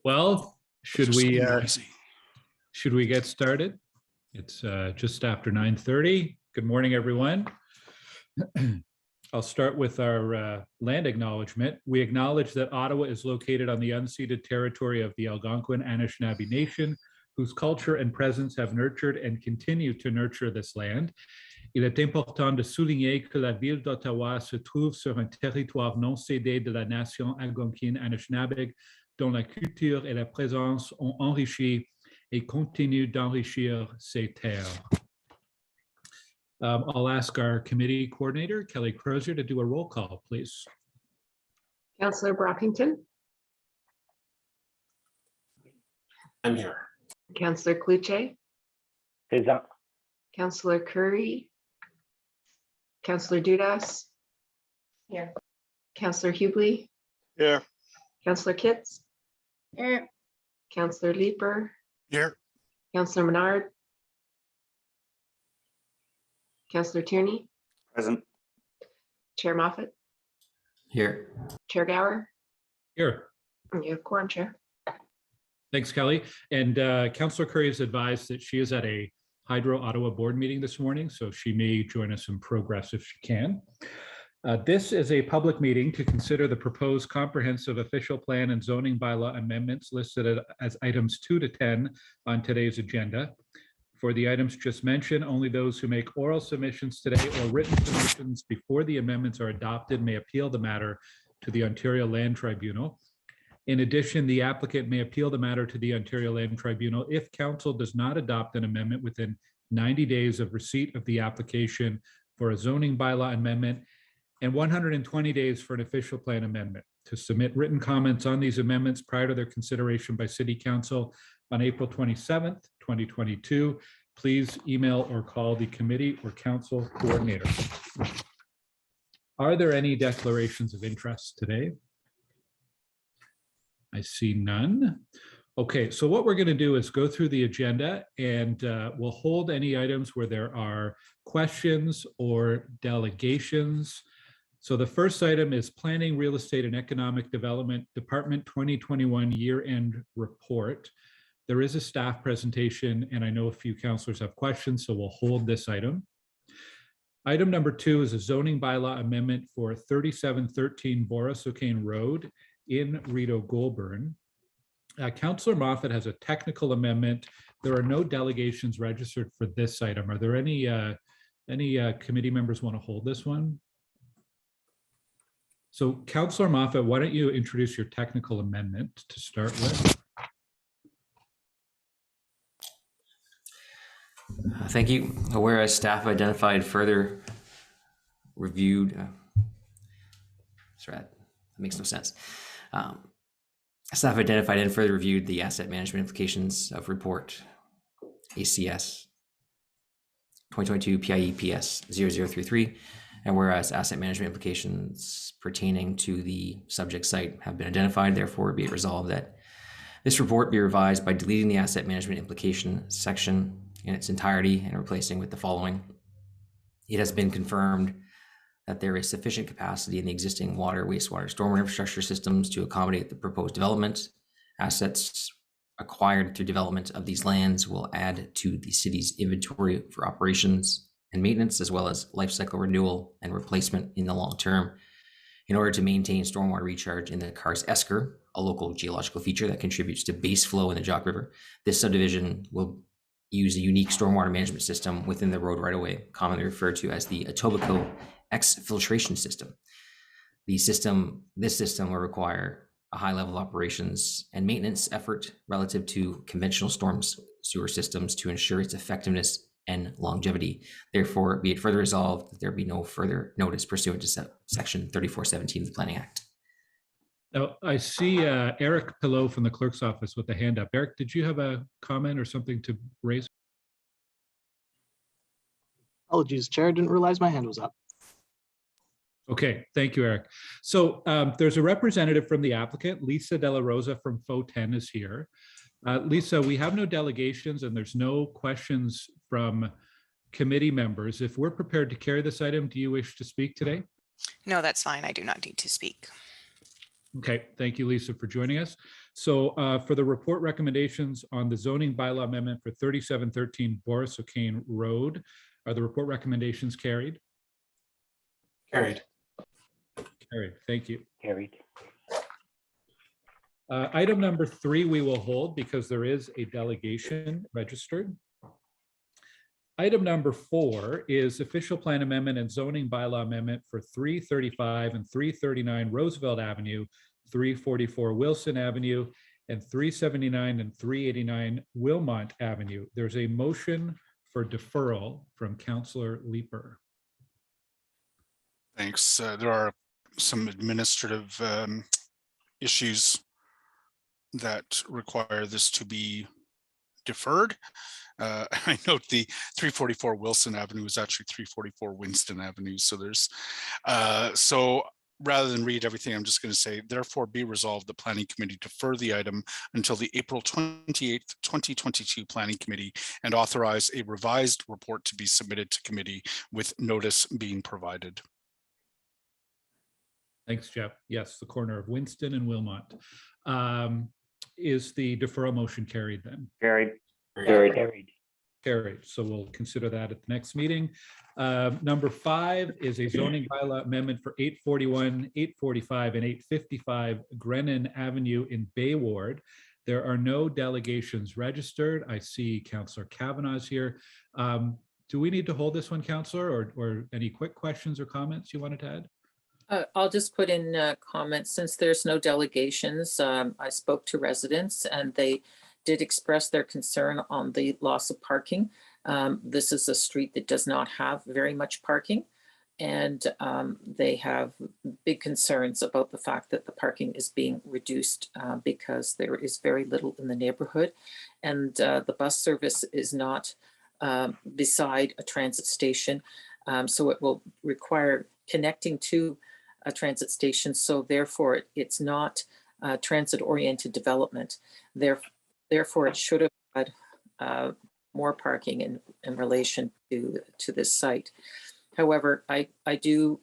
Well, should we noisy. should we get started? It's just after 9:30. Good morning, everyone. I'll start with our land acknowledgement. We acknowledge that Ottawa is located on the unceded territory of the Algonquin Anishinaabe Nation, whose culture and presence have nurtured and continue to nurture this land. Il est important de souligner que la ville d'Ottawa se trouve sur un territoire non cédé de la nation algonquine Anishinaabe, dont la culture et la présence ont enrichi et continuent d'enrichir ces terres. I'll ask our committee coordinator, Kelly Crozier, to do a roll call, please. Councillor Brockington. I'm here. Councillor Cluche. Présent. Councillor Curry. Councillor Dudas. Here. Councillor Hubley. Here. Councillor Kitts. Here. Councillor Leeper. Here. Councillor Menard. Councillor Tierney. Present. Chair Moffat. Here. Chair Gower. Here. And you have quorum, Chair. Thanks, Kelly. And Councillor Curry has advised that she is at a Hydro Ottawa board meeting this morning, so she may join us in progress if she can. This is a public meeting to consider the proposed comprehensive official plan and zoning bylaw amendments listed as items 2 to 10 on today's agenda. For the items just mentioned, only those who make oral submissions today or written submissions before the amendments are adopted may appeal the matter to the Ontario Land Tribunal. In addition, the applicant may appeal the matter to the Ontario Land Tribunal if council does not adopt an amendment within 90 days of receipt of the application for a zoning bylaw amendment and 120 days for an official plan amendment. To submit written comments on these amendments prior to their consideration by City Council on April 27th, 2022, please email or call the committee or council coordinator. Are there any declarations of interest today? I see none. Okay, so what we're going to do is go through the agenda and we'll hold any items where there are questions or delegations. So the first item is Planning, Real Estate and Economic Development Department 2021 Year-End Report. There is a staff presentation and I know a few councillors have questions, so we'll hold this item. Item number 2 is a zoning bylaw amendment for 3713 Boris O'Kane Road in Rideau Goulburn. Councillor Moffat has a technical amendment. There are no delegations registered for this item. Are there any committee members want to hold this one? So Councillor Moffat, why don't you introduce your technical amendment to start with? Thank you. Whereas staff identified further reviewed, sorry, that makes no sense. Staff identified and further reviewed the asset management implications of report ACS 2022 PIE-PS 0033, and whereas asset management implications pertaining to the subject site have been identified, therefore be it resolved that this report be revised by deleting the asset management implication section in its entirety and replacing with the following. It has been confirmed that there is sufficient capacity in the existing water, wastewater, stormwater infrastructure systems to accommodate the proposed development. Assets acquired through development of these lands will add to the city's inventory for operations and maintenance, as well as life cycle renewal and replacement in the long term. In order to maintain stormwater recharge in the Cars Esker, a local geological feature that contributes to base flow in the Jock River, this subdivision will use a unique stormwater management system within the road right-of-way, commonly referred to as the Etobicoke exfiltration system. This system will require a high level of operations and maintenance effort relative to conventional storm sewer systems to ensure its effectiveness and longevity. Therefore, be it further resolved that there be no further notice pursuant to section 3417 of the Planning Act. Now, I see Eric Pillow from the clerk's office with a hand up. Eric, did you have a comment or something to raise? Apologies, Chair, I didn't realize my hand was up. Okay, thank you, Eric. So there's a representative from the applicant, Lisa De La Rosa from FO10 is here. Lisa, we have no delegations and there's no questions from committee members. If we're prepared to carry this item, do you wish to speak today? No, that's fine. I do not need to speak. Okay, thank you, Lisa, for joining us. So for the report recommendations on the zoning bylaw amendment for 3713 Boris O'Kane Road, are the report recommendations carried? Carried. Carried, thank you. Carried. Item number 3 we will hold because there is a delegation registered. Item number 4 is official plan amendment and zoning bylaw amendment for 335 and 339 Roosevelt Avenue, 344 Wilson Avenue, and 379 and 389 Wilmont Avenue. There's a motion for deferral from Councillor Leeper. Thanks. There are some administrative issues that require this to be deferred. I note the 344 Wilson Avenue is actually 344 Winston Avenue. So there's, so rather than read everything, I'm just going to say, therefore be resolved, the Planning Committee defer the item until the April 28th, 2022 Planning Committee and authorize a revised report to be submitted to committee with notice being provided. Thanks, Jeff. Yes, the corner of Winston and Wilmot. Is the deferral motion carried then? Carried. Carried. Carried. So we'll consider that at the next meeting. Number 5 is a zoning bylaw amendment for 841, 845, and 855 Grennan Avenue in Bay Ward. There are no delegations registered. I see Councillor Kavanaugh's here. Do we need to hold this one, Councillor, or any quick questions or comments you wanted to add? I'll just put in comments. Since there's no delegations, I spoke to residents and they did express their concern on the loss of parking. This is a street that does not have very much parking, and they have big concerns about the fact that the parking is being reduced because there is very little in the neighborhood, and the bus service is not beside a transit station, so it will require connecting to a transit station, so therefore it's not transit-oriented development. Therefore, it should have had more parking in relation to this site. However, I do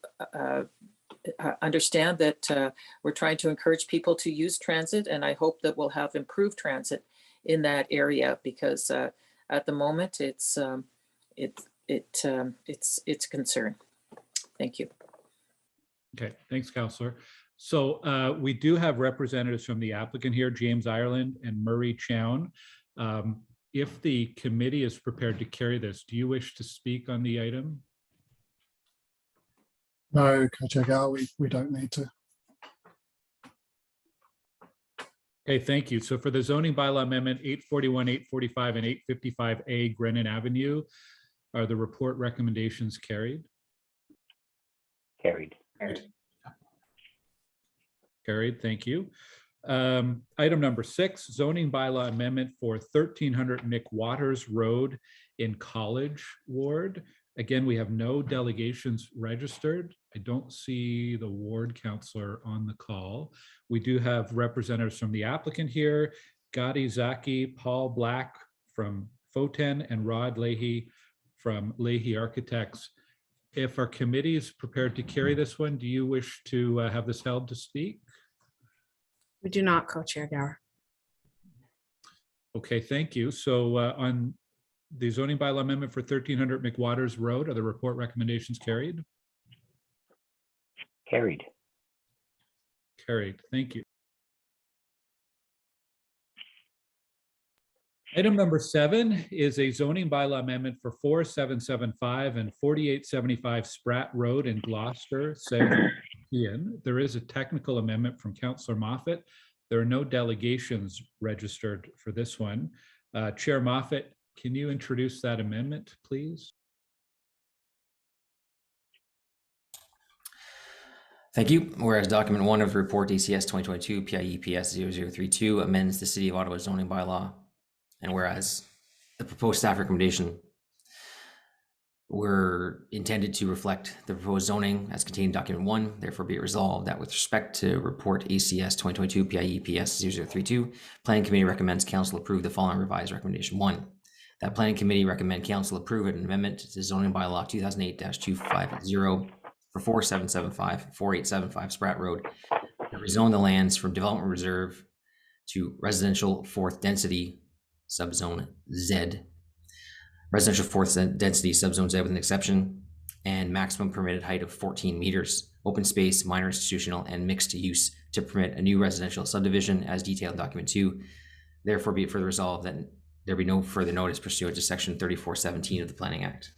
understand that we're trying to encourage people to use transit, and I hope that we'll have improved transit in that area, because at the moment it's a concern. Thank you. Okay, thanks, Councillor. So we do have representatives from the applicant here, James Ireland and Murray Chown. If the committee is prepared to carry this, do you wish to speak on the item? No, Co-Chair Gower, we don't need to. Okay, thank you. So for the zoning bylaw amendment 841, 845, and 855A Grennan Avenue, are the report recommendations carried? Carried. Carried, thank you. Item number 6, zoning bylaw amendment for 1300 McWaters Road in College Ward. Again, we have no delegations registered. I don't see the ward councillor on the call. We do have representatives from the applicant here, Gadi Zaki, Paul Black from Foten, and Rod Leahy from Leahy Architects. If our committee is prepared to carry this one, do you wish to have this held to speak? We do not, Co-Chair Gower. Okay, thank you. So on the zoning bylaw amendment for 1300 McWaters Road, are the report recommendations carried? Carried. Carried, thank you. Item number 7 is a zoning bylaw amendment for 4775 and 4875 Spratt Road in Gloucester, South Ian. There is a technical amendment from Councillor Moffat. There are no delegations registered for this one. Chair Moffat, can you introduce that amendment, please? Thank you. Whereas document 1 of the report ACS 2022 PIEPS 0032 amends the City of Ottawa zoning bylaw, and whereas the proposed staff recommendation were intended to reflect the proposed zoning as contained in document 1, therefore be it resolved that with respect to report ACS 2022 PIEPS 0032, Planning Committee recommends Council approve the following revised recommendation. 1, that Planning Committee recommend Council approve an amendment to zoning bylaw 2008-250 for 4775, 4875 Spratt Road to rezone the lands from development reserve to residential fourth density subzone Z, residential fourth density subzone Z with an exception, and maximum permitted height of 14 meters, open space, minor institutional, and mixed use to permit a new residential subdivision as detailed in document 2. Therefore, be it further resolved that there be no further notice pursuant to section 3417 of the Planning Act.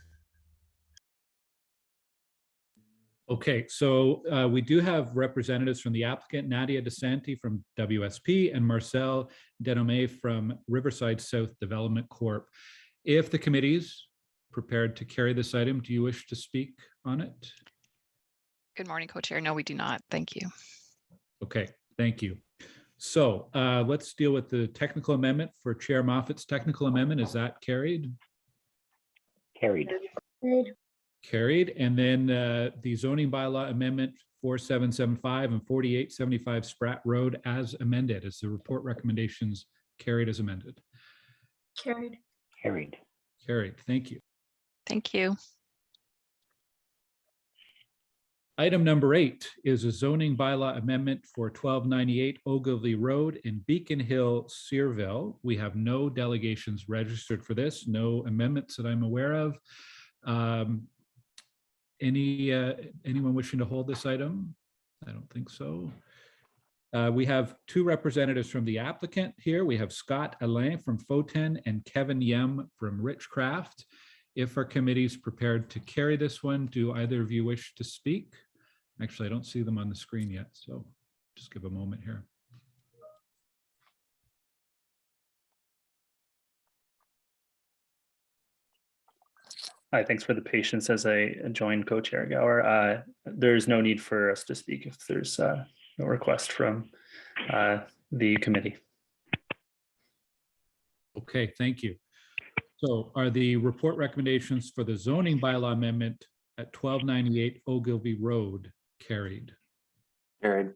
Okay, so we do have representatives from the applicant, Nadia DeSanti from WSP and Marcel Denome from Riverside South Development Corp. If the committee's prepared to carry this item, do you wish to speak on it? Good morning, co-chair. No, we do not. Thank you. Okay, thank you. So let's deal with the technical amendment for Chair Moffat's technical amendment. Is that carried? Carried. Carried. And then the zoning bylaw amendment 4775 and 4875 Spratt Road as amended. Is the report recommendations carried as amended? Carried. Carried. Carried. Thank you. Thank you. Item number 8 is a zoning bylaw amendment for 1298 Ogilvy Road in Beacon Hill, Searville. We have no delegations registered for this, no amendments that I'm aware of. Anyone wishing to hold this item? I don't think so. We have 2 representatives from the applicant here. We have Scott Alain from Foten and Kevin Yem from Richcraft. If our committee is prepared to carry this one, do either of you wish to speak? Actually, I don't see them on the screen yet, so just give a moment here. Hi, thanks for the patience as I join Co-Chair Gower. There's no need for us to speak if there's no request from the committee. Okay, thank you. So are the report recommendations for the zoning bylaw amendment at 1298 Ogilvy Road carried? Carried.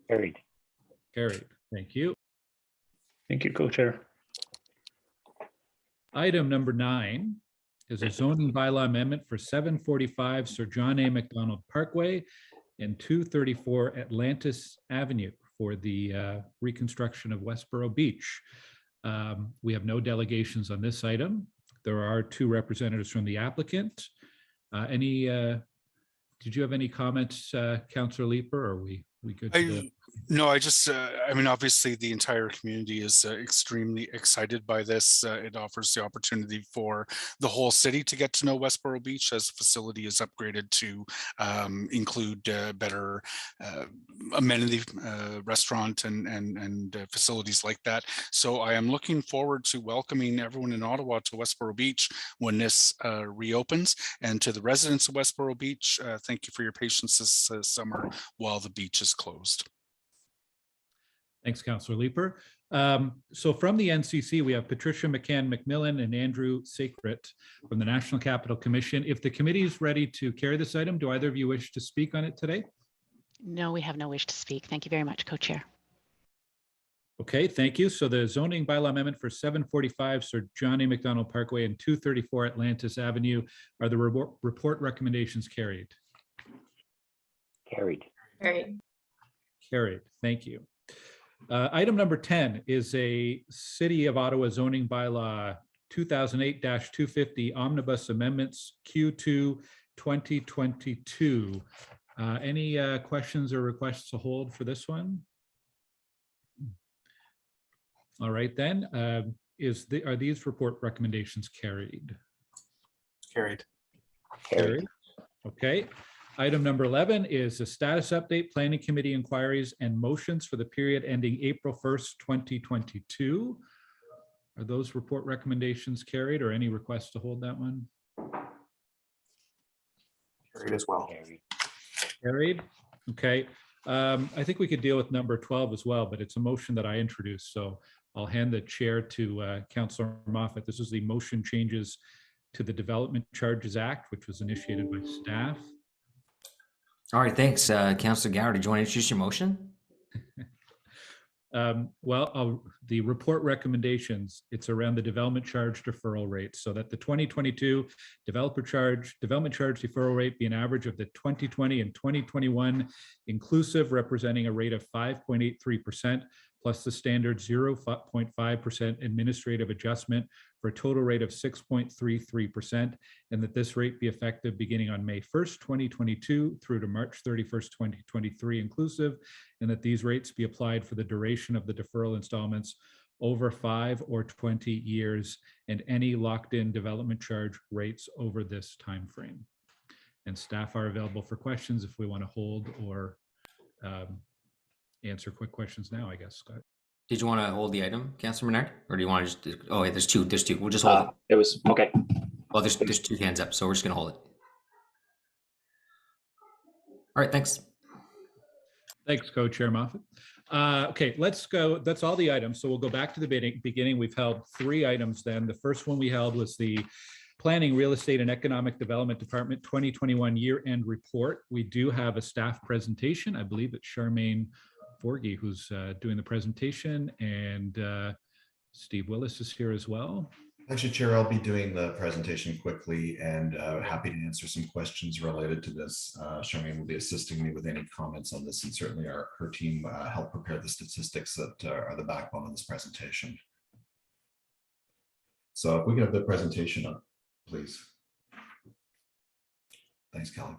Carried. Carried. Thank you. Thank you, Co-Chair. Item number 9 is a zoning bylaw amendment for 745 Sir John A. Macdonald Parkway and 234 Atlantis Avenue for the reconstruction of Westboro Beach. We have no delegations on this item. There are 2 representatives from the applicant. Did you have any comments, Councillor Leeper, or are we good to go? No, I just, I mean, obviously the entire community is extremely excited by this. It offers the opportunity for the whole city to get to know Westboro Beach as the facility is upgraded to include better amenity, restaurant and facilities like that. So I am looking forward to welcoming everyone in Ottawa to Westboro Beach when this reopens. And to the residents of Westboro Beach, thank you for your patience this summer while the beach is closed. Thanks, Councillor Leeper. So from the NCC, we have Patricia McCann McMillan and Andrew Sacret from the National Capital Commission. If the committee is ready to carry this item, do either of you wish to speak on it today? No, we have no wish to speak. Thank you very much, Co-Chair. Okay, thank you. So the zoning bylaw amendment for 745 Sir John A. Macdonald Parkway and 234 Atlantis Avenue, are the report recommendations carried? Carried. Carried. Carried. Thank you. Item number 10 is a City of Ottawa zoning bylaw 2008-250 omnibus amendments Q2 2022. Any questions or requests to hold for this one? All right, then. Are these report recommendations carried? Carried. Carried. Okay. Item number 11 is a status update, planning committee inquiries and motions for the period ending April 1st, 2022. Are those report recommendations carried or any requests to hold that one? Carried as well. Carried. Okay. I think we could deal with number 12 as well, but it's a motion that I introduced. So I'll hand the chair to Councillor Moffat. This is the motion changes to the Development Charges Act, which was initiated by staff. All right, thanks. Councillor Gower, did you want to introduce your motion? The report recommendations, it's around the development charge deferral rate, so that the 2022 development charge deferral rate be an average of the 2020 and 2021 inclusive, representing a rate of 5.83%. plus the standard 0.5% administrative adjustment for a total rate of 6.33%, and that this rate be effective beginning on May 1st, 2022 through to March 31st, 2023 inclusive, and that these rates be applied for the duration of the deferral installments over 5 or 20 years, and any locked-in development charge rates over this time frame. And staff are available for questions if we want to hold or answer quick questions now, I guess, Scott. Did you want to hold the item, Councilor Menard, or do you want to just? Oh, yeah, there's two. We'll just hold it. It was okay. Well, there's two hands up, so we're just gonna hold it. All right, thanks. Thanks, Co-Chair Moffat. Okay, let's go. That's all the items. So we'll go back to the beginning. We've held 3 items then. The first one we held was the Planning, Real Estate and Economic Development Department 2021 year-end report. We do have a staff presentation. I believe it's Charmaine Forgy who's doing the presentation, and Steve Willis is here as well. Actually, Chair, I'll be doing the presentation quickly and happy to answer some questions related to this. Charmaine will be assisting me with any comments on this, and certainly her team helped prepare the statistics that are the backbone of this presentation. So if we can have the presentation up, please. Thanks, Kelly.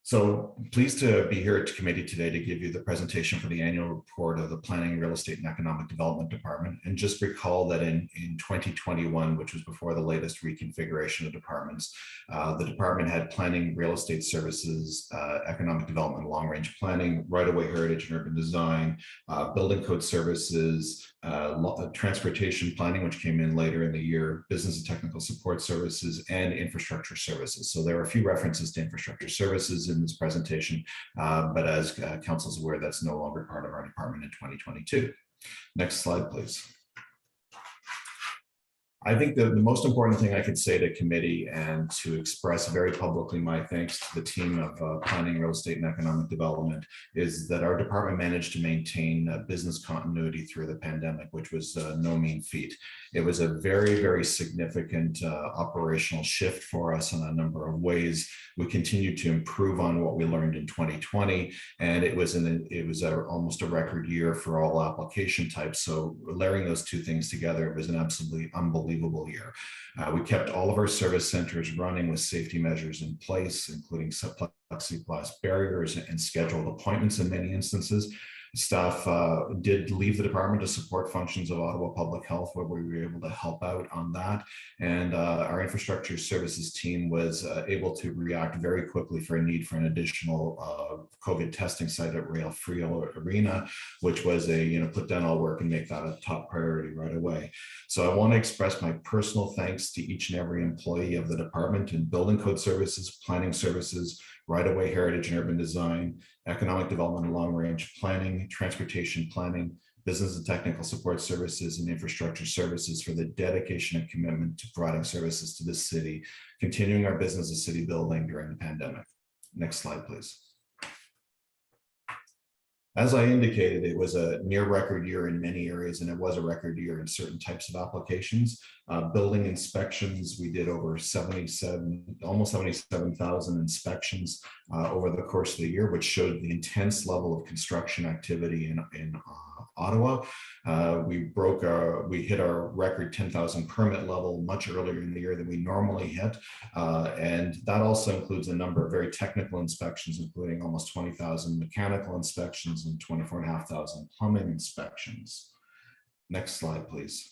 So pleased to be here at committee today to give you the presentation for the annual report of the Planning, Real Estate and Economic Development Department. And just recall that in 2021, which was before the latest reconfiguration of departments, the department had planning, real estate services, economic development, long-range planning, right-of-way heritage and urban design, building code services, transportation planning, which came in later in the year, business and technical support services, and infrastructure services. So there are a few references to infrastructure services in this presentation, but as council is aware, that's no longer part of our department in 2022. Next slide, please. I think the most important thing I could say to committee and to express very publicly my thanks to the team of Planning, Real Estate and Economic Development is that our department managed to maintain business continuity through the pandemic, which was no mean feat. It was a very, very significant operational shift for us in a number of ways. We continued to improve on what we learned in 2020, and it was almost a record year for all application types. So layering those two things together, it was an absolutely unbelievable year. We kept all of our service centers running with safety measures in place, including plexiglass barriers and scheduled appointments in many instances. Staff did leave the department to support functions of Ottawa Public Health, where we were able to help out on that. And our infrastructure services team was able to react very quickly for a need for an additional COVID testing site at Rail Frio Arena, which was put down all work and make that a top priority right away. So I want to express my personal thanks to each and every employee of the department in building code services, planning services, right-of-way heritage and urban design, economic development and long-range planning, transportation planning, business and technical support services, and infrastructure services for the dedication and commitment to providing services to the city, continuing our business as city building during the pandemic. Next slide, please. As I indicated, it was a near record year in many areas, and it was a record year in certain types of applications. Building inspections, we did over almost 77,000 inspections over the course of the year, which showed the intense level of construction activity in Ottawa. We hit our record 10,000 permit level much earlier in the year than we normally hit. And that also includes a number of very technical inspections, including almost 20,000 mechanical inspections and 24,500 plumbing inspections. Next slide, please.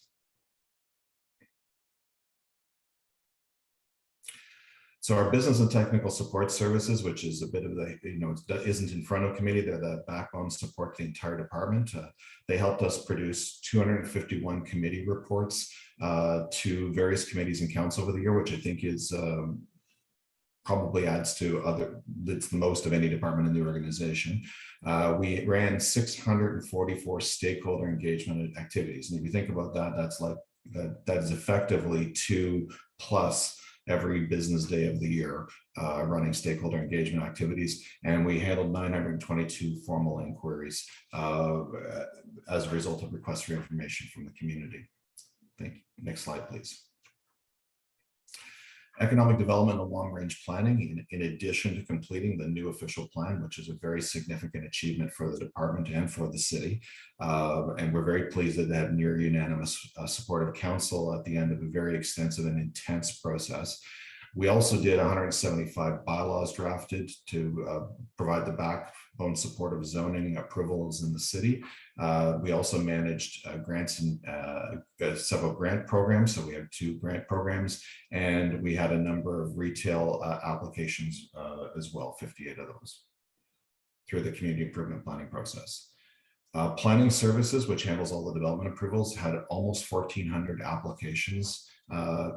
So our business and technical support services, which is a bit of the, isn't in front of committee, they're the backbone support the entire department. They helped us produce 251 committee reports to various committees and council over the year, which I think is probably adds to it's the most of any department in the organization. We ran 644 stakeholder engagement activities. And if you think about that, that is effectively 2+ every business day of the year running stakeholder engagement activities. And we handled 922 formal inquiries as a result of requests for information from the community. Thank you. Next slide, please. Economic development and long-range planning, in addition to completing the new official plan, which is a very significant achievement for the department and for the city. And we're very pleased that they had near unanimous support of council at the end of a very extensive and intense process. We also did 175 bylaws drafted to provide the backbone support of zoning approvals in the city. We also managed grants and several grant programs. So we have 2 grant programs, and we had a number of retail applications as well, 58 of those through the community improvement planning process. Planning services, which handles all the development approvals, had almost 1,400 applications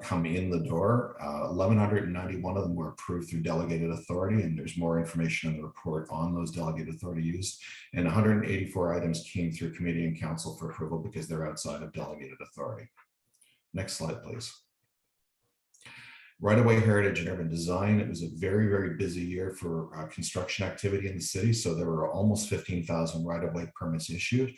come in the door. 1,191 of them were approved through delegated authority, and there's more information in the report on those delegated authority used. And 184 items came through committee and council for approval because they're outside of delegated authority. Next slide, please. Right-of-way heritage and urban design. It was a very, very busy year for construction activity in the city. So there were almost 15,000 right-of-way permits issued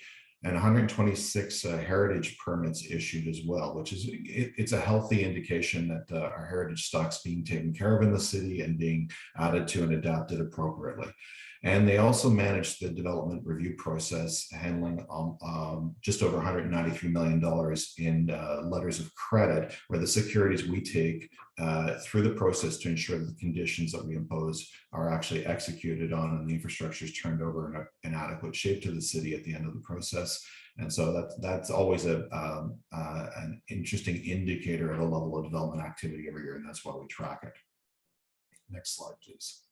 and 126 heritage permits issued as well, which is, it's a healthy indication that our heritage stock's being taken care of in the city and being added to and adapted appropriately. And they also managed the development review process, handling just over $193 million in letters of credit, where the securities we take through the process to ensure that the conditions that we impose are actually executed on and the infrastructure is turned over in an adequate shape to the city at the end of the process. And so that's always an interesting indicator of the level of development activity every year, and that's why we track it. Next slide, please.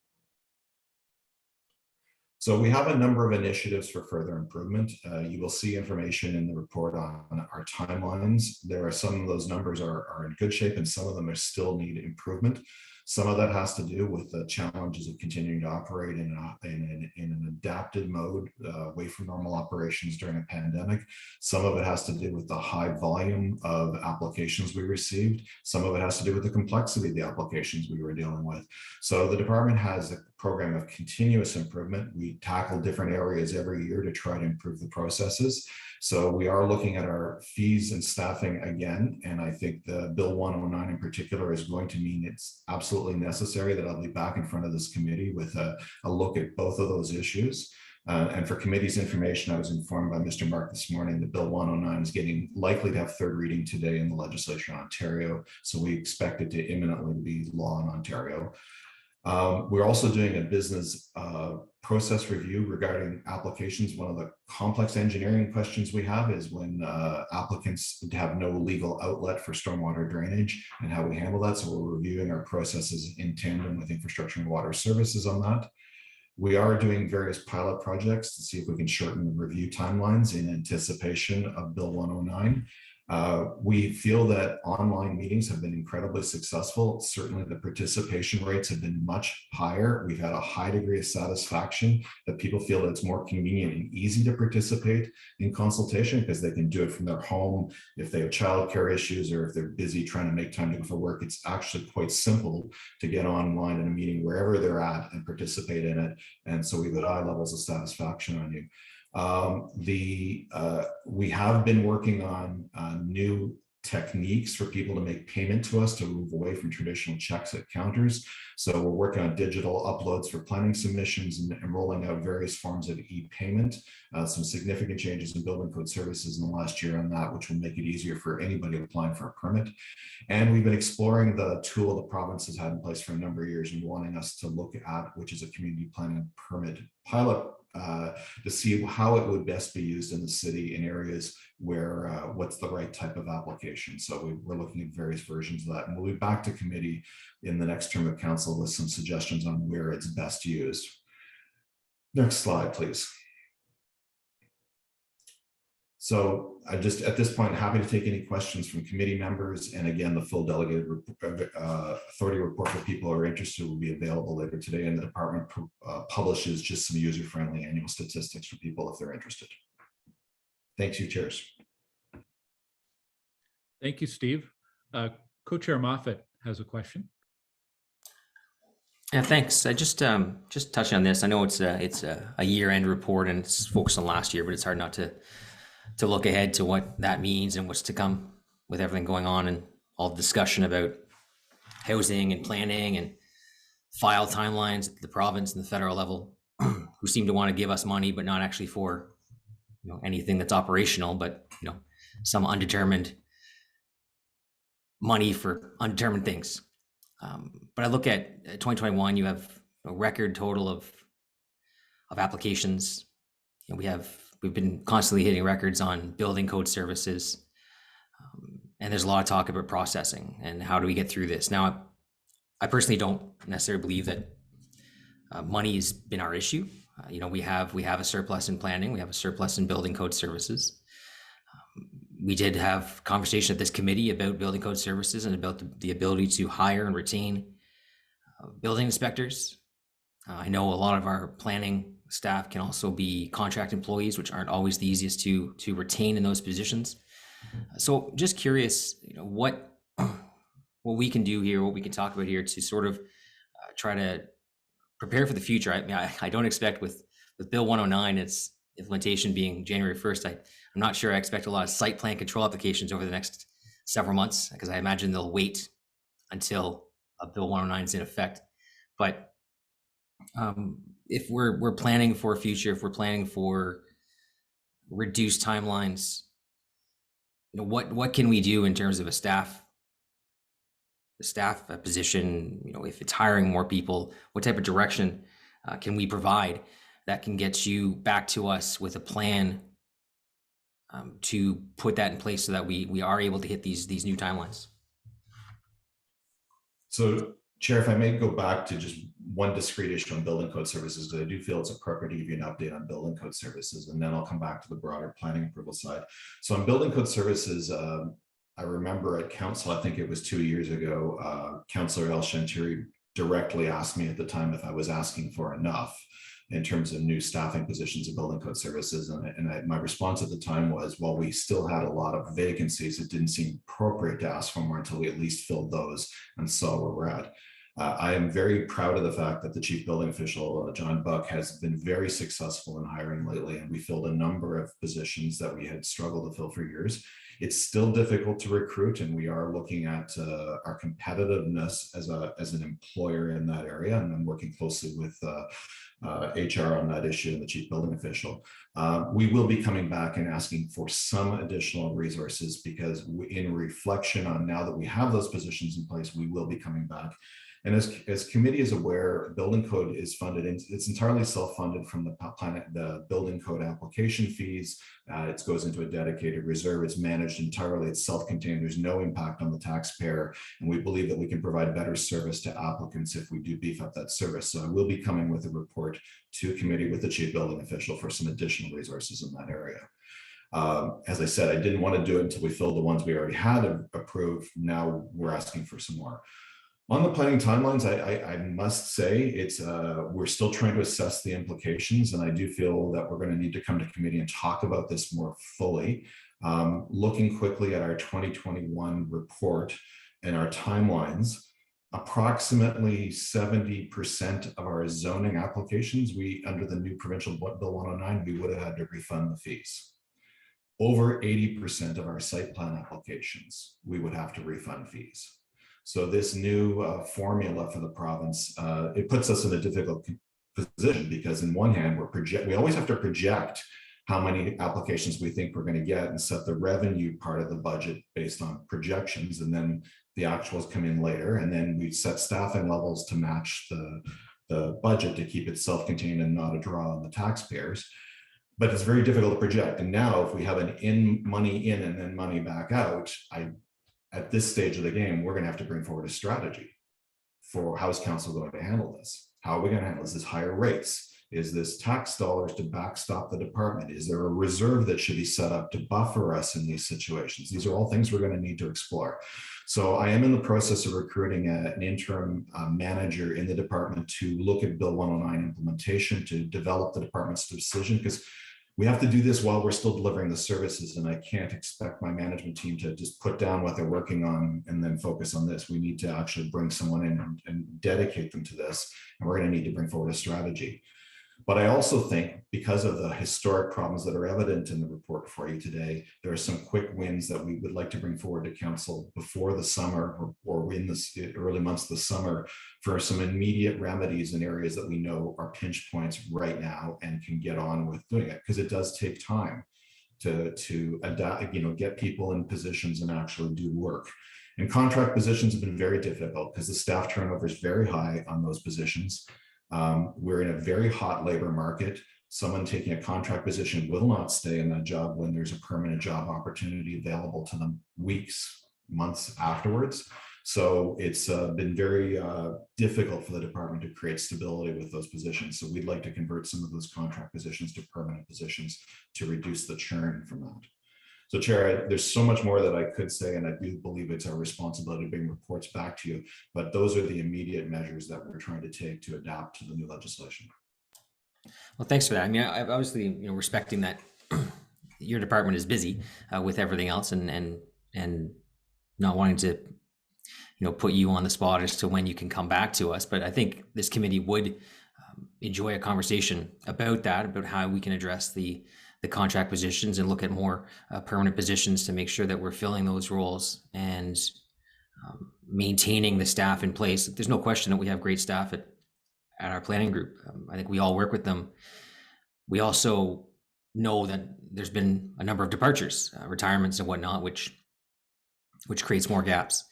So we have a number of initiatives for further improvement. You will see information in the report on our timelines. There are some of those numbers are in good shape, and some of them are still need improvement. Some of that has to do with the challenges of continuing to operate in an adapted mode away from normal operations during a pandemic. Some of it has to do with the high volume of applications we received. Some of it has to do with the complexity of the applications we were dealing with. So the department has a program of continuous improvement. We tackle different areas every year to try to improve the processes. So we are looking at our fees and staffing again, and I think the Bill 109 in particular is going to mean it's absolutely necessary that I'll be back in front of this committee with a look at both of those issues. And for committee's information, I was informed by Mr. Mark this morning that Bill 109 is likely to have third reading today in the legislature in Ontario. So we expect it to imminently be law in Ontario. We're also doing a business process review regarding applications. One of the complex engineering questions we have is when applicants have no legal outlet for stormwater drainage and how we handle that. So we're reviewing our processes in tandem with infrastructure and water services on that. We are doing various pilot projects to see if we can shorten review timelines in anticipation of Bill 109. We feel that online meetings have been incredibly successful. Certainly the participation rates have been much higher. We've had a high degree of satisfaction that people feel that it's more convenient and easy to participate in consultation because they can do it from their home. If they have childcare issues or if they're busy trying to make time to go for work, it's actually quite simple to get online in a meeting wherever they're at and participate in it. And so we've got high levels of satisfaction on you. We have been working on new techniques for people to make payment to us to move away from traditional checks at counters. So we're working on digital uploads for planning submissions and rolling out various forms of e-payment. Some significant changes in building code services in the last year on that, which will make it easier for anybody applying for a permit. And we've been exploring the tool the province has had in place for a number of years and wanting us to look at, which is a community planning permit pilot to see how it would best be used in the city in areas where what's the right type of application. So we're looking at various versions of that, and we'll be back to committee in the next term of council with some suggestions on where it's best used. Next slide, please. So I just at this point happy to take any questions from committee members, and again the full delegated authority report for people who are interested will be available later today, and the department publishes just some user-friendly annual statistics for people if they're interested. Thanks, you chairs. Thank you, Steve. Co-chair Moffat has a question. Yeah, thanks. I just touching on this. I know it's a year-end report and it's focused on last year, but it's hard not to look ahead to what that means and what's to come with everything going on and all the discussion about housing and planning and file timelines at the province and the federal level, who seem to want to give us money, but not actually for anything that's operational, but some undetermined money for undetermined things. But I look at 2021, you have a record total of applications. We've been constantly hitting records on building code services. And there's a lot of talk about processing and how do we get through this. Now, I personally don't necessarily believe that money has been our issue. We have a surplus in planning, we have a surplus in building code services. We did have conversation at this committee about building code services and about the ability to hire and retain building inspectors. I know a lot of our planning staff can also be contract employees, which aren't always the easiest to retain in those positions. So just curious, what we can do here, what we can talk about here to sort of try to prepare for the future. I mean, I don't expect with Bill 109, its implementation being January 1st, I'm not sure I expect a lot of site plan control applications over the next several months, because I imagine they'll wait until Bill 109 is in effect. But if we're planning for a future, if we're planning for reduced timelines, what can we do in terms of a staff position? If it's hiring more people, what type of direction can we provide that can get you back to us with a plan to put that in place so that we are able to hit these new timelines? So, Chair, if I may go back to just one discrete issue on building code services, because I do feel it's appropriate to give you an update on building code services, and then I'll come back to the broader planning approval side. So on building code services, I remember at council, I think it was 2 years ago, Councillor El Shantiri directly asked me at the time if I was asking for enough in terms of new staffing positions in building code services. And my response at the time was, well, we still had a lot of vacancies. It didn't seem appropriate to ask for more until we at least filled those and saw where we're at. I am very proud of the fact that the chief building official, John Buck, has been very successful in hiring lately, and we filled a number of positions that we had struggled to fill for years. It's still difficult to recruit, and we are looking at our competitiveness as an employer in that area, and I'm working closely with HR on that issue and the chief building official. We will be coming back and asking for some additional resources, because in reflection on now that we have those positions in place, we will be coming back. And as committee is aware, building code is funded, and it's entirely self-funded from the building code application fees. It goes into a dedicated reserve. It's managed entirely. It's self-contained. There's no impact on the taxpayer. And we believe that we can provide better service to applicants if we do beef up that service. So I will be coming with a report to committee with the chief building official for some additional resources in that area. As I said, I didn't want to do it until we filled the ones we already had approved. Now we're asking for some more. On the planning timelines, I must say we're still trying to assess the implications, and I do feel that we're going to need to come to committee and talk about this more fully. Looking quickly at our 2021 report and our timelines, approximately 70% of our zoning applications, under the new provincial Bill 109, we would have had to refund the fees. Over 80% of our site plan applications, we would have to refund fees. So this new formula for the province, it puts us in a difficult position, because in one hand, we always have to project how many applications we think we're going to get and set the revenue part of the budget based on projections, and then the actuals come in later, and then we set staffing levels to match the budget to keep it self-contained and not a draw on the taxpayers. But it's very difficult to project. And now if we have money in and then money back out, at this stage of the game, we're going to have to bring forward a strategy for how is council going to handle this? How are we going to handle this? Is this higher rates? Is this tax dollars to backstop the department? Is there a reserve that should be set up to buffer us in these situations? These are all things we're going to need to explore. So I am in the process of recruiting an interim manager in the department to look at Bill 109 implementation, to develop the department's decision, because we have to do this while we're still delivering the services, and I can't expect my management team to just put down what they're working on and then focus on this. We need to actually bring someone in and dedicate them to this, and we're going to need to bring forward a strategy. But I also think because of the historic problems that are evident in the report for you today, there are some quick wins that we would like to bring forward to council before the summer or in the early months of the summer for some immediate remedies in areas that we know are pinch points right now and can get on with doing it, because it does take time to adapt, get people in positions and actually do work. And contract positions have been very difficult because the staff turnover is very high on those positions. We're in a very hot labor market. Someone taking a contract position will not stay in that job when there's a permanent job opportunity available to them weeks, months afterwards. So it's been very difficult for the department to create stability with those positions. So we'd like to convert some of those contract positions to permanent positions to reduce the churn from that. So Chair, there's so much more that I could say, and I do believe it's our responsibility to bring reports back to you, but those are the immediate measures that we're trying to take to adapt to the new legislation. Well, thanks for that. I mean, I obviously, respecting that your department is busy with everything else and not wanting to, put you on the spot as to when you can come back to us. But I think this committee would enjoy a conversation about that, about how we can address the contract positions and look at more permanent positions to make sure that we're filling those roles and maintaining the staff in place. There's no question that we have great staff at our planning group. I think we all work with them. We also know that there's been a number of departures, retirements and whatnot, which creates more gaps.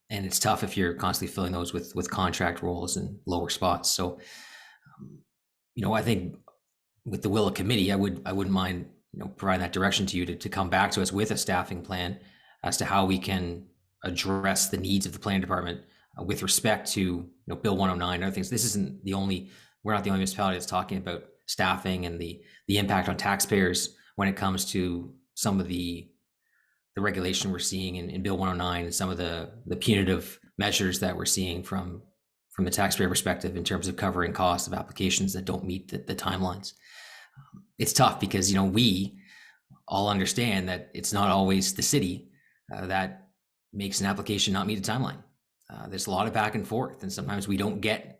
And it's tough if you're constantly filling those with contract roles and lower spots. So, I think with the will of committee, I wouldn't mind, providing that direction to you to come back to us with a staffing plan as to how we can address the needs of the planning department with respect to, Bill 109 and other things. We're not the only municipality that's talking about staffing and the impact on taxpayers when it comes to some of the regulation we're seeing in Bill 109 and some of the punitive measures that we're seeing from the taxpayer perspective in terms of covering costs of applications that don't meet the timelines. It's tough because, we all understand that it's not always the city that makes an application not meet a timeline. There's a lot of back and forth, and sometimes we don't get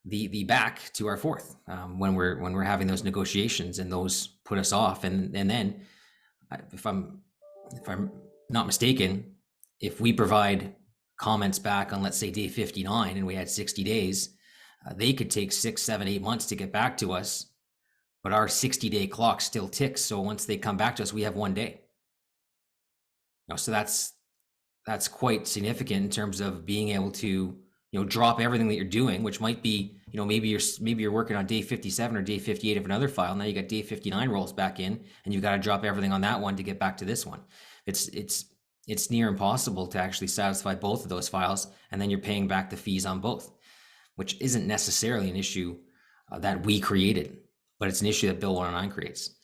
the back to our fourth when we're having those negotiations, and those put us off. And then, if I'm not mistaken, if we provide comments back on, let's say, day 59, and we had 60 days, they could take 6, 7, 8 months to get back to us, but our 60-day clock still ticks. So once they come back to us, we have 1 day. So that's quite significant in terms of being able to, drop everything that you're doing, which might be, maybe you're working on day 57 or day 58 of another file. Now you got day 59 rolls back in, and you've got to drop everything on that one to get back to this one. It's near impossible to actually satisfy both of those files, and then you're paying back the fees on both, which isn't necessarily an issue that we created, but it's an issue that Bill 109 creates.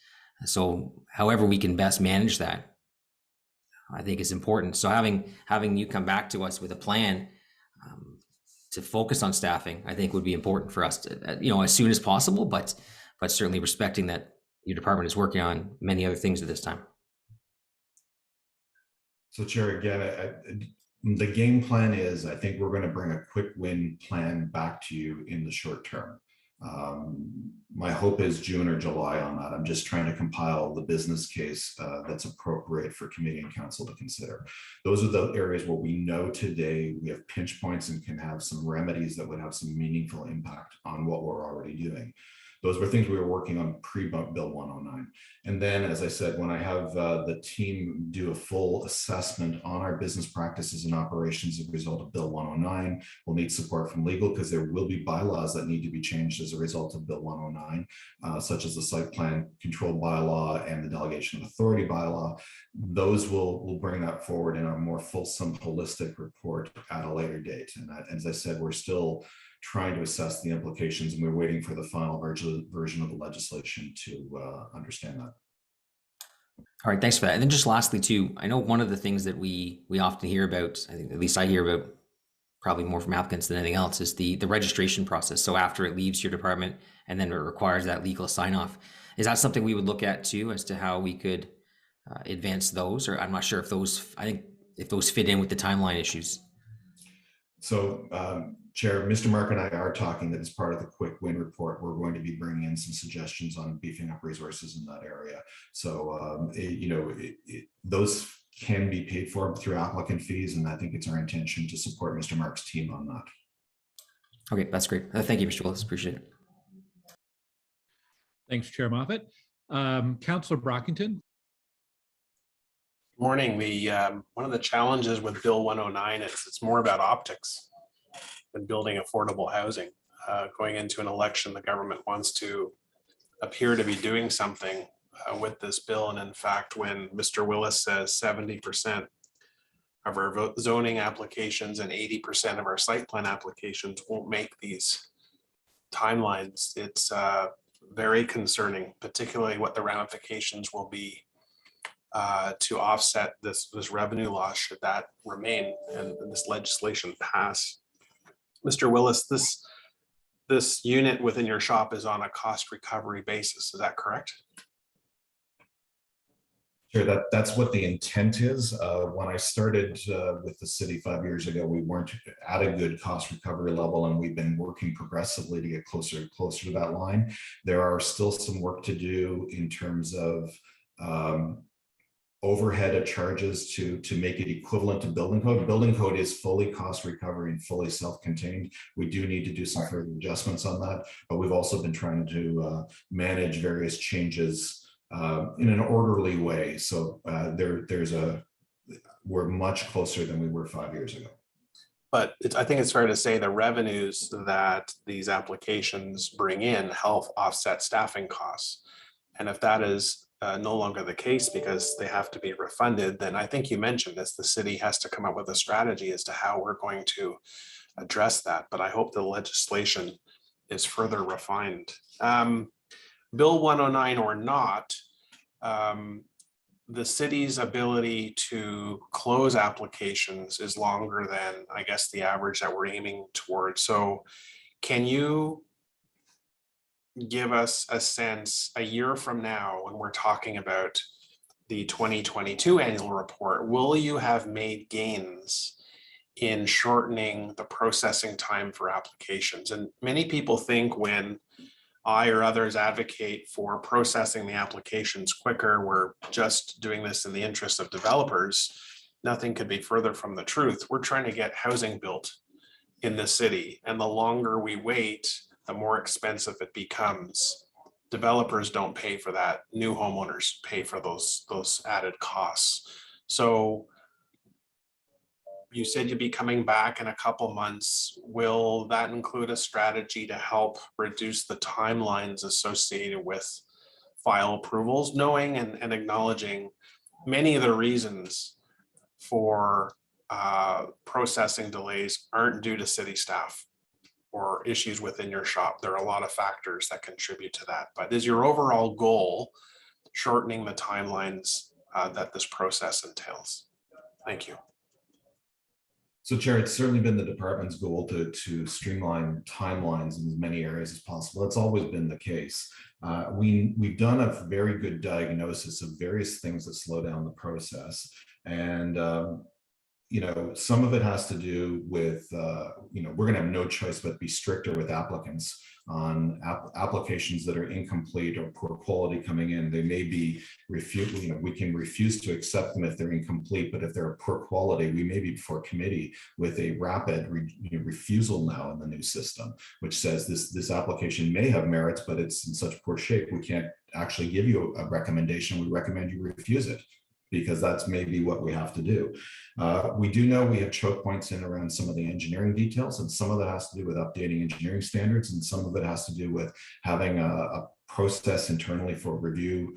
So however we can best manage that, I think is important. So having you come back to us with a plan to focus on staffing, I think would be important for us to, as soon as possible, but certainly respecting that your department is working on many other things at this time. So Chair, again, the game plan is, I think we're going to bring a quick win plan back to you in the short term. My hope is June or July on that. I'm just trying to compile the business case that's appropriate for committee and council to consider. Those are the areas where we know today we have pinch points and can have some remedies that would have some meaningful impact on what we're already doing. Those were things we were working on pre-Bill 109. And then, as I said, when I have the team do a full assessment on our business practices and operations as a result of Bill 109, we'll need support from legal because there will be bylaws that need to be changed as a result of Bill 109, such as the site plan control bylaw and the delegation of authority bylaw. Those will bring that forward in a more fulsome, holistic report at a later date. And as I said, we're still trying to assess the implications, and we're waiting for the final version of the legislation to understand that. All right, thanks for that. And then just lastly too, I know one of the things that we often hear about, I think at least I hear about probably more from applicants than anything else, is the registration process. So after it leaves your department and then it requires that legal sign off. Is that something we would look at too, as to how we could advance those? Or I'm not sure if those fit in with the timeline issues. So, Chair, Mr. Mark and I are talking that as part of the quick win report, we're going to be bringing in some suggestions on beefing up resources in that area. So, those can be paid for through applicant fees, and I think it's our intention to support Mr. Mark's team on that. Okay, that's great. Thank you, Mr. Willis. Appreciate it. Thanks, Chair Moffat. Councillor Brockington. Morning. One of the challenges with Bill 109 is it's more about optics than building affordable housing. Going into an election, the government wants to appear to be doing something with this bill. And in fact, when Mr. Willis says 70% of our zoning applications and 80% of our site plan applications won't make these timelines, it's very concerning, particularly what the ramifications will be to offset this revenue loss should that remain and this legislation pass. Mr. Willis, this unit within your shop is on a cost recovery basis. Is that correct? Sure, that's what the intent is. When I started with the city 5 years ago, we weren't at a good cost recovery level, and we've been working progressively to get closer and closer to that line. There are still some work to do in terms of overhead charges to make it equivalent to building code. Building code is fully cost recovery and fully self-contained. We do need to do some further adjustments on that, but we've also been trying to manage various changes in an orderly way. So we're much closer than we were 5 years ago. But I think it's fair to say the revenues that these applications bring in help offset staffing costs. And if that is no longer the case because they have to be refunded, then I think you mentioned this, the city has to come up with a strategy as to how we're going to address that. But I hope the legislation is further refined. Bill 109 or not, the city's ability to close applications is longer than, I guess, the average that we're aiming towards. So can you give us a sense a year from now when we're talking about the 2022 annual report, will you have made gains in shortening the processing time for applications? And many people think when I or others advocate for processing the applications quicker, we're just doing this in the interest of developers. Nothing could be further from the truth. We're trying to get housing built in the city, and the longer we wait, the more expensive it becomes. Developers don't pay for that. New homeowners pay for those added costs. So you said you'd be coming back in a couple months. Will that include a strategy to help reduce the timelines associated with file approvals, knowing and acknowledging many of the reasons for processing delays aren't due to city staff or issues within your shop? There are a lot of factors that contribute to that. But is your overall goal shortening the timelines that this process entails? Thank you. So, Chair, it's certainly been the department's goal to streamline timelines in as many areas as possible. It's always been the case. We've done a very good diagnosis of various things that slow down the process. And some of it has to do with, we're going to have no choice but be stricter with applicants on applications that are incomplete or poor quality coming in. They may be refused, we can refuse to accept them if they're incomplete, but if they're poor quality, we may be before committee with a rapid refusal now in the new system, which says this application may have merits, but it's in such poor shape, we can't actually give you a recommendation. We recommend you refuse it, because that's maybe what we have to do. We do know we have choke points in around some of the engineering details, and some of that has to do with updating engineering standards, and some of it has to do with having a process internally for review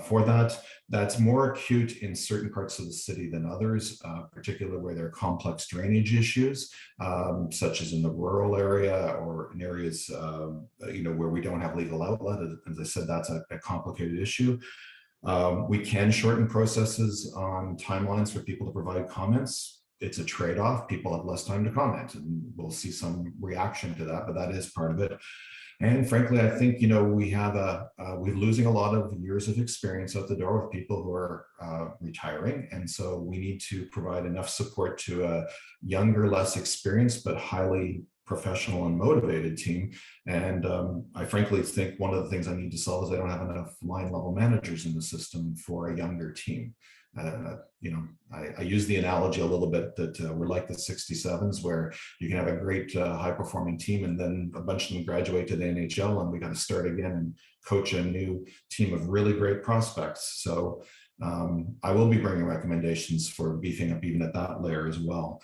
for that. That's more acute in certain parts of the city than others, particularly where there are complex drainage issues, such as in the rural area or in areas where we don't have legal outlet. As I said, that's a complicated issue. We can shorten processes on timelines for people to provide comments. It's a trade-off. People have less time to comment, and we'll see some reaction to that, but that is part of it. And frankly, I think, you know, we're losing a lot of years of experience out the door with people who are retiring. And so we need to provide enough support to a younger, less experienced, but highly professional and motivated team. And I frankly think one of the things I need to solve is I don't have enough line level managers in the system for a younger team. You know, I use the analogy a little bit that we're like the 67s, where you can have a great high performing team and then a bunch of them graduate to the NHL and we got to start again and coach a new team of really great prospects. So I will be bringing recommendations for beefing up even at that layer as well.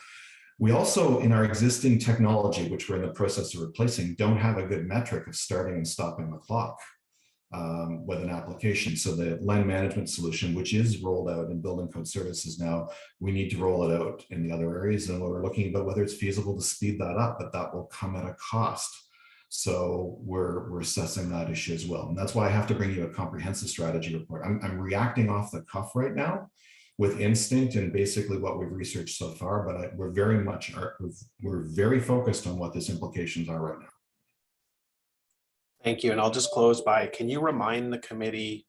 We also, in our existing technology, which we're in the process of replacing, don't have a good metric of starting and stopping the clock with an application. So the land management solution, which is rolled out in building code services now, we need to roll it out in the other areas. And we're looking about whether it's feasible to speed that up, but that will come at a cost. So we're assessing that issue as well. And that's why I have to bring you a comprehensive strategy report. I'm reacting off the cuff right now with instinct and basically what we've researched so far, but we're very focused on what these implications are right now. Thank you. And I'll just close by, can you remind the committee,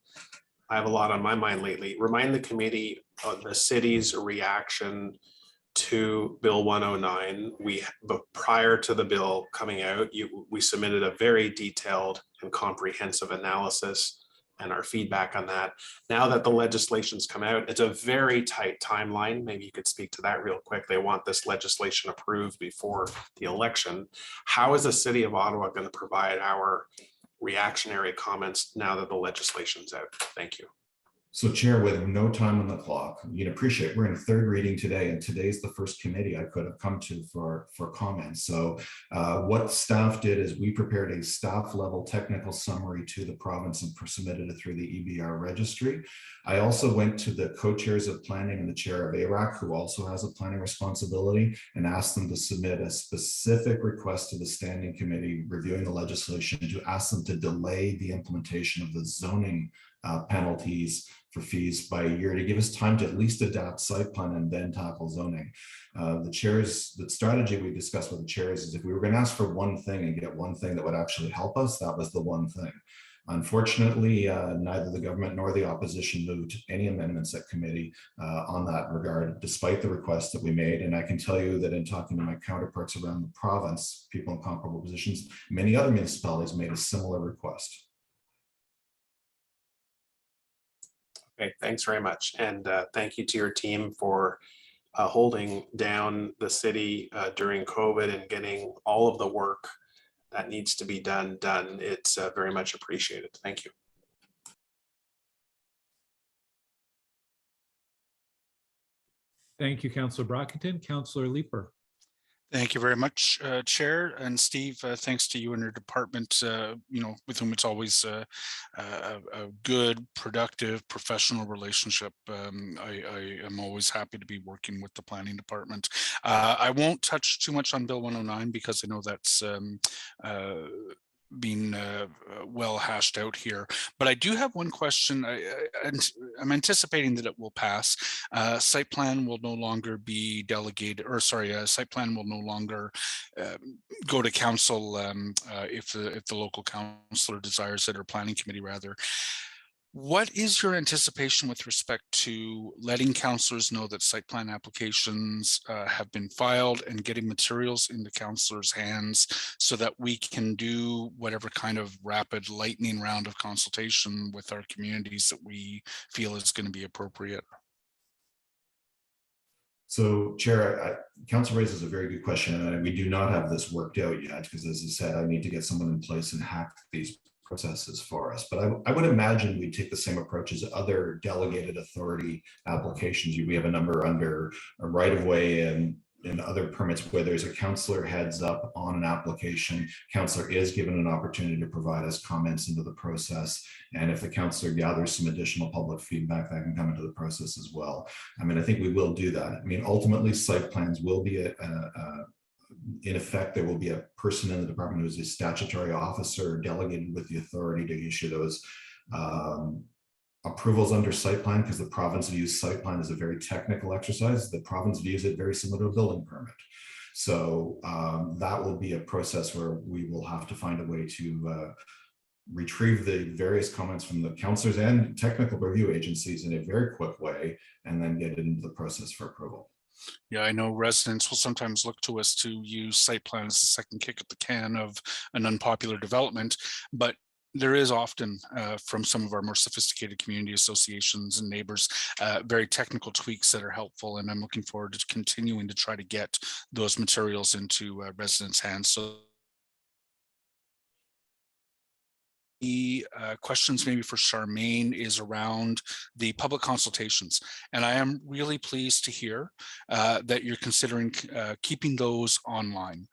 I have a lot on my mind lately, remind the committee of the city's reaction to Bill 109. But prior to the bill coming out, we submitted a very detailed and comprehensive analysis and our feedback on that. Now that the legislation's come out, it's a very tight timeline. Maybe you could speak to that real quick. They want this legislation approved before the election. How is the city of Ottawa going to provide our reactionary comments now that the legislation's out? Thank you. So Chair, with no time on the clock, you'd appreciate we're in third reading today, and today's the first committee I could have come to for comments. So what staff did is we prepared a staff level technical summary to the province and submitted it through the EBR registry. I also went to the co-chairs of planning and the chair of ARAC, who also has a planning responsibility, and asked them to submit a specific request to the standing committee reviewing the legislation to ask them to delay the implementation of the zoning penalties for fees by a year to give us time to at least adapt site plan and then tackle zoning. The strategy we discussed with the chairs is if we were going to ask for one thing and get one thing that would actually help us, that was the one thing. Unfortunately, neither the government nor the opposition moved any amendments at committee on that regard, despite the request that we made. And I can tell you that in talking to my counterparts around the province, people in comparable positions, many other municipalities made a similar request. Okay, thanks very much. And thank you to your team for holding down the city during COVID and getting all of the work that needs to be done. It's very much appreciated. Thank you. Thank you, Councillor Brockington. Councillor Leeper. Thank you very much, Chair. And Steve, thanks to you and your department, you know, with whom it's always a good, productive, professional relationship. I am always happy to be working with the planning department. I won't touch too much on Bill 109 because I know that's been well hashed out here, but I do have one question. I'm anticipating that it will pass. Site plan will no longer be delegated, or sorry, site plan will no longer go to council if the local councillor desires it, or planning committee rather. What is your anticipation with respect to letting councillors know that site plan applications have been filed and getting materials into councillors' hands so that we can do whatever kind of rapid lightning round of consultation with our communities that we feel is going to be appropriate? So, Chair, Council raises a very good question, and we do not have this worked out yet because, as I said, I need to get someone in place and hack these processes for us. But I would imagine we take the same approach as other delegated authority applications. We have a number under a right-of-way and other permits where there's a councillor heads up on an application. Councillor is given an opportunity to provide us comments into the process. And if the councillor gathers some additional public feedback, that can come into the process as well. I mean, I think we will do that. I mean, ultimately, site plans will be in effect, there will be a person in the department who is a statutory officer delegated with the authority to issue those approvals under site plan, because the province views site plan as a very technical exercise. The province views it very similar to a building permit. So that will be a process where we will have to find a way to retrieve the various comments from the counselors and technical review agencies in a very quick way, and then get it into the process for approval. Yeah, I know residents will sometimes look to us to use site plan as a second kick at the can of an unpopular development, but there is often from some of our more sophisticated community associations and neighbors, very technical tweaks that are helpful. And I'm looking forward to continuing to try to get those materials into residents' hands. So the questions maybe for Charmaine is around the public consultations. And I am really pleased to hear that you're considering keeping those online.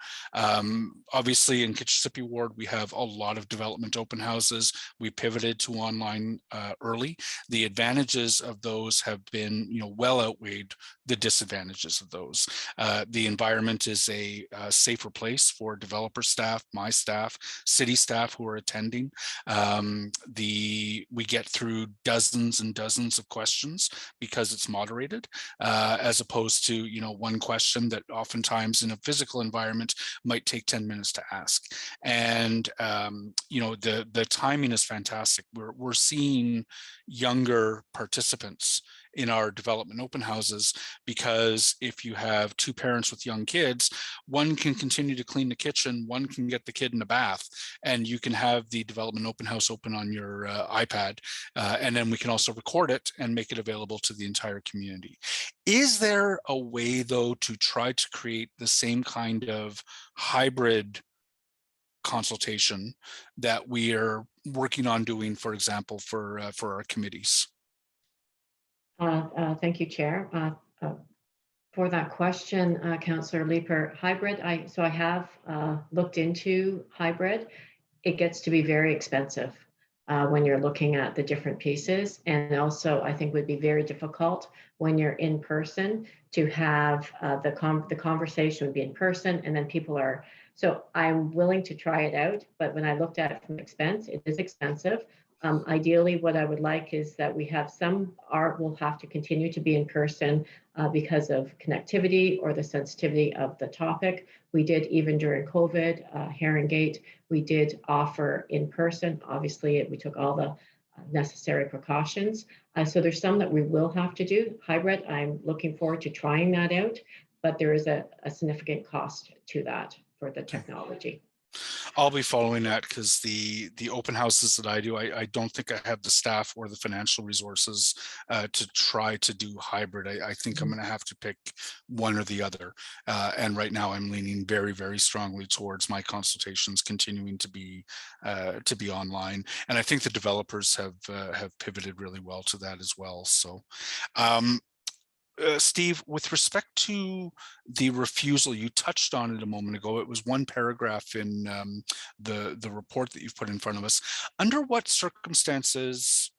Obviously in Kitchissippi Ward, we have a lot of development open houses. We pivoted to online early. The advantages of those have been, well outweighed the disadvantages of those. The environment is a safer place for developer staff, my staff, city staff who are attending. We get through dozens and dozens of questions because it's moderated, as opposed to one question that oftentimes in a physical environment might take 10 minutes to ask. And the timing is fantastic. We're seeing younger participants in our development open houses, because if you have two parents with young kids, one can continue to clean the kitchen, one can get the kid in the bath, and you can have the development open house open on your iPad. And then we can also record it and make it available to the entire community. Is there a way though to try to create the same kind of hybrid consultation that we are working on doing, for example, for our committees? Thank you, Chair. For that question, Councillor Leeper, hybrid, I have looked into hybrid. It gets to be very expensive when you're looking at the different pieces. And also, I think would be very difficult when you're in person to have the conversation would be in person, and then people are, so I'm willing to try it out, but when I looked at it from expense, it is expensive. Ideally, what I would like is that we have some art will have to continue to be in person because of connectivity or the sensitivity of the topic. We did, even during COVID, Heron Gate, we did offer in person. Obviously, we took all the necessary precautions. So there's some that we will have to do hybrid. I'm looking forward to trying that out, but there is a significant cost to that for the technology. I'll be following that because the open houses that I do, I don't think I have the staff or the financial resources to try to do hybrid. I think I'm going to have to pick one or the other. And right now I'm leaning very, very strongly towards my consultations continuing to be online. And I think the developers have pivoted really well to that as well. So Steve, with respect to the refusal, you touched on it a moment ago. It was one paragraph in the report that you've put in front of us. Under what circumstances,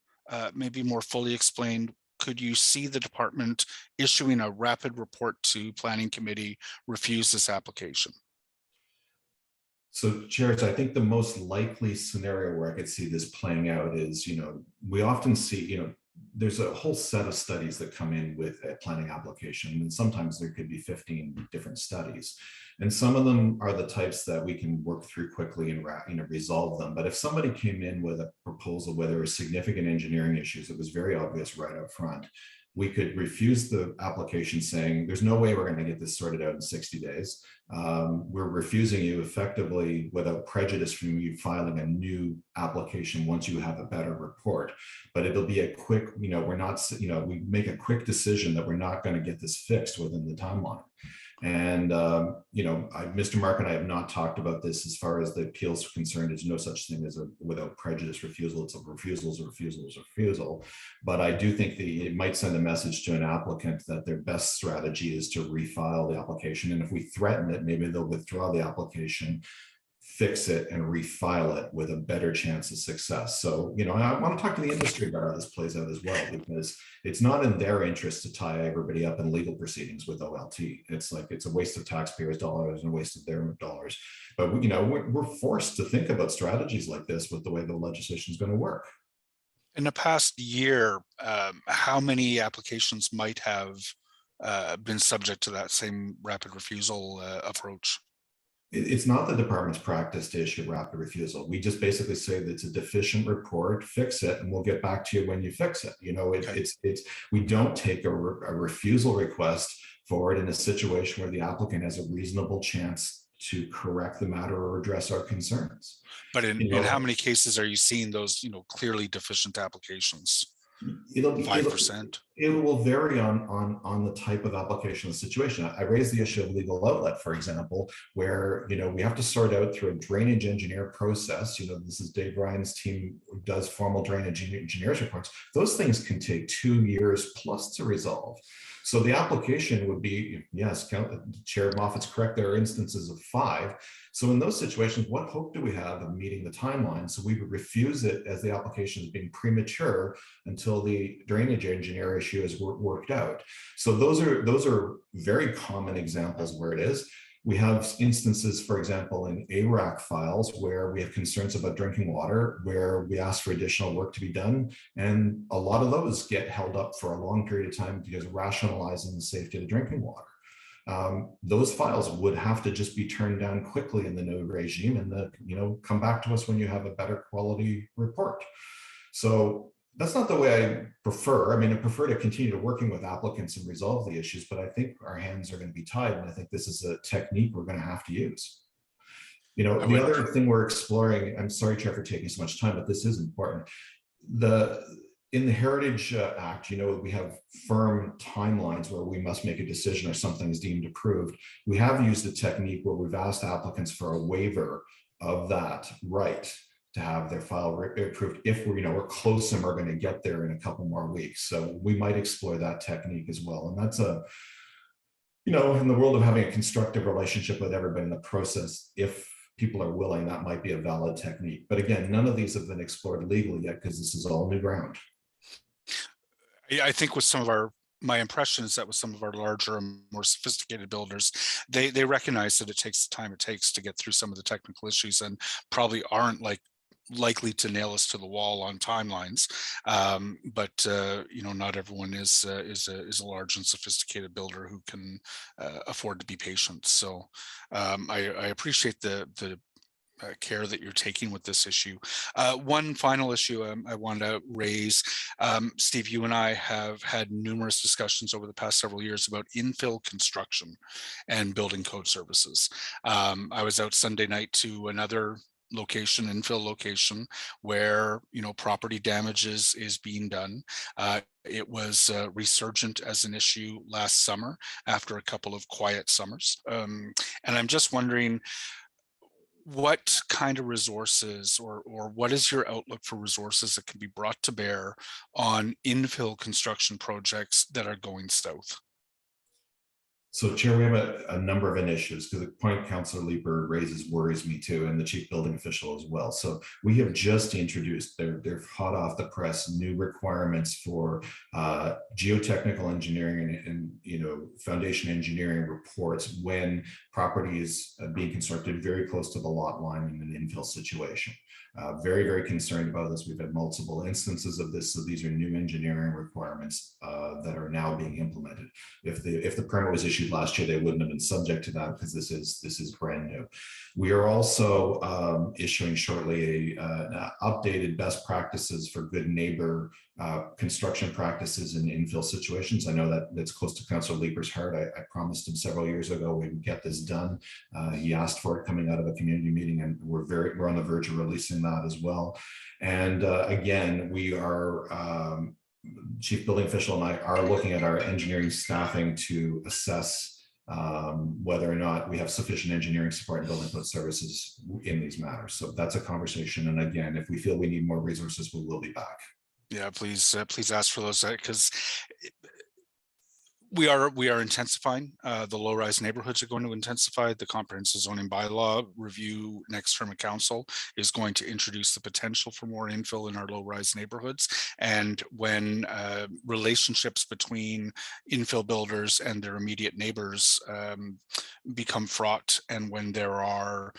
maybe more fully explained, could you see the department issuing a rapid report to Planning Committee refuse this application? So, Chair, I think the most likely scenario where I could see this playing out is, we often see, there's a whole set of studies that come in with a planning application, and sometimes there could be 15 different studies. And some of them are the types that we can work through quickly and resolve them. But if somebody came in with a proposal where there were significant engineering issues, it was very obvious right up front, we could refuse the application saying, there's no way we're going to get this sorted out in 60 days. We're refusing you effectively without prejudice from you filing a new application once you have a better report. But it'll be a quick, we're not, we make a quick decision that we're not going to get this fixed within the timeline. And, Mr. Mark and I have not talked about this as far as the appeals are concerned. There's no such thing as a without prejudice refusal. It's a refusal is a refusal is a refusal. But I do think it might send a message to an applicant that their best strategy is to refile the application. And if we threaten it, maybe they'll withdraw the application, fix it, and refile it with a better chance of success. So, I want to talk to the industry about how this plays out as well, because it's not in their interest to tie everybody up in legal proceedings with OLT. It's a waste of taxpayers' dollars and a waste of their dollars. But, we're forced to think about strategies like this with the way the legislation is going to work. In the past year, how many applications might have been subject to that same rapid refusal approach? It's not the department's practice to issue rapid refusal. We just basically say that it's a deficient report, fix it, and we'll get back to you when you fix it. You know, we don't take a refusal request forward in a situation where the applicant has a reasonable chance to correct the matter or address our concerns. But in how many cases are you seeing those, clearly deficient applications? 5%. It will vary on the type of application, the situation. I raised the issue of legal outlet, for example, where we have to sort out through a drainage engineer process. This is Dave Ryan's team who does formal drainage engineers reports. Those things can take 2 years plus to resolve. So the application would be, yes, Chair Moffat's correct, there are instances of 5. So in those situations, what hope do we have of meeting the timeline? So we would refuse it as the application is being premature until the drainage engineer issue is worked out. So those are very common examples where it is. We have instances, for example, in ARAC files where we have concerns about drinking water, where we ask for additional work to be done. And a lot of those get held up for a long period of time because of rationalizing the safety of the drinking water. Those files would have to just be turned down quickly in the new regime and come back to us when you have a better quality report. So that's not the way I prefer. I mean, I prefer to continue to working with applicants and resolve the issues, but I think our hands are going to be tied. And I think this is a technique we're going to have to use. The other thing we're exploring, I'm sorry, Chair, for taking so much time, but this is important. In the Heritage Act, we have firm timelines where we must make a decision or something is deemed approved. We have used a technique where we've asked applicants for a waiver of that right to have their file approved if we're close and we're going to get there in a couple more weeks. So we might explore that technique as well. And that's in the world of having a constructive relationship with everybody in the process, if people are willing, that might be a valid technique. But again, none of these have been explored legally yet because this is all new ground. I think with my impression is that with some of our larger and more sophisticated builders, they recognize that it takes the time it takes to get through some of the technical issues and probably aren't likely to nail us to the wall on timelines. But not everyone is a large and sophisticated builder who can afford to be patient. So I appreciate the care that you're taking with this issue. One final issue I want to raise. Steve, you and I have had numerous discussions over the past several years about infill construction and building code services. I was out Sunday night to another infill location where property damage is being done. It was resurgent as an issue last summer after a couple of quiet summers. And I'm just wondering, what kind of resources or what is your outlook for resources that can be brought to bear on infill construction projects that are going south? So, Chair, we have a number of initiatives, because the point Councillor Leeper raises worries me too, and the chief building official as well. So we have just introduced, they're hot off the press, new requirements for geotechnical engineering and foundation engineering reports when property is being constructed very close to the lot line in an infill situation. Very, very concerned about this. We've had multiple instances of this. So these are new engineering requirements that are now being implemented. If the permit was issued last year, they wouldn't have been subject to that because this is brand new. We are also issuing shortly an updated best practices for good neighbor construction practices in infill situations. I know that's close to Councillor Leeper's heart. I promised him several years ago we would get this done. He asked for it coming out of a community meeting, and we're on the verge of releasing that as well. And again, we are chief building official and I are looking at our engineering staffing to assess whether or not we have sufficient engineering support and building code services in these matters. So that's a conversation. And again, if we feel we need more resources, we will be back. Yeah, please ask for those, because we are intensifying. The low-rise neighborhoods are going to intensify. The comprehensive zoning bylaw review next term of council is going to introduce the potential for more infill in our low-rise neighborhoods. And when relationships between infill builders and their immediate neighbors become fraught and when there are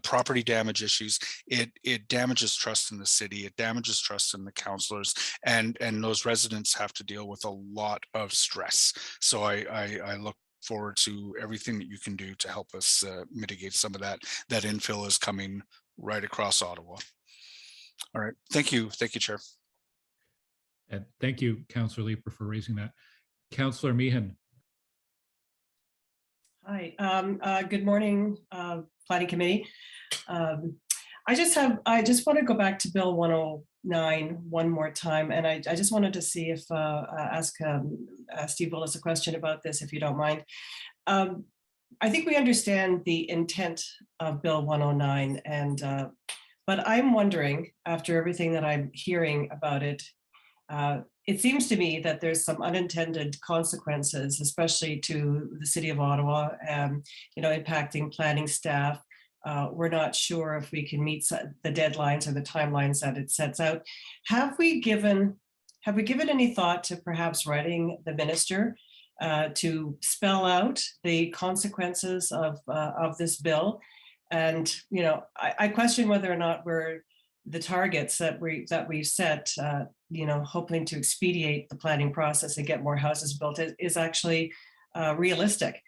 property damage issues, it damages trust in the city, it damages trust in the councillors, and those residents have to deal with a lot of stress. So I look forward to everything that you can do to help us mitigate some of that. That infill is coming right across Ottawa. All right, thank you, Chair. And thank you, Councillor Leeper, for raising that. Councillor Meehan. Hi, good morning, Planning Committee. I just want to go back to Bill 109 one more time, and I just wanted to see if ask Steve Willis a question about this, if you don't mind. I think we understand the intent of Bill 109, and but I'm wondering, after everything that I'm hearing about it, it seems to me that there's some unintended consequences, especially to the city of Ottawa, impacting planning staff. We're not sure if we can meet the deadlines or the timelines that it sets out. Have we given any thought to perhaps writing the minister to spell out the consequences of this bill? And I question whether or not we're the targets that we've set, hoping to expedite the planning process and get more houses built is actually realistic.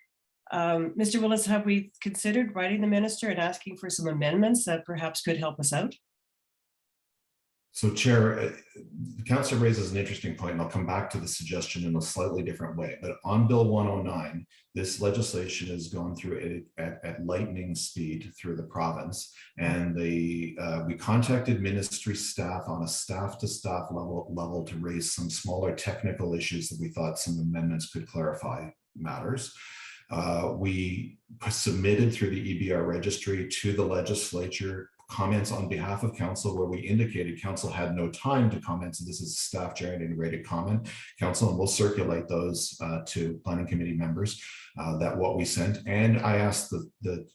Mr. Willis, have we considered writing the minister and asking for some amendments that perhaps could help us out? So, Chair, the councillor raises an interesting point, and I'll come back to the suggestion in a slightly different way. But on Bill 109, this legislation has gone through at lightning speed through the province, and we contacted ministry staff on a staff-to-staff level to raise some smaller technical issues that we thought some amendments could clarify matters. We submitted through the EBR registry to the legislature comments on behalf of council where we indicated council had no time to comment. So this is a staff generated comment, council, and we'll circulate those to planning committee members, that what we sent. And I asked the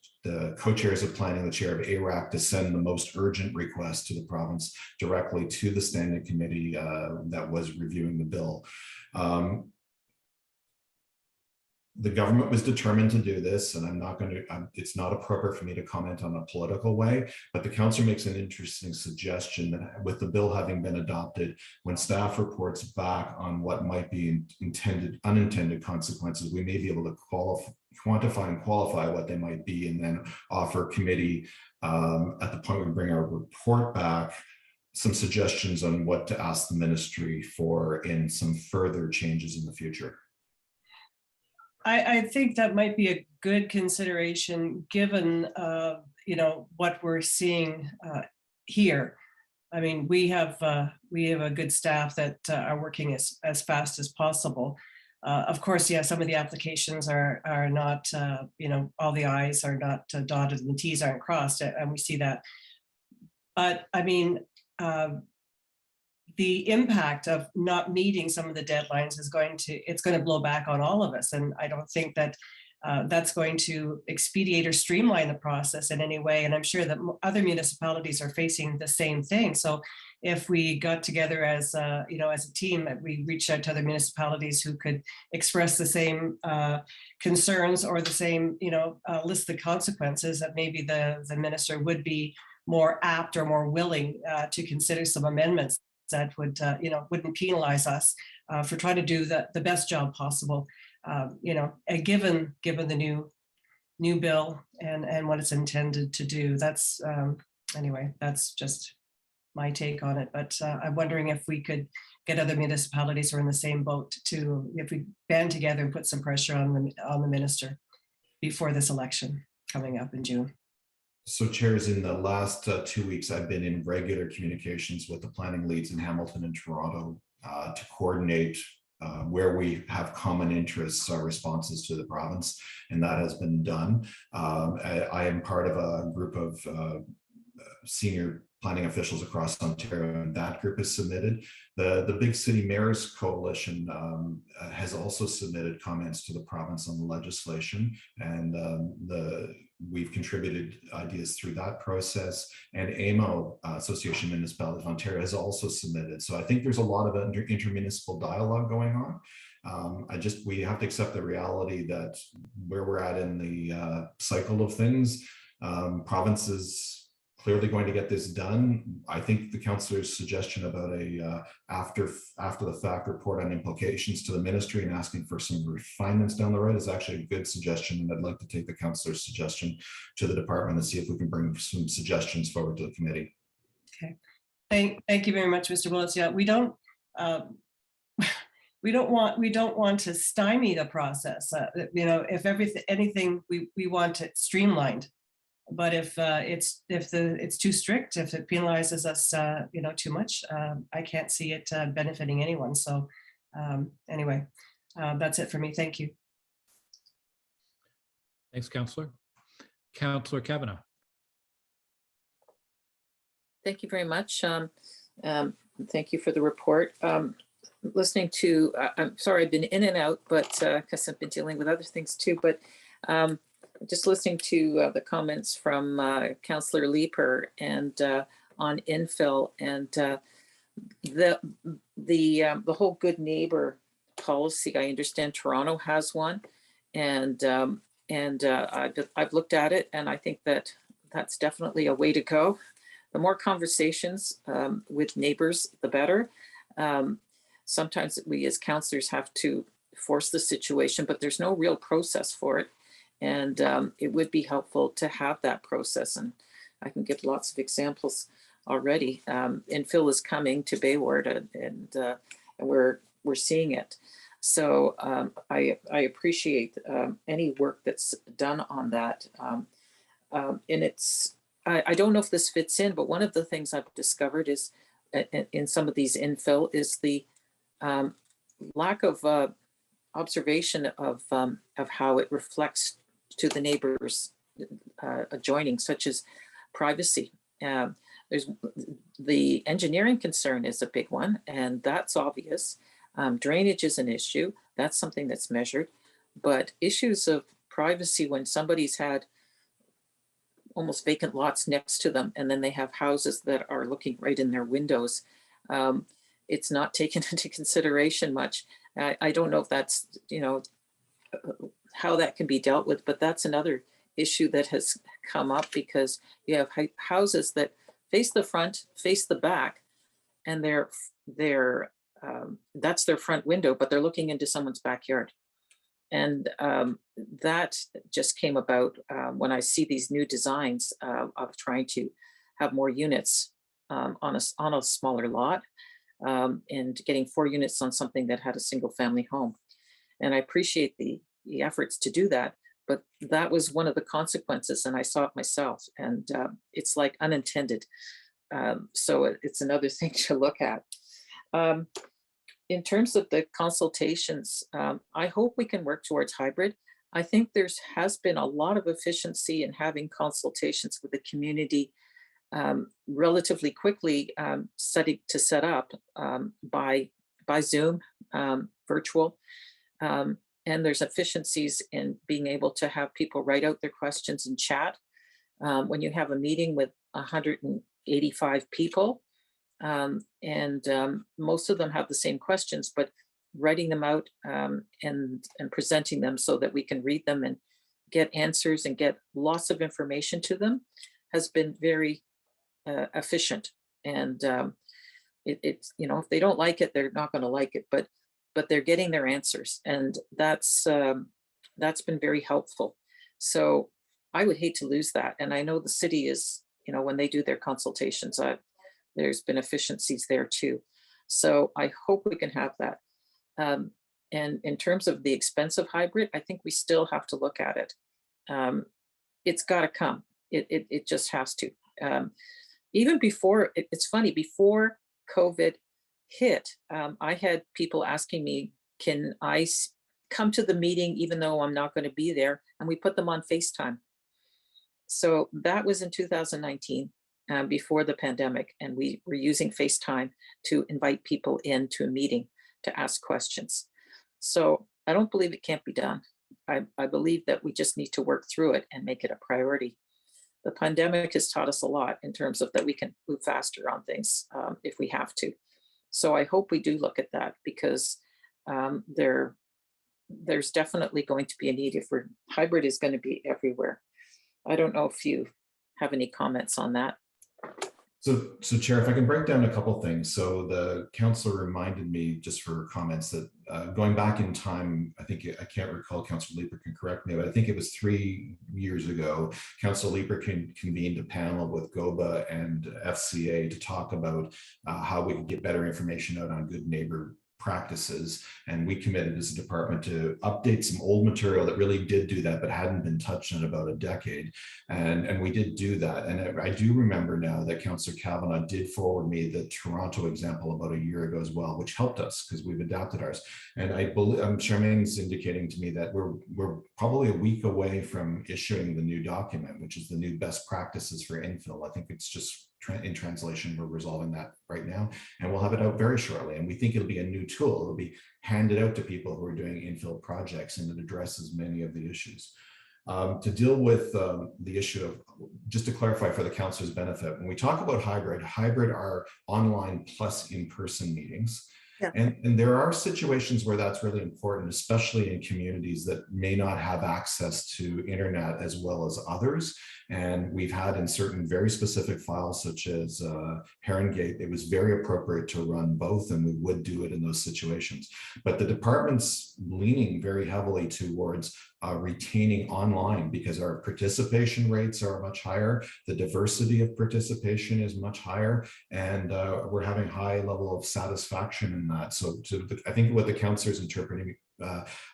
co-chairs of planning, the chair of ARAC, to send the most urgent request to the province directly to the standing committee that was reviewing the bill. The government was determined to do this, and I'm not going to, it's not appropriate for me to comment on a political way, but the council makes an interesting suggestion that with the bill having been adopted, when staff reports back on what might be unintended consequences, we may be able to quantify and qualify what they might be, and then offer committee at the point we bring our report back some suggestions on what to ask the ministry for in some further changes in the future. I think that might be a good consideration given, what we're seeing here. I mean, we have a good staff that are working as fast as possible. Of course, yeah, some of the applications are not, all the I's are not dotted and the T's aren't crossed, and we see that. But I mean, the impact of not meeting some of the deadlines is going to blow back on all of us. And I don't think that that's going to expedite or streamline the process in any way. And I'm sure that other municipalities are facing the same thing. So if we got together as a team, we reached out to other municipalities who could express the same concerns or the same, list the consequences, that maybe the minister would be more apt or more willing to consider some amendments that would, wouldn't penalize us for trying to do the best job possible, and given the new bill and what it's intended to do. That's anyway, that's just my take on it. But I'm wondering if we could get other municipalities who are in the same boat if we band together and put some pressure on the minister before this election coming up in June. So, chairs, in the last 2 weeks, I've been in regular communications with the planning leads in Hamilton and Toronto to coordinate where we have common interests, our responses to the province, and that has been done. I am part of a group of senior planning officials across Ontario, and that group has submitted. The Big City Mayors Coalition has also submitted comments to the province on the legislation, and we've contributed ideas through that process. And AMO, Association of Municipalities of Ontario, has also submitted. So I think there's a lot of intermunicipal dialogue going on. We have to accept the reality that where we're at in the cycle of things, province is clearly going to get this done. I think the councillor's suggestion about a after the fact report on implications to the ministry and asking for some refinements down the road is actually a good suggestion. And I'd like to take the councillor's suggestion to the department and see if we can bring some suggestions forward to the committee. Okay, thank you very much, Mr. Willis. Yeah, we don't want to stymie the process. If anything, we want it streamlined. But if it's too strict, if it penalizes us, too much, I can't see it benefiting anyone. So anyway, that's it for me. Thank you. Thanks, Councillor. Councillor Kavanaugh. Thank you very much. Thank you for the report. Listening to, I'm sorry, I've been in and out, but because I've been dealing with other things too, but just listening to the comments from Councillor Leeper and on infill and the whole good neighbor policy. I understand Toronto has one, and I've looked at it, and I think that that's definitely a way to go. The more conversations with neighbors, the better. Sometimes we as councillors have to force the situation, but there's no real process for it. And it would be helpful to have that process. And I can give lots of examples already. Infill is coming to Bayward, and we're seeing it. So I appreciate any work that's done on that. And I don't know if this fits in, but one of the things I've discovered is in some of these infill is the lack of observation of how it reflects to the neighbors adjoining, such as privacy. There's the engineering concern is a big one, and that's obvious. Drainage is an issue. That's something that's measured. But issues of privacy when somebody's had almost vacant lots next to them, and then they have houses that are looking right in their windows, it's not taken into consideration much. I don't know if that's, how that can be dealt with, but that's another issue that has come up because you have houses that face the front, face the back, and that's their front window, but they're looking into someone's backyard. And that just came about when I see these new designs of trying to have more units on a smaller lot, and getting 4 units on something that had a single family home. And I appreciate the efforts to do that, but that was one of the consequences, and I saw it myself, and it's like unintended. So it's another thing to look at. In terms of the consultations, I hope we can work towards hybrid. I think has been a lot of efficiency in having consultations with the community relatively quickly set up by Zoom, virtual. And there's efficiencies in being able to have people write out their questions in chat. When you have a meeting with 185 people, and most of them have the same questions, but writing them out and presenting them so that we can read them and get answers and get lots of information to them has been very efficient. And it's if they don't like it, they're not going to like it, but they're getting their answers, and that's been very helpful. So I would hate to lose that. And I know the city is, when they do their consultations, there's been efficiencies there too. So I hope we can have that. And in terms of the expense of hybrid, I think we still have to look at it. It's got to come. It just has to. Even before, it's funny, before COVID hit, I had people asking me, can I come to the meeting even though I'm not going to be there? And we put them on FaceTime. So that was in 2019, before the pandemic, and we were using FaceTime to invite people into a meeting to ask questions. So I don't believe it can't be done. I believe that we just need to work through it and make it a priority. The pandemic has taught us a lot in terms of that we can move faster on things if we have to. So I hope we do look at that, because there's definitely going to be a need if hybrid is going to be everywhere. I don't know if you have any comments on that. So Chair, if I can break down a couple things. So the councillor reminded me, just for comments, that going back in time, I can't recall, Councillor Leeper can correct me, but I think it was 3 years ago, Councillor Leeper convened a panel with GOBA and FCA to talk about how we could get better information out on good neighbor practices, and we committed as a department to update some old material that really did do that but hadn't been touched in about a decade, and we did do that. And I do remember now that Councillor Kavanagh did forward me the Toronto example about a year ago as well, which helped us because we've adapted ours. And I believe Charmaine's indicating to me that we're probably a week away from issuing the new document, which is the new best practices for infill. I think it's just in translation. We're resolving that right now, and we'll have it out very shortly. And we think it'll be a new tool. It'll be handed out to people who are doing infill projects, and it addresses many of the issues. To deal with the issue of, just to clarify for the councilor's benefit, when we talk about hybrid are online plus in-person meetings. Yeah. And there are situations where that's really important, especially in communities that may not have access to internet as well as others. And we've had in certain very specific files, such as Herongate, it was very appropriate to run both, and we would do it in those situations. But the department's leaning very heavily towards retaining online, because our participation rates are much higher, the diversity of participation is much higher, and we're having high level of satisfaction in that. So I think what the councillor is interpreting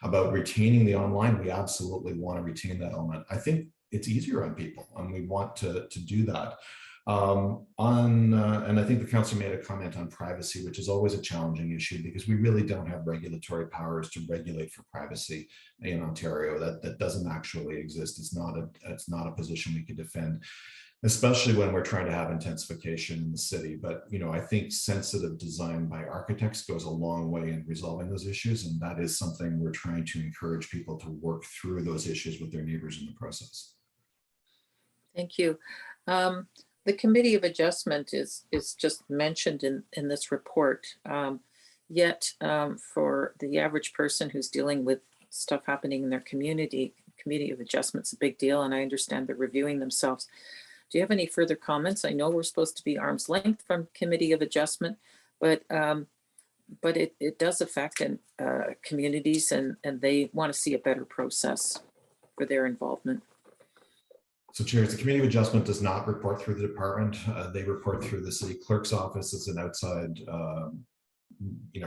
about retaining the online, we absolutely want to retain that element. I think it's easier on people, and we want to do that. And I think the council made a comment on privacy, which is always a challenging issue because we really don't have regulatory powers to regulate for privacy in Ontario. That doesn't actually exist. It's not a position we could defend, especially when we're trying to have intensification in the city. But I think sensitive design by architects goes a long way in resolving those issues, and that is something we're trying to encourage people to work through those issues with their neighbors in the process. Thank you. The Committee of Adjustment is just mentioned in this report, yet for the average person who's dealing with stuff happening in their community, Committee of Adjustment's a big deal, and I understand they're reviewing themselves. Do you have any further comments? I know we're supposed to be arm's length from Committee of Adjustment, but it does affect communities, and they want to see a better process for their involvement. So, Chair, the Committee of Adjustment does not report through the department. They report through the City Clerk's office as an outside,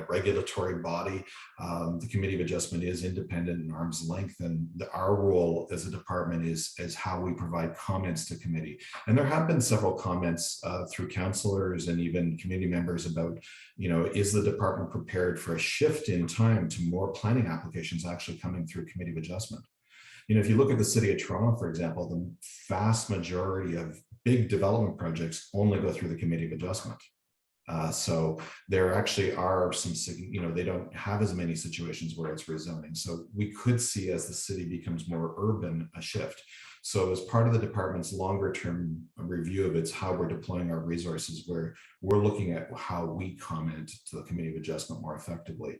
regulatory body. The Committee of Adjustment is independent and arm's length, and our role as a department is how we provide comments to committee. And there have been several comments through councillors and even committee members about, is the department prepared for a shift in time to more planning applications actually coming through Committee of Adjustment? If you look at the City of Toronto, for example, the vast majority of big development projects only go through the Committee of Adjustment. So there actually are some, they don't have as many situations where it's rezoning. So we could see, as the city becomes more urban, a shift. So as part of the department's longer term review of how we're deploying our resources, where we're looking at how we comment to the Committee of Adjustment more effectively.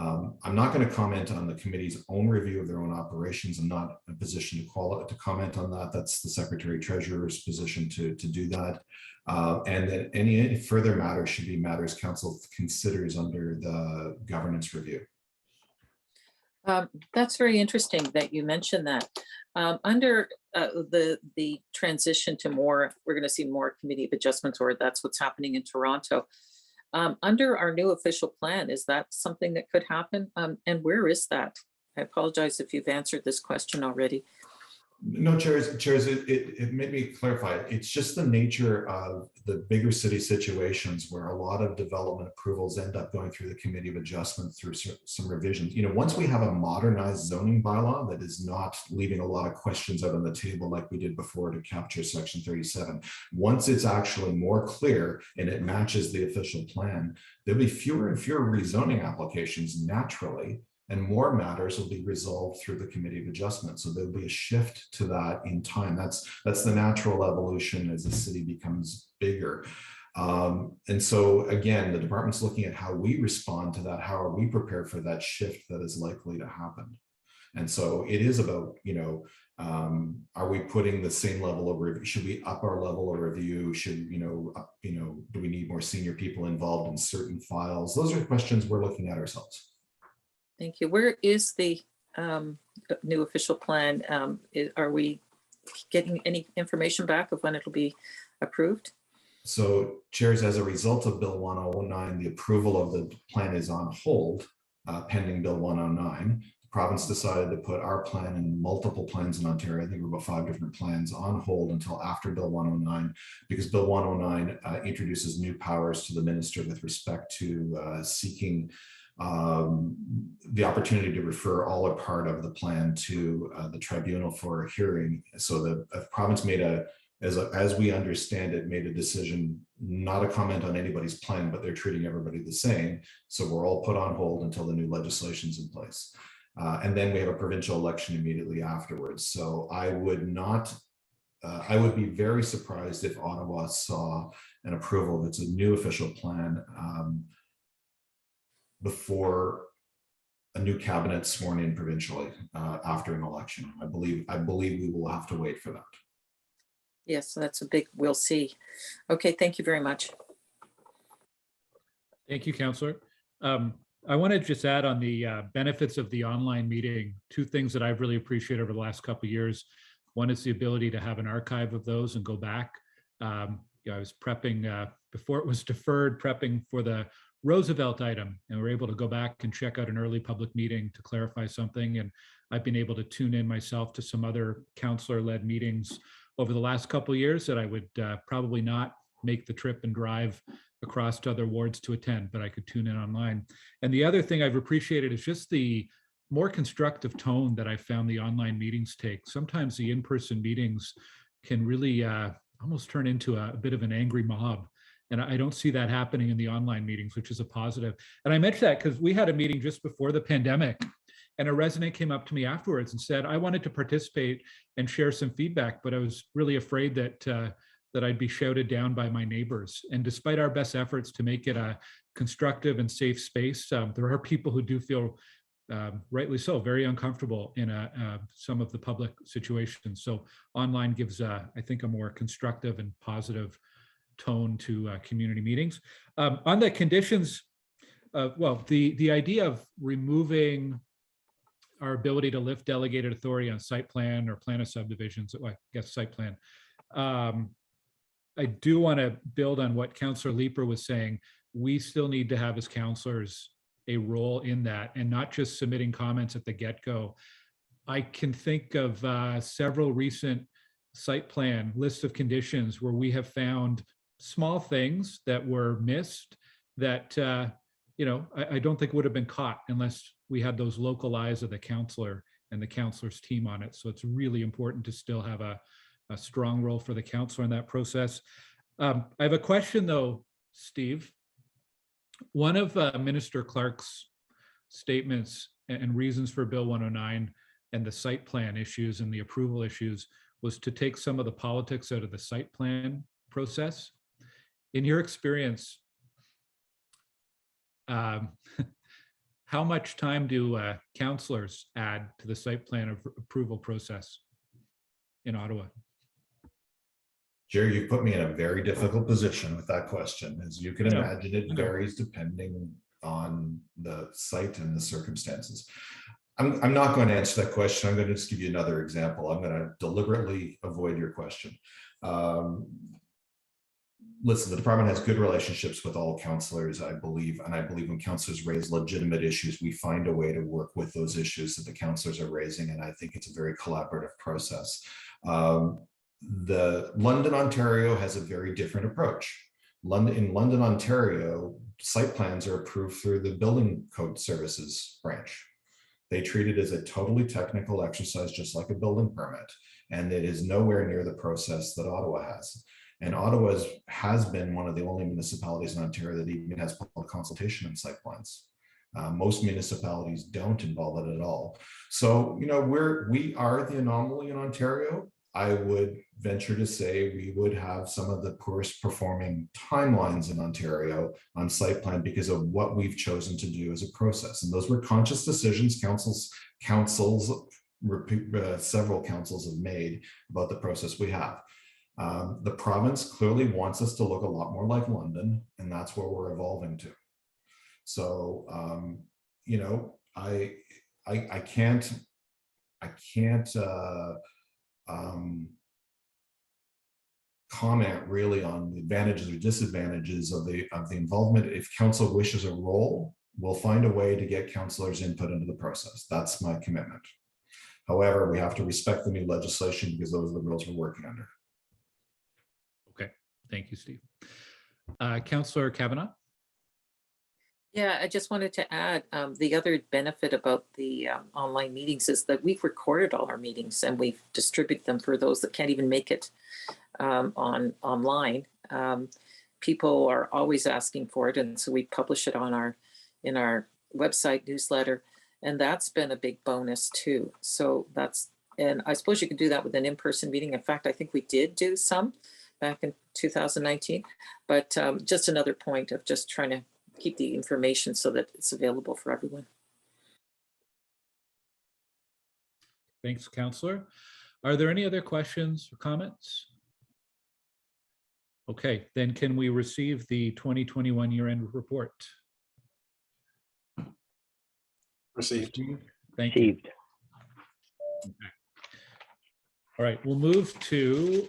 I'm not going to comment on the committee's own review of their own operations. I'm not in a position to comment on that. That's the Secretary Treasurer's position to do that. And that any further matters should be matters Council considers under the governance review. That's very interesting that you mentioned that. Under the transition to more, we're going to see more Committee of Adjustments, or that's what's happening in Toronto. Under our new official plan, is that something that could happen? And where is that? I apologize if you've answered this question already. No, Chairs, it made me clarify. It's just the nature of the bigger city situations where a lot of development approvals end up going through the Committee of Adjustment through some revisions. Once we have a modernized zoning bylaw that is not leaving a lot of questions out on the table like we did before to capture Section 37, once it's actually more clear and it matches the official plan, there'll be fewer and fewer rezoning applications naturally, and more matters will be resolved through the Committee of Adjustment. So there'll be a shift to that in time. That's the natural evolution as the city becomes bigger. And so again, the department's looking at how we respond to that. How are we prepared for that shift that is likely to happen? And so it is about, are we putting the same level of review? Should we up our level of review? Should, do we need more senior people involved in certain files? Those are questions we're looking at ourselves. Thank you. Where is the new official plan? Are we getting any information back of when it'll be approved? So, chairs, as a result of Bill 109, the approval of the plan is on hold pending Bill 109. The province decided to put our plan and multiple plans in Ontario, I think we're about 5 different plans, on hold until after Bill 109, because Bill 109 introduces new powers to the minister with respect to seeking the opportunity to refer all or part of the plan to the tribunal for a hearing. So the province made as we understand it, made a decision not to comment on anybody's plan, but they're treating everybody the same. So we're all put on hold until the new legislation's in place. And then we have a provincial election immediately afterwards. So I would be very surprised if Ottawa saw an approval that's a new official plan before a new cabinet sworn in provincially after an election. I believe we will have to wait for that. Yes, that's a big, we'll see. Okay, thank you very much. Thank you, Councillor. I want to just add on the benefits of the online meeting, 2 things that I've really appreciated over the last couple of years. One is the ability to have an archive of those and go back. I was prepping before it was deferred, prepping for the Roosevelt item, and we're able to go back and check out an early public meeting to clarify something. And I've been able to tune in myself to some other councillor-led meetings over the last couple of years that I would probably not make the trip and drive across to other wards to attend, but I could tune in online. And the other thing I've appreciated is just the more constructive tone that I found the online meetings take. Sometimes the in-person meetings can really almost turn into a bit of an angry mob. And I don't see that happening in the online meetings, which is a positive. And I mentioned that because we had a meeting just before the pandemic, and a resident came up to me afterwards and said, I wanted to participate and share some feedback, but I was really afraid that I'd be shouted down by my neighbors. And despite our best efforts to make it a constructive and safe space, there are people who do feel, rightly so, very uncomfortable in some of the public situations. So online gives, I think, a more constructive and positive tone to community meetings. On the conditions, the idea of removing our ability to lift delegated authority on site plan or plan of subdivisions, I guess site plan. I do want to build on what Councillor Leeper was saying. We still need to have as councillors a role in that, and not just submitting comments at the get-go. I can think of several recent site plan lists of conditions where we have found small things that were missed that I don't think would have been caught unless we had those local eyes of the councillor and the councillor's team on it. So it's really important to still have a strong role for the councillor in that process. I have a question though, Steve. One of Minister Clark's statements and reasons for Bill 109 and the site plan issues and the approval issues was to take some of the politics out of the site plan process. In your experience, how much time do councillors add to the site plan approval process in Ottawa? Jerry, you put me in a very difficult position with that question. As you can imagine, it varies depending on the site and the circumstances. I'm not going to answer that question. I'm going to just give you another example. I'm going to deliberately avoid your question. Listen, the department has good relationships with all councillors, I believe, and I believe when councillors raise legitimate issues, we find a way to work with those issues that the councillors are raising, and I think it's a very collaborative process. The London, Ontario has a very different approach. In London, Ontario, site plans are approved through the Building Code Services branch. They treat it as a totally technical exercise, just like a building permit, and it is nowhere near the process that Ottawa has. And Ottawa has been one of the only municipalities in Ontario that even has public consultation in site plans. Most municipalities don't involve it at all. So, we are the anomaly in Ontario. I would venture to say we would have some of the poorest performing timelines in Ontario on site plan because of what we've chosen to do as a process. And those were conscious decisions several councils have made about the process we have. The province clearly wants us to look a lot more like London, and that's where we're evolving to. So, you know, I can't comment really on the advantages or disadvantages of the involvement. If council wishes a role, we'll find a way to get councillors' input into the process. That's my commitment. However, we have to respect the new legislation because those are the rules we're working under. Okay, thank you, Steve. Councillor Kavanaugh. Yeah, I just wanted to add the other benefit about the online meetings is that we've recorded all our meetings and we've distributed them for those that can't even make it online. People are always asking for it, and so we publish it on in our website newsletter, and that's been a big bonus too. So and I suppose you could do that with an in-person meeting. In fact, I think we did do some back in 2019, but just another point of just trying to keep the information so that it's available for everyone. Thanks, Councillor. Are there any other questions or comments? Okay, then can we receive the 2021 year-end report? Received. Thank you. Okay. All right, we'll move to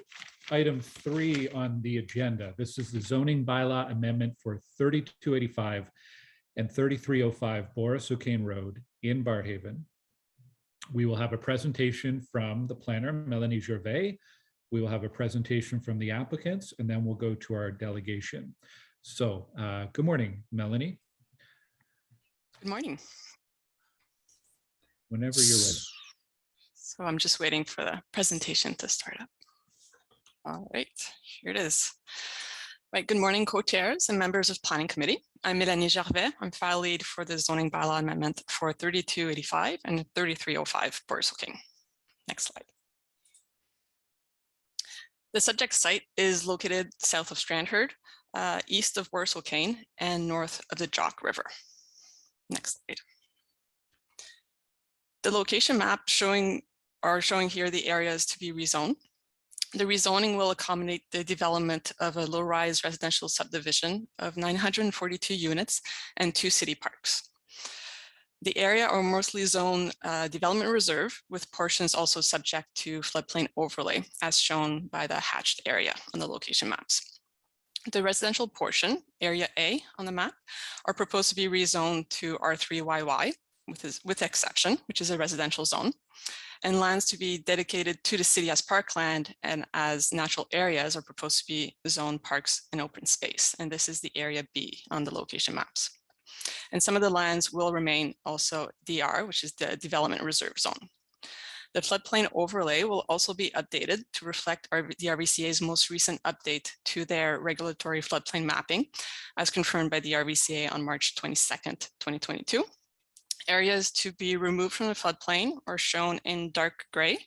item 3 on the agenda. This is the zoning bylaw amendment for 3285 and 3305 Boris O'Kane Road in Barrhaven. We will have a presentation from the planner, Melanie Gervais. We will have a presentation from the applicants, and then we'll go to our delegation. So good morning, Melanie. Good morning. Whenever you're ready. So I'm just waiting for the presentation to start up. All right, here it is. Right, good morning, co-chairs and members of Planning Committee. I'm Melanie Gervais. I'm file lead for the zoning bylaw amendment for 3285 and 3305 Boris O'Kane. Next slide. The subject site is located south of Strandherd, east of Boris O'Kane, and north of the Jock River. Next slide. The location map showing here the areas to be rezoned. The rezoning will accommodate the development of a low-rise residential subdivision of 942 units and 2 city parks. The area are mostly zoned development reserve, with portions also subject to floodplain overlay, as shown by the hatched area on the location maps. The residential portion, area A on the map, are proposed to be rezoned to R3YY, with exception, which is a residential zone, and lands to be dedicated to the city as parkland and as natural areas are proposed to be zoned parks and open space. And this is the area B on the location maps. And some of the lands will remain also DR, which is the development reserve zone. The floodplain overlay will also be updated to reflect the RVCA's most recent update to their regulatory floodplain mapping, as confirmed by the RVCA on March 22nd, 2022. Areas to be removed from the floodplain are shown in dark gray,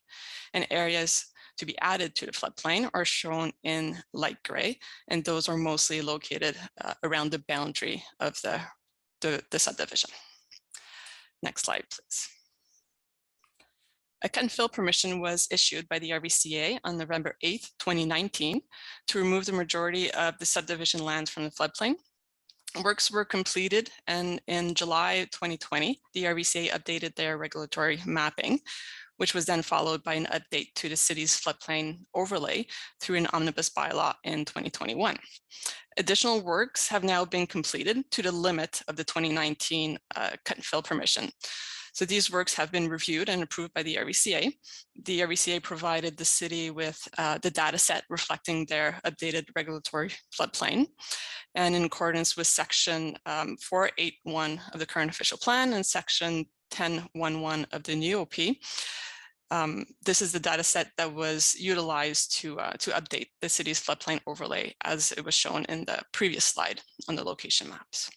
and areas to be added to the floodplain are shown in light gray, and those are mostly located around the boundary of the subdivision. Next slide, please. A cut and fill permission was issued by the RVCA on November 8th, 2019 to remove the majority of the subdivision lands from the floodplain. Works were completed, and in July 2020, the RVCA updated their regulatory mapping, which was then followed by an update to the city's floodplain overlay through an omnibus bylaw in 2021. Additional works have now been completed to the limit of the 2019 cut and fill permission. So these works have been reviewed and approved by the RVCA. The RVCA provided the city with the data set reflecting their updated regulatory floodplain. And in accordance with section 481 of the current official plan and section 1011 of the new OP, this is the data set that was utilized to update the city's floodplain overlay as it was shown in the previous slide on the location maps.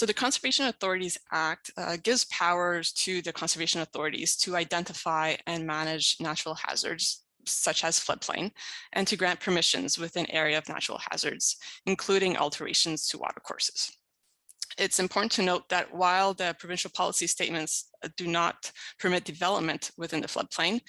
So the Conservation Authorities Act gives powers to the conservation authorities to identify and manage natural hazards, such as floodplain, and to grant permissions within area of natural hazards, including alterations to watercourses. It's important to note that while the provincial policy statements do not permit development within the floodplain,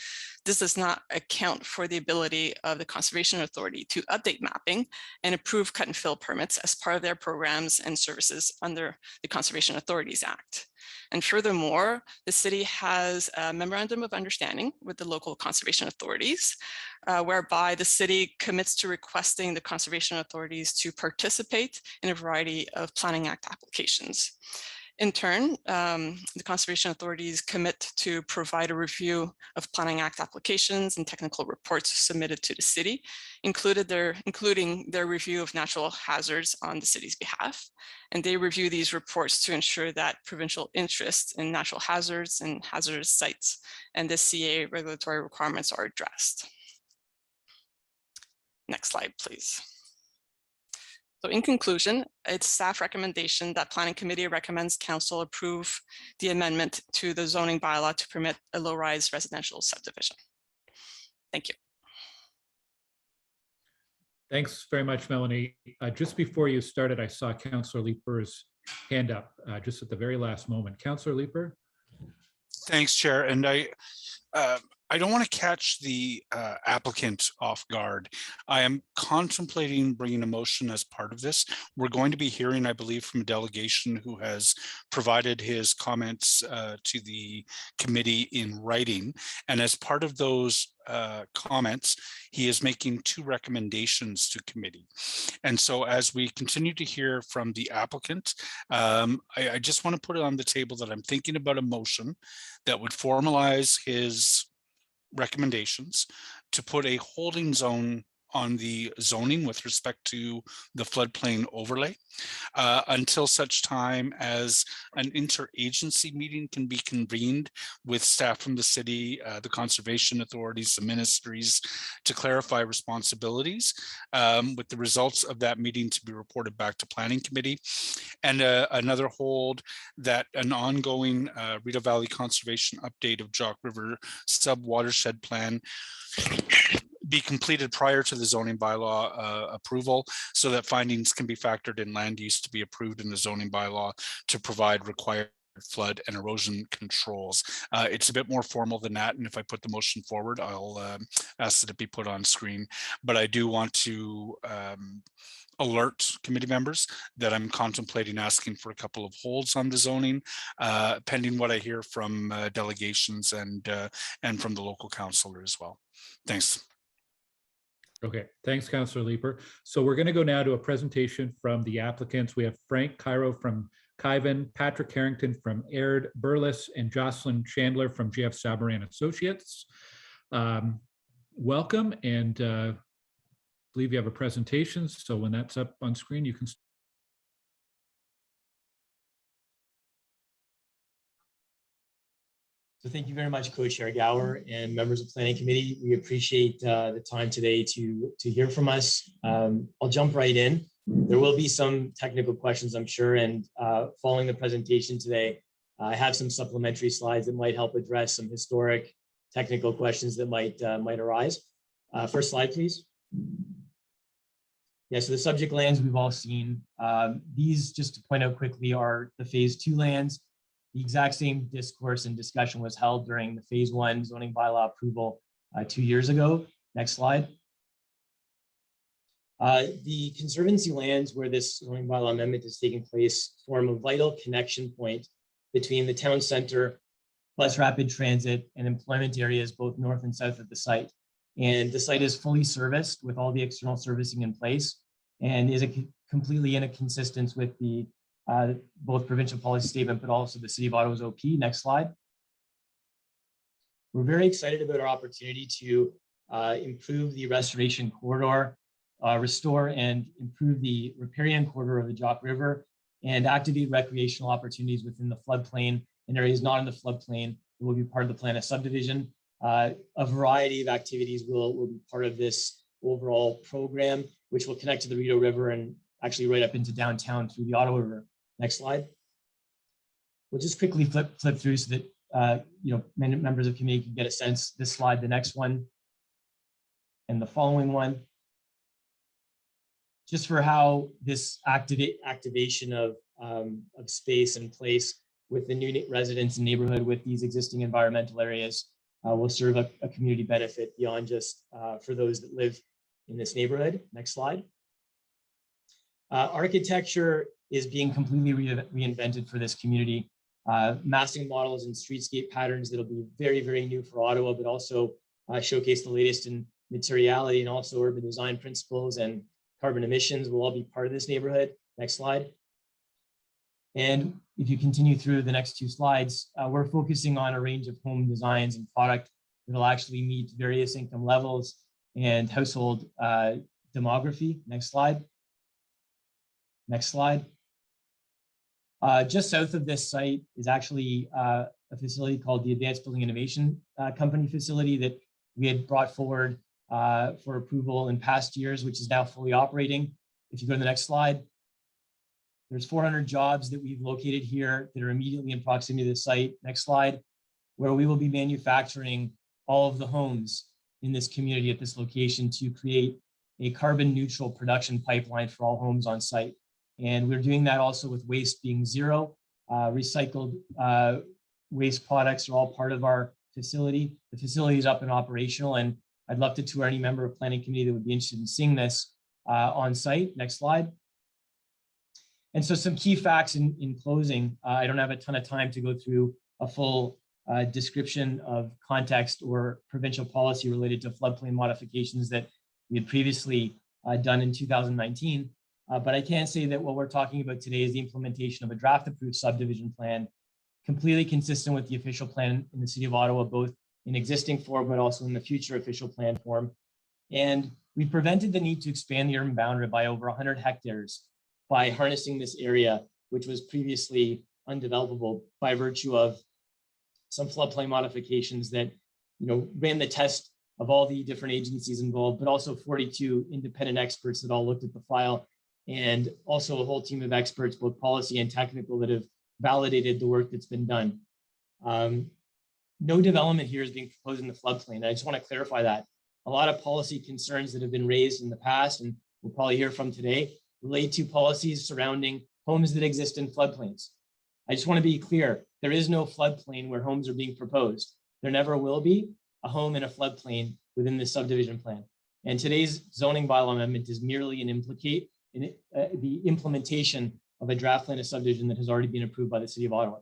this does not account for the ability of the Conservation Authority to update mapping and approve cut and fill permits as part of their programs and services under the Conservation Authorities Act. And furthermore, the city has a memorandum of understanding with the local conservation authorities, whereby the city commits to requesting the conservation authorities to participate in a variety of Planning Act applications. In turn, the conservation authorities commit to provide a review of Planning Act applications and technical reports submitted to the city, including their review of natural hazards on the city's behalf. And they review these reports to ensure that provincial interest in natural hazards and hazardous sites and the CA regulatory requirements are addressed. Next slide, please. So in conclusion, it's staff recommendation that Planning Committee recommends Council approve the amendment to the zoning bylaw to permit a low-rise residential subdivision. Thank you. Thanks very much, Melanie. Just before you started, I saw Councillor Leeper's hand up just at the very last moment. Councillor Leeper. Thanks, Chair. And I don't want to catch the applicant off guard. I am contemplating bringing a motion as part of this. We're going to be hearing, I believe, from a delegation who has provided his comments to the committee in writing. And as part of those comments, he is making 2 recommendations to committee. And so as we continue to hear from the applicant, I just want to put it on the table that I'm thinking about a motion that would formalize his recommendations to put a holding zone on the zoning with respect to the floodplain overlay until such time as an interagency meeting can be convened with staff from the city, the conservation authorities, the ministries, to clarify responsibilities, with the results of that meeting to be reported back to Planning Committee, and another hold that an ongoing Rideau Valley Conservation update of Jock River Sub-Watershed Plan be completed prior to the zoning bylaw approval, so that findings can be factored in land use to be approved in the zoning bylaw to provide required flood and erosion controls. It's a bit more formal than that, and if I put the motion forward, I'll ask that it be put on screen. But I do want to alert committee members that I'm contemplating asking for a couple of holds on the zoning, pending what I hear from delegations and from the local councillor as well. Thanks. Okay, thanks, Councillor Leeper. So we're going to go now to a presentation from the applicants. We have Frank Cairo from Kyvan, Patrick Harrington from Aird Burles, and Jocelyn Chandler from GF Sabaran Associates. Welcome, and I believe you have a presentation. So when that's up on screen, you can. So thank you very much, Co-Chair Gower and members of Planning Committee. We appreciate the time today to hear from us. I'll jump right in. There will be some technical questions, I'm sure, and following the presentation today, I have some supplementary slides that might help address some historic technical questions that might arise. First slide, please. Yeah, so the subject lands we've all seen. These, just to point out quickly, are the Phase 2 lands. The exact same discourse and discussion was held during the Phase 1 zoning bylaw approval 2 years ago. Next slide. The conservancy lands where this zoning bylaw amendment is taking place form a vital connection point between the town center, plus rapid transit and employment areas both north and south of the site. And the site is fully serviced with all the external servicing in place and is completely in a consistence with the both provincial policy statement, but also the City of Ottawa's OP. Next slide. We're very excited about our opportunity to improve the restoration corridor, restore and improve the riparian corridor of the Jock River, and activate recreational opportunities within the floodplain and areas not in the floodplain that will be part of the plan of subdivision. A variety of activities will be part of this overall program, which will connect to the Rideau River and actually right up into downtown through the Ottawa River. Next slide. we'll just quickly flip through so that many members of committee can get a sense. This slide, the next one, and the following one, just for how this activation of space and place with the new residents and neighborhood with these existing environmental areas will serve a community benefit beyond just for those that live in this neighborhood. Next slide. Architecture is being completely reinvented for this community. Massing models and streetscape patterns that'll be very, very new for Ottawa, but also showcase the latest in materiality and also urban design principles and carbon emissions will all be part of this neighborhood. Next slide. And if you continue through the next two slides, we're focusing on a range of home designs and product that will actually meet various income levels and household demography. Next slide. Next slide. Just south of this site is actually a facility called the Advanced Building Innovation Company facility that we had brought forward for approval in past years, which is now fully operating. If you go to the next slide, there's 400 jobs that we've located here that are immediately in proximity to the site. Next slide, where we will be manufacturing all of the homes in this community at this location to create a carbon neutral production pipeline for all homes on site. And we're doing that also with waste being zero. Recycled waste products are all part of our facility. The facility is up and operational, and I'd love to tour any member of planning committee that would be interested in seeing this on site. Next slide. And so some key facts in closing. I don't have a ton of time to go through a full description of context or provincial policy related to floodplain modifications that we had previously done in 2019. But I can say that what we're talking about today is the implementation of a draft approved subdivision plan, completely consistent with the official plan in the city of Ottawa, both in existing form, but also in the future official plan form. And we prevented the need to expand the urban boundary by over 100 hectares by harnessing this area, which was previously undevelopable by virtue of some floodplain modifications that ran the test of all the different agencies involved, but also 42 independent experts that all looked at the file, and also a whole team of experts, both policy and technical, that have validated the work that's been done. No development here is being proposed in the floodplain. I just want to clarify that. A lot of policy concerns that have been raised in the past, and we'll probably hear from today, relate to policies surrounding homes that exist in floodplains. I just want to be clear, there is no floodplain where homes are being proposed. There never will be a home in a floodplain within this subdivision plan. And today's zoning bylaw amendment is merely the implementation of a draft plan of subdivision that has already been approved by the city of Ottawa.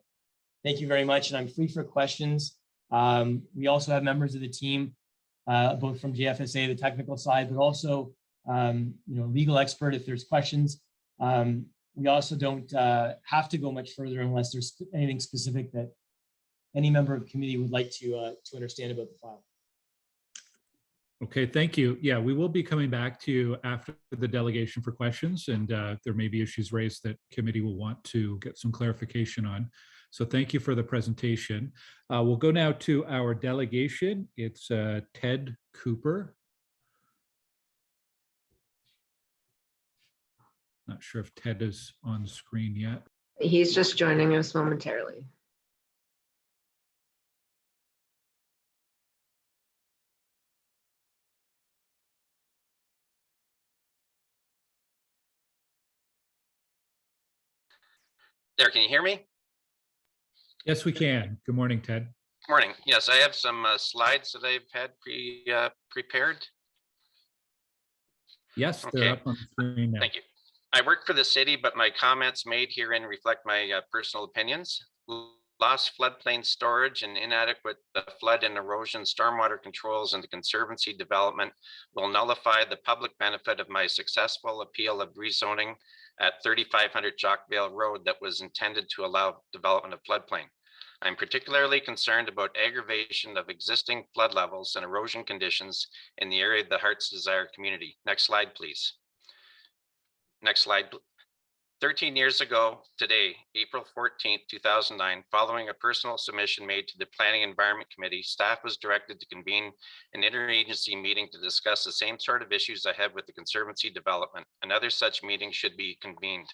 Thank you very much, and I'm free for questions. We also have members of the team, both from JFSA, the technical side, but also legal expert if there's questions. We also don't have to go much further unless there's anything specific that any member of the committee would like to understand about the file. Okay, thank you. Yeah, we will be coming back to you after the delegation for questions, and there may be issues raised that committee will want to get some clarification on. So thank you for the presentation. We'll go now to our delegation. It's Ted Cooper. Not sure if Ted is on screen yet. He's just joining us momentarily. There, can you hear me? Yes, we can. Good morning, Ted. Morning. Yes, I have some slides that I've had prepared. Yes, they're up on the screen now. Thank you. I work for the city, but my comments made herein reflect my personal opinions. Lost floodplain storage and inadequate flood and erosion stormwater controls in the Conservancy development will nullify the public benefit of my successful appeal of rezoning at 3500 Jockvale Road that was intended to allow development of floodplain. I'm particularly concerned about aggravation of existing flood levels and erosion conditions in the area of the Heart's Desire community. Next slide, please. Next slide. 13 years ago today, April 14th, 2009, following a personal submission made to the Planning Environment Committee, staff was directed to convene an interagency meeting to discuss the same sort of issues I had with the Conservancy development. Another such meeting should be convened.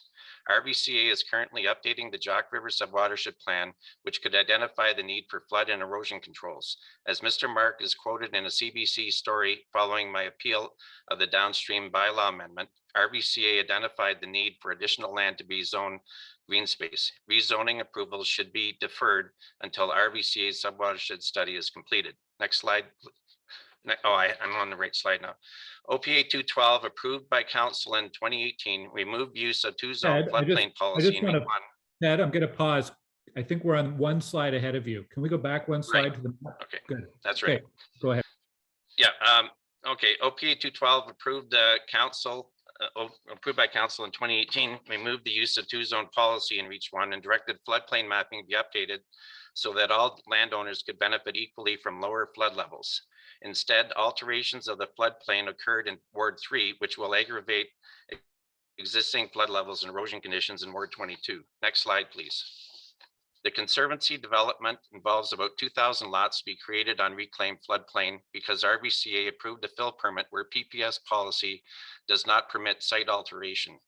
RVCA is currently updating the Jock River Sub-Watershed Plan, which could identify the need for flood and erosion controls. As Mr. Mark is quoted in a CBC story following my appeal of the downstream bylaw amendment, RVCA identified the need for additional land to be zoned green space. Rezoning approvals should be deferred until RVCA's sub-watershed study is completed. Next slide. Oh, I'm on the right slide now. OPA 212 approved by council in 2018 removed use of two-zone Ed, floodplain policy in wanna- Route 1. Ed, I'm going to pause. I think we're on one slide ahead of you. Can we go back one slide to the? Okay, Good. that's right. Okay, go ahead. Yeah. Okay. OPA 212 approved approved by council in 2018, removed the use of two-zone policy in Reach 1 and directed floodplain mapping be updated so that all landowners could benefit equally from lower flood levels. Instead, alterations of the floodplain occurred in Ward 3, which will aggravate existing flood levels and erosion conditions in Ward 22. Next slide, please. The Conservancy development involves about 2,000 lots to be created on reclaimed floodplain because RVCA approved a fill permit where PPS policy does not permit site alteration.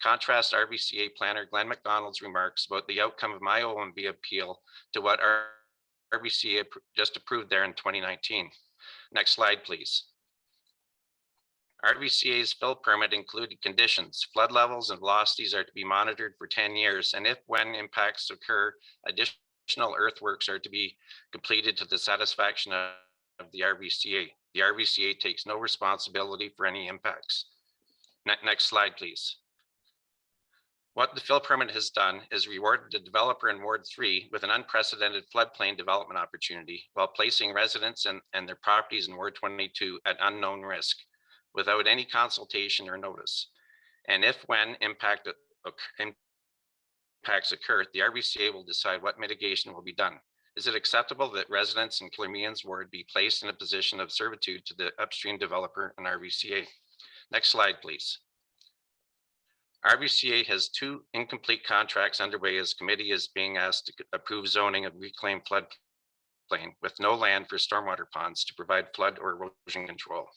Contrast RVCA planner Glenn McDonald's remarks about the outcome of my OMB appeal to what RVCA just approved there in 2019. Next slide, please. RVCA's fill permit included conditions. Flood levels and velocities are to be monitored for 10 years, and if when impacts occur, additional earthworks are to be completed to the satisfaction of the RVCA. The RVCA takes no responsibility for any impacts. Next slide, please. What the fill permit has done is rewarded the developer in Ward 3 with an unprecedented floodplain development opportunity while placing residents and their properties in Ward 22 at unknown risk, without any consultation or notice. And if when impacts occur, the RVCA will decide what mitigation will be done. Is it acceptable that residents in Killermeans Ward be placed in a position of servitude to the upstream developer and RVCA? Next slide, please. RVCA has 2 incomplete contracts underway as committee is being asked to approve zoning of reclaimed floodplain with no land for stormwater ponds to provide flood or erosion control.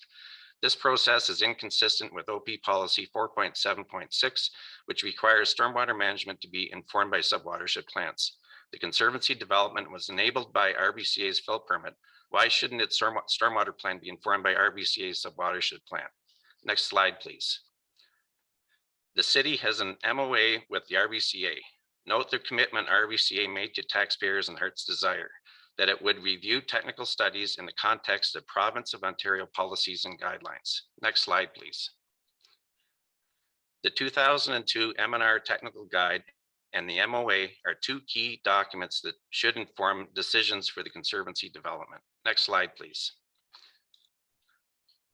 This process is inconsistent with OP policy 4.7.6, which requires stormwater management to be informed by sub-watershed plans. The Conservancy development was enabled by RVCA's fill permit. Why shouldn't its stormwater plan be informed by RVCA's sub-watershed plan? Next slide, please. The city has an MOA with the RVCA. Note the commitment RVCA made to taxpayers and Heart's Desire, that it would review technical studies in the context of Province of Ontario policies and guidelines. Next slide, please. The 2002 M&R Technical Guide and the MOA are 2 key documents that should inform decisions for the Conservancy development. Next slide, please.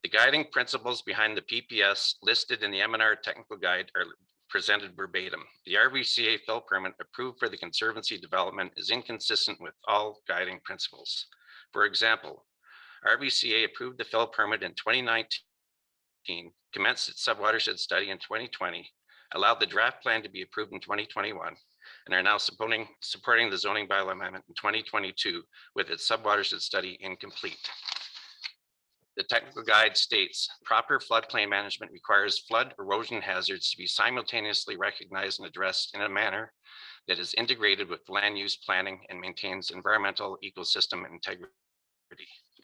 The guiding principles behind the PPS listed in the M&R Technical Guide are presented verbatim. The RVCA fill permit approved for the Conservancy development is inconsistent with all guiding principles. For example, RVCA approved the fill permit in 2019, commenced its sub-watershed study in 2020, allowed the draft plan to be approved in 2021, and are now supporting the zoning bylaw amendment in 2022 with its sub-watershed study incomplete. The technical guide states proper floodplain management requires flood erosion hazards to be simultaneously recognized and addressed in a manner that is integrated with land use planning and maintains environmental ecosystem integrity.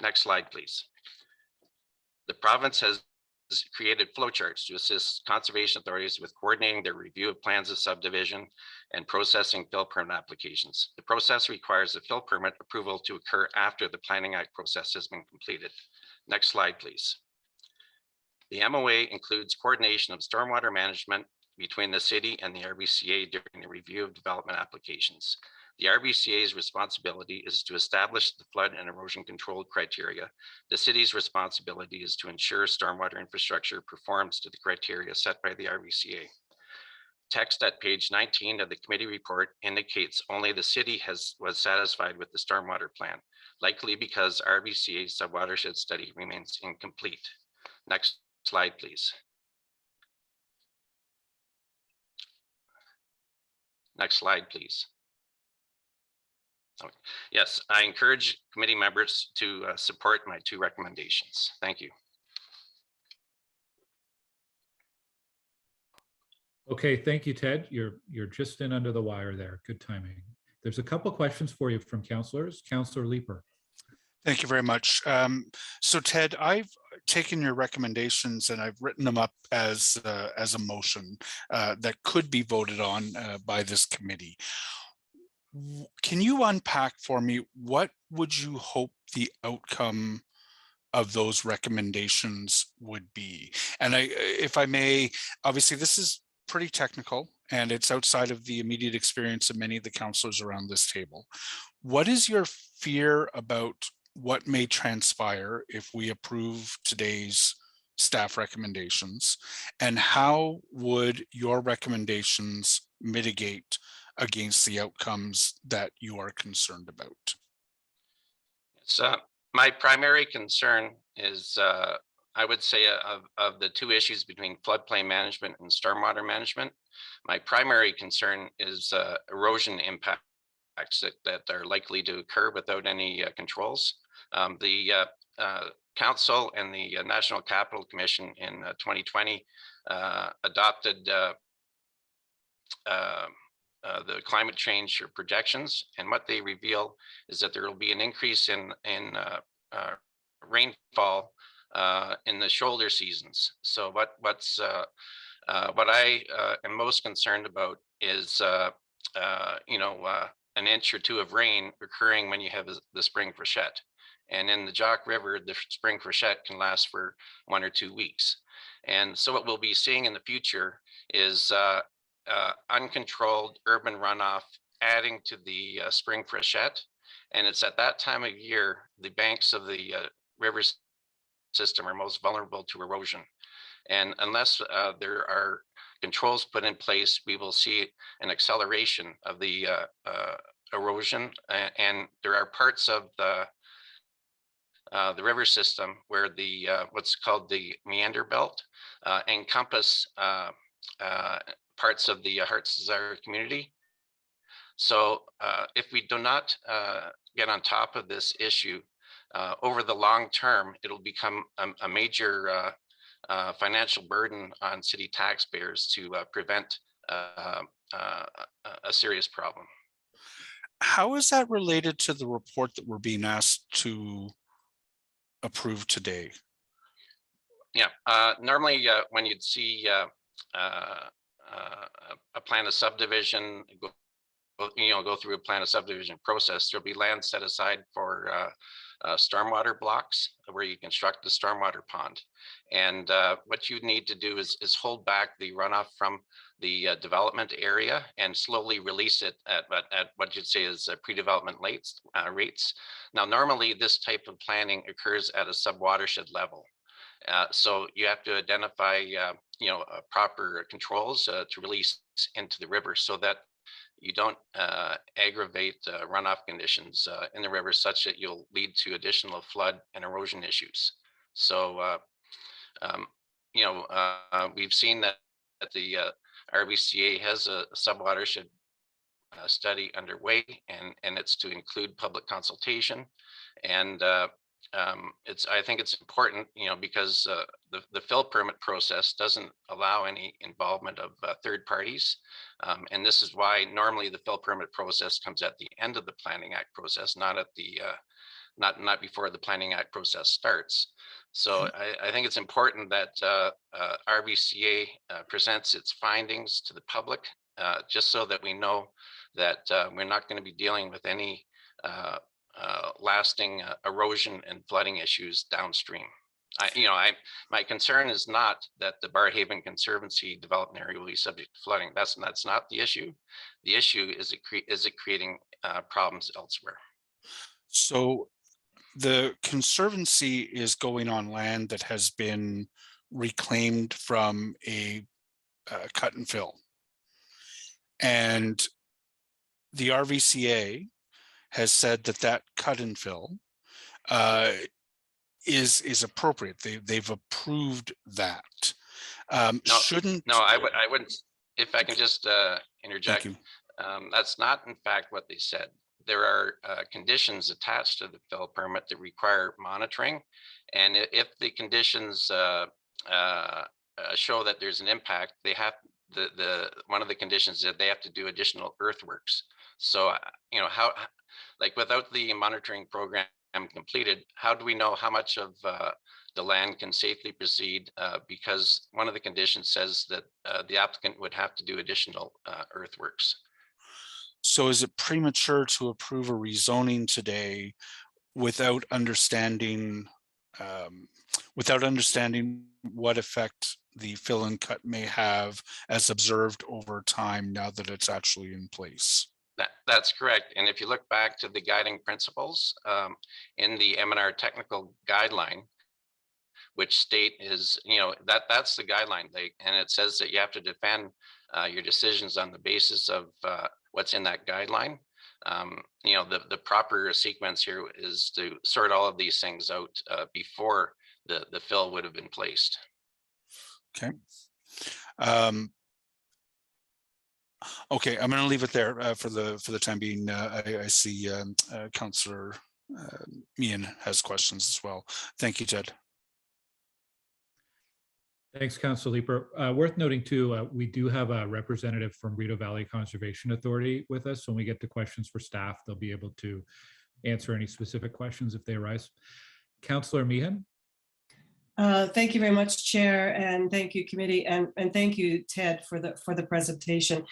Next slide, please. The province has created flowcharts to assist conservation authorities with coordinating their review of plans of subdivision and processing fill permit applications. The process requires a fill permit approval to occur after the Planning Act process has been completed. Next slide, please. The MOA includes coordination of stormwater management between the city and the RVCA during the review of development applications. The RVCA's responsibility is to establish the flood and erosion control criteria. The city's responsibility is to ensure stormwater infrastructure performs to the criteria set by the RVCA. Text at page 19 of the committee report indicates only the city was satisfied with the stormwater plan, likely because RVCA's sub-watershed study remains incomplete. Next slide, please. Next slide, please. Okay. Yes, I encourage committee members to support my 2 recommendations. Thank you. Okay, thank you, Ted. You're just in under the wire there. Good timing. There's a couple questions for you from councilors. Councilor Leeper. Thank you very much. So Ted, I've taken your recommendations and I've written them up as a motion that could be voted on by this committee. Can you unpack for me, what would you hope the outcome of those recommendations would be? And if I may, obviously this is pretty technical and it's outside of the immediate experience of many of the councillors around this table. What is your fear about what may transpire if we approve today's staff recommendations, and how would your recommendations mitigate against the outcomes that you are concerned about? So my primary concern is, I would say, of the 2 issues between floodplain management and stormwater management, my primary concern is erosion impacts that are likely to occur without any controls. The Council and the National Capital Commission in 2020 adopted the climate change projections, and what they reveal is that there will be an increase in rainfall in the shoulder seasons. So what I am most concerned about is an inch or 2 of rain occurring when you have the spring freshet. And in the Jock River, the spring freshet can last for 1 or 2 weeks. And so what we'll be seeing in the future is uncontrolled urban runoff adding to the spring freshet. And it's at that time of year, the banks of the river system are most vulnerable to erosion. And unless there are controls put in place, we will see an acceleration of the erosion. And there are parts of the river system where the what's called the meander belt encompass parts of the Heart's Desire community. So if we do not get on top of this issue over the long term, it'll become a major financial burden on city taxpayers to prevent a serious problem. How is that related to the report that we're being asked to approve today? Yeah, normally when you'd see a plan of subdivision, go through a plan of subdivision process, there'll be land set aside for stormwater blocks where you construct the stormwater pond. And what you need to do is hold back the runoff from the development area and slowly release it at what you'd say is pre-development rates. Now, normally this type of planning occurs at a sub-watershed level. So you have to identify, proper controls to release into the river so that you don't aggravate runoff conditions in the river such that you'll lead to additional flood and erosion issues. So, we've seen that the RVCA has a sub-watershed study underway, and it's to include public consultation. And I think it's important, because the fill permit process doesn't allow any involvement of third parties. And this is why normally the fill permit process comes at the end of the Planning Act process, not at the not before the Planning Act process starts. So I think it's important that RVCA presents its findings to the public, just so that we know that we're not going to be dealing with any lasting erosion and flooding issues downstream. My concern is not that the Barrhaven Conservancy development area will be subject to flooding. That's not the issue. The issue is it creating problems elsewhere. So the Conservancy is going on land that has been reclaimed from a cut and fill. And the RVCA has said that cut and fill is appropriate. They've approved that. No, I wouldn't. If I can just interject. That's not in fact what they said. There are conditions attached to the fill permit that require monitoring. And if the conditions show that there's an impact, they have one of the conditions that they have to do additional earthworks. So, you know, how, like without the monitoring program completed, how do we know how much of the land can safely proceed? Because one of the conditions says that the applicant would have to do additional earthworks. So is it premature to approve a rezoning today without understanding what effect the fill and cut may have as observed over time now that it's actually in place? That's correct. And if you look back to the guiding principles in the M&R technical guideline, which state is, you know, that's the guideline, and it says that you have to defend your decisions on the basis of what's in that guideline. You know, the proper sequence here is to sort all of these things out before the fill would have been placed. Okay. Okay, I'm going to leave it there for the time being. I see Councillor Meehan has questions as well. Thank you, Ted. Thanks, Council Leeper. Worth noting too, we do have a representative from Rideau Valley Conservation Authority with us. So when we get to questions for staff, they'll be able to answer any specific questions if they arise. Councillor Meehan. Thank you very much, Chair, and thank you, committee, and thank you, Ted, for the presentation.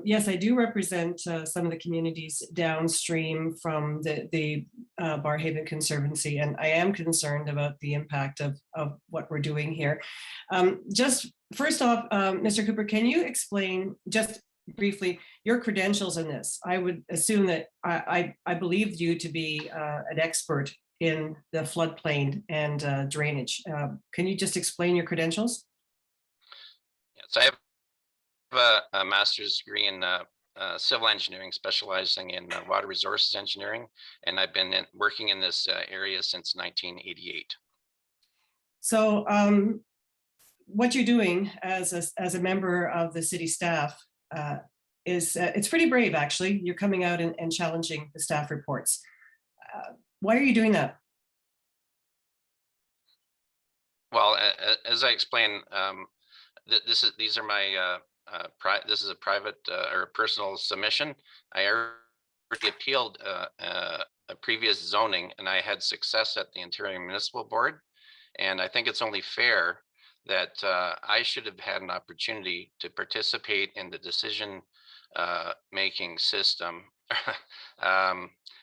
Yes, I do represent some of the communities downstream from the Barrhaven Conservancy, and I am concerned about the impact of what we're doing here. Just first off, Mr. Cooper, can you explain just briefly your credentials in this? I would assume that I believed you to be an expert in the floodplain and drainage. Can you just explain your credentials? Yes, I have a master's degree in civil engineering, specializing in water resources engineering, and I've been working in this area since 1988. So what you're doing as a member of the city staff is it's pretty brave, actually. You're coming out and challenging the staff reports. Why are you doing that? Well, as I explained, these are my this is a private or a personal submission. I already appealed a previous zoning, and I had success at the Ontario Municipal Board. And I think it's only fair that I should have had an opportunity to participate in the decision making system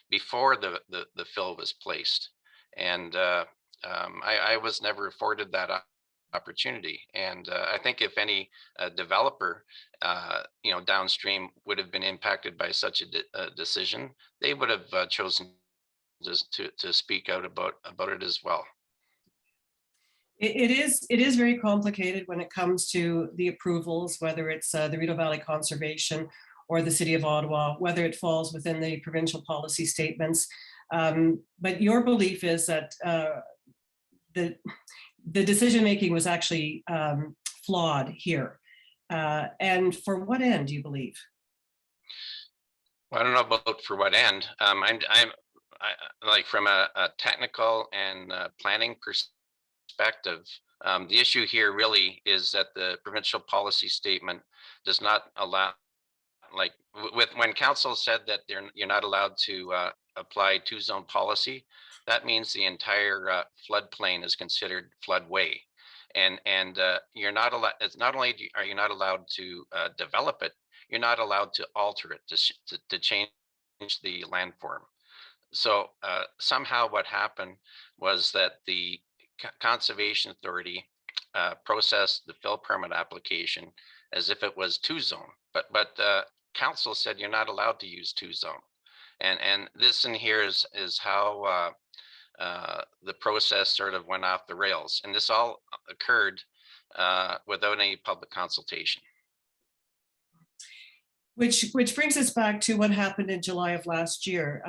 before the fill was placed. And I was never afforded that opportunity. And I think if any developer, you know, downstream would have been impacted by such a decision, they would have chosen just to speak out about it as well. It is very complicated when it comes to the approvals, whether it's the Rideau Valley Conservation or the City of Ottawa, whether it falls within the provincial policy statements. But your belief is that the decision-making was actually flawed here. And for what end, do you believe? Well, I don't know about for what end. I'm like from a technical and planning perspective, the issue here really is that the provincial policy statement does not allow, like when council said that you're not allowed to apply two-zone policy, that means the entire floodplain is considered floodway, and you're not allowed. It's not only are you not allowed to develop it, you're not allowed to alter it to change the landform. So somehow what happened was that the Conservation Authority processed the fill permit application as if it was two-zone, but council said you're not allowed to use two-zone, and this in here is how the process sort of went off the rails, and this all occurred without any public consultation. Which brings us back to what happened in July of last year.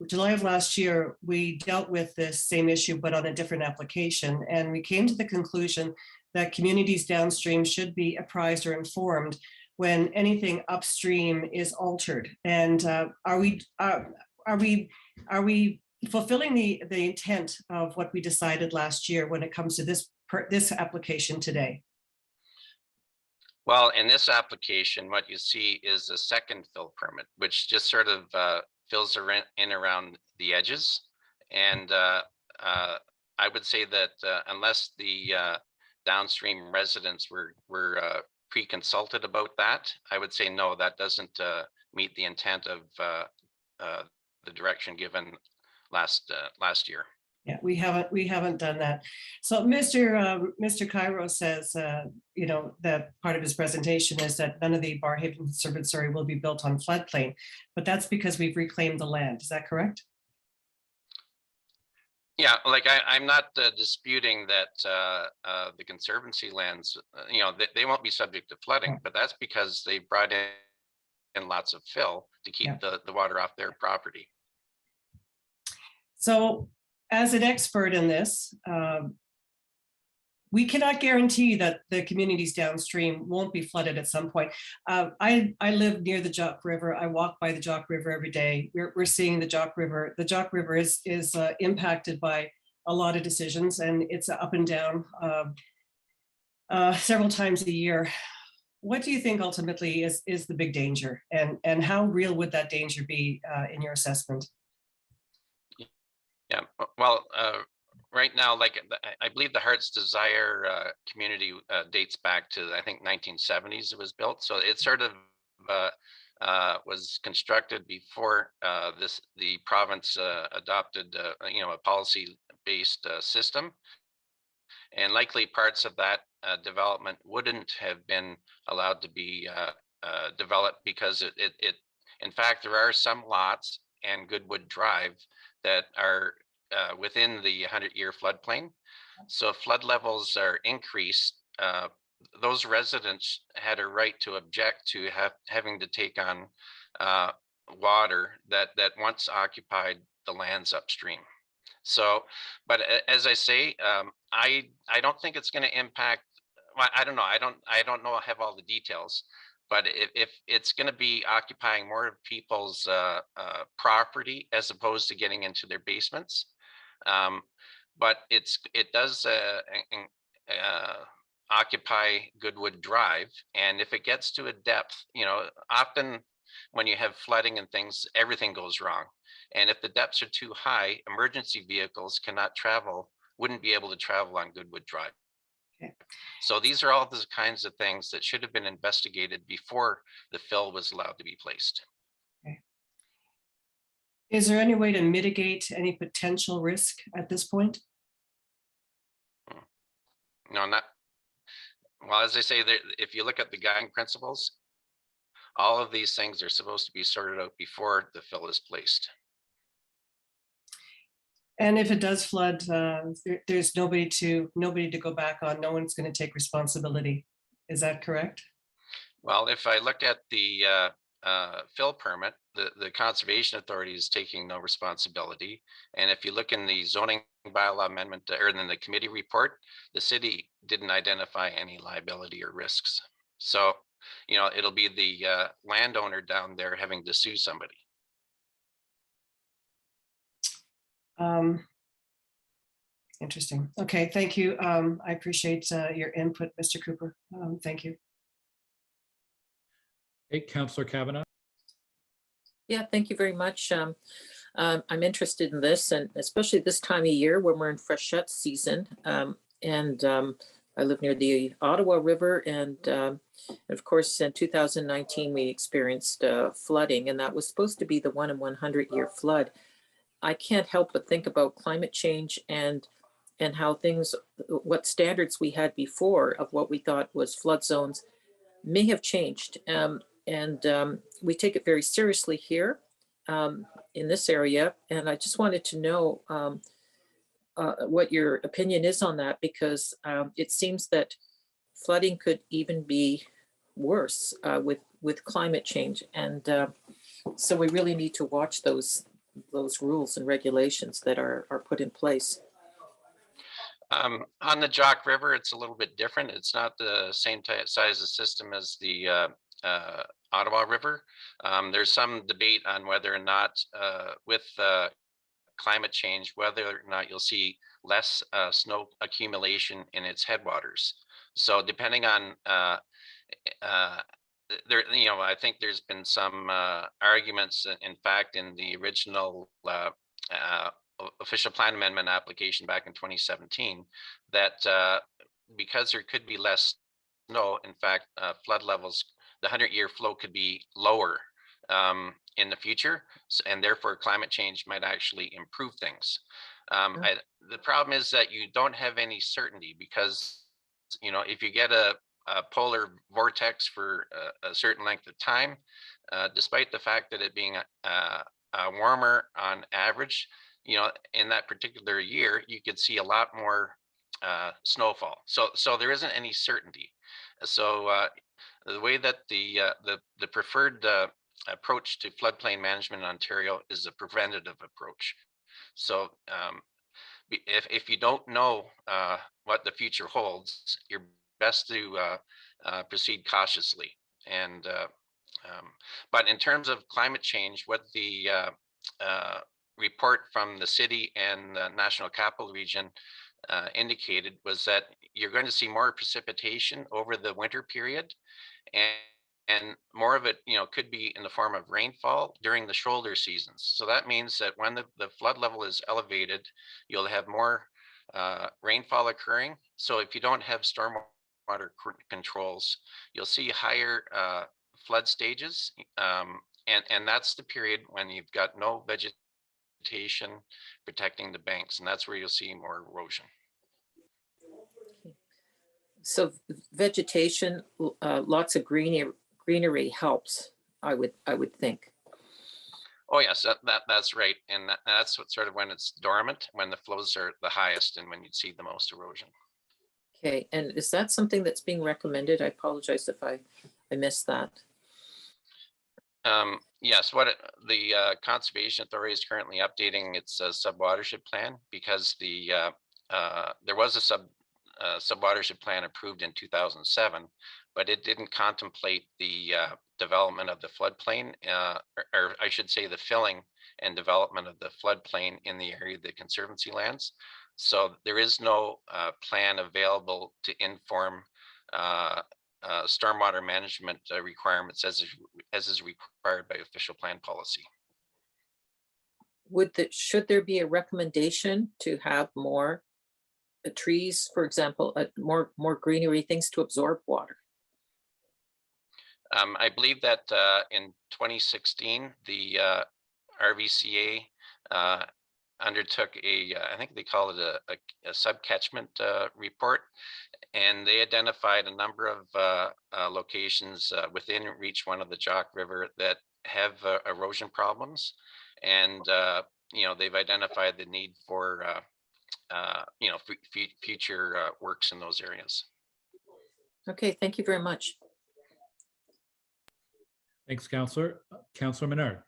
July of last year, we dealt with this same issue, but on a different application, and we came to the conclusion that communities downstream should be apprised or informed when anything upstream is altered? And are we fulfilling the intent of what we decided last year when it comes to this application today? Well, in this application, what you see is a second fill permit, which just sort of fills in around the edges. And I would say that unless the downstream residents were pre-consulted about that, I would say no, that doesn't meet the intent of the direction given last year. Yeah, we haven't done that. So Mr. Cairo says, you know, that part of his presentation is that none of the Barrhaven Conservatory will be built on floodplain, but that's because we've reclaimed the land. Is that correct? Yeah, like I'm not disputing that the conservancy lands, you know, they won't be subject to flooding, but that's because they brought in lots of fill to keep the water off their property. So as an expert in this, we cannot guarantee that the communities downstream won't be flooded at some point. I live near the Jock River. I walk by the Jock River every day. We're seeing the Jock River. The Jock River is impacted by a lot of decisions, and it's up and down several times a year. What do you think ultimately is the big danger, and how real would that danger be in your assessment? Yeah, well, right now, like I believe the Heart's Desire community dates back to, I think, 1970s it was built. So it sort of was constructed before the province adopted, you know, a policy-based system. And likely parts of that development wouldn't have been allowed to be developed because in fact, there are some lots and Goodwood Drive that are within the 100-year floodplain. So if flood levels are increased, those residents had a right to object to having to take on water that once occupied the lands upstream. So, but as I say, I don't think it's going to impact. I don't know. I don't know. I have all the details. But if it's going to be occupying more of people's property as opposed to getting into their basements, but it does occupy Goodwood Drive, and if it gets to a depth, you know, often when you have flooding and things, everything goes wrong. And if the depths are too high, emergency vehicles wouldn't be able to travel on Goodwood Drive. Okay. So these are all the kinds of things that should have been investigated before the fill was allowed to be placed. Okay. Is there any way to mitigate any potential risk at this point? No, not. Well, as I say, if you look at the guiding principles, all of these things are supposed to be sorted out before the fill is placed. And if it does flood, there's nobody to go back on. No one's going to take responsibility. Is that correct? Well, if I look at the fill permit, the Conservation Authority is taking no responsibility. And if you look in the zoning bylaw amendment or in the committee report, the city didn't identify any liability or risks. So, you know, it'll be the landowner down there having to sue somebody. Interesting. Okay, thank you. I appreciate your input, Mr. Cooper. Thank you. Hey, Councillor Kavanaugh. Yeah, thank you very much. I'm interested in this, and especially this time of year when we're in freshet season. I live near the Ottawa River, and of course, in 2019, we experienced flooding, and that was supposed to be the 1 in 100-year flood. I can't help but think about climate change and how what standards we had before of what we thought was flood zones may have changed. We take it very seriously here in this area. And I just wanted to know what your opinion is on that, because it seems that flooding could even be worse with climate change. And so we really need to watch those rules and regulations that are put in place. On the Jock River, it's a little bit different. It's not the same size of system as the Ottawa River. There's some debate on whether or not with climate change, whether or not you'll see less snow accumulation in its headwaters. So depending on there, I think there's been some arguments, in fact, in the original official plan amendment application back in 2017, that because there could be less snow, in fact, flood levels, the 100-year flow could be lower in the future, and therefore climate change might actually improve things. The problem is that you don't have any certainty, because if you get a polar vortex for a certain length of time, despite the fact that it being warmer on average, in that particular year, you could see a lot more snowfall. So there isn't any certainty. So the way that the preferred approach to floodplain management in Ontario is a preventative approach. So if you don't know what the future holds, you're best to proceed cautiously. And but in terms of climate change, what the report from the city and the National Capital Region indicated was that you're going to see more precipitation over the winter period, and more of it, could be in the form of rainfall during the shoulder seasons. So that means that when the flood level is elevated, you'll have more rainfall occurring. So if you don't have stormwater controls, you'll see higher flood stages, and that's the period when you've got no vegetation protecting the banks, and that's where you'll see more erosion. So vegetation, lots of greenery helps, I would think. Oh yes, that's right, and that's what sort of when it's dormant, when the flows are the highest, and when you'd see the most erosion. Okay, and is that something that's being recommended? I apologize if I missed that. Yes, the Conservation Authority is currently updating its sub-watershed plan, because there was a sub-watershed plan approved in 2007, but it didn't contemplate the development of the floodplain, or I should say the filling and development of the floodplain in the area of the Conservancy lands. So there is no plan available to inform stormwater management requirements as is required by official plan policy. Should there be a recommendation to have more trees, for example, more greenery, things to absorb water? I believe that in 2016, the RVCA undertook I think they call it a sub-catchment report, and they identified a number of locations within Reach 1 of the Jock River that have erosion problems, and they've identified the need for future works in those areas. Okay, thank you very much. Thanks, Councillor. Councillor Menard.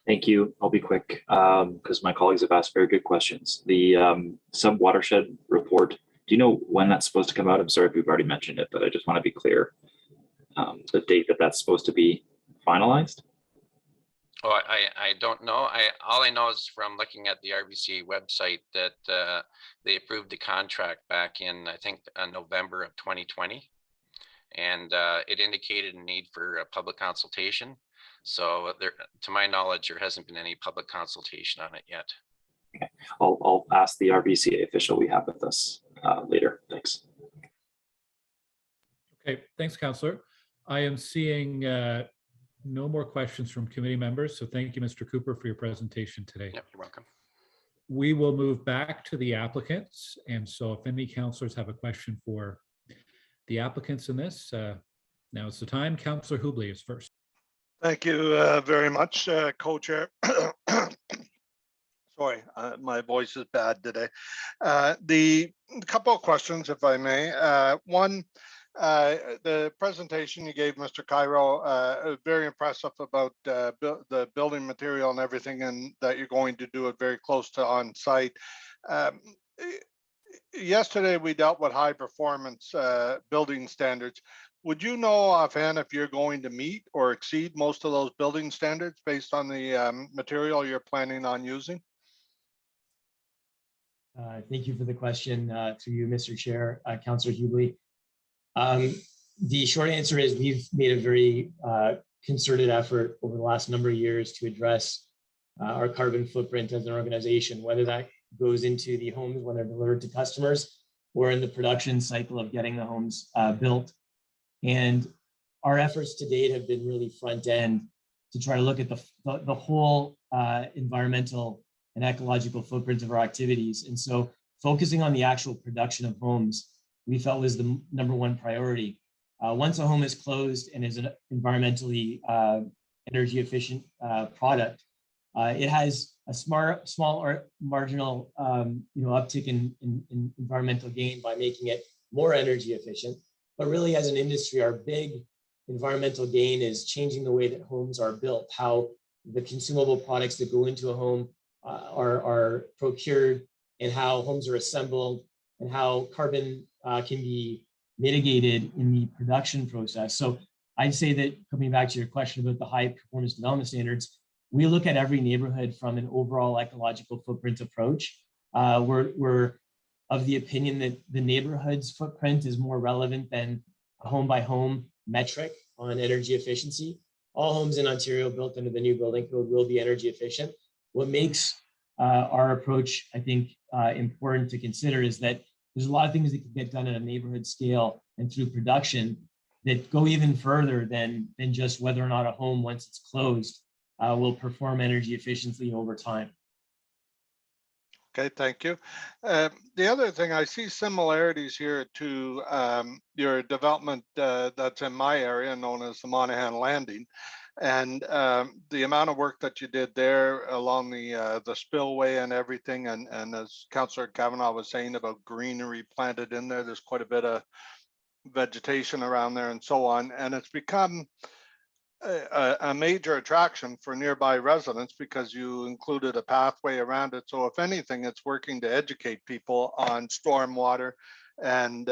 Thank you. I'll be quick because my colleagues have asked very good questions. The Sub-Watershed report, do you know when that's supposed to come out? I'm sorry if we've already mentioned it, but I just want to be clear. The date that's supposed to be finalized? Oh, I don't know. All I know is from looking at the RBC website that they approved the contract back in, I think, November of 2020. And it indicated a need for a public consultation. So there, to my knowledge, there hasn't been any public consultation on it yet. Okay, I'll ask the RBCA official we have with us later. Thanks. Okay, thanks, Councillor. I am seeing no more questions from committee members. So thank you, Mr. Cooper, for your presentation today. Yep, you're welcome. We will move back to the applicants. And so if any councillors have a question for the applicants in this, now is the time. Councillor Hubley is first. Thank you very much, co-chair. Sorry, my voice is bad today. The couple of questions, if I may. One, the presentation you gave, Mr. Cairo, very impressive about the building material and everything, and that you're going to do it very close to on site. Yesterday, we dealt with high performance building standards. would you know offhand if you're going to meet or exceed most of those building standards based on the material you're planning on using? Thank you for the question through you, Mr. Chair, Councillor Hughley. The short answer is we've made a very concerted effort over the last number of years to address our carbon footprint as an organization, whether that goes into the homes when they're delivered to customers or in the production cycle of getting the homes built. And our efforts to date have been really front end to try to look at the whole environmental and ecological footprint of our activities. And so focusing on the actual production of homes, we felt was the number one priority. Once a home is closed and is an environmentally energy efficient product, it has a small or marginal uptick in environmental gain by making it more energy efficient. But really, as an industry, our big environmental gain is changing the way that homes are built, how the consumable products that go into a home are procured, and how homes are assembled, and how carbon can be mitigated in the production process. So I'd say that, coming back to your question about the high performance development standards, we look at every neighborhood from an overall ecological footprint approach. We're of the opinion that the neighborhood's footprint is more relevant than a home by home metric on energy efficiency. All homes in Ontario built under the new building code will be energy efficient. What makes our approach, I think, important to consider is that there's a lot of things that can get done at a neighborhood scale and through production that go even further than just whether or not a home, once it's closed, will perform energy efficiently over time. Okay, thank you. The other thing, I see similarities here to your development that's in my area known as the Monaghan Landing. And the amount of work that you did there along the spillway and everything, and as Councillor Kavanagh was saying about greenery planted in there, there's quite a bit of vegetation around there and so on. And it's become a major attraction for nearby residents because you included a pathway around it. So if anything, it's working to educate people on stormwater and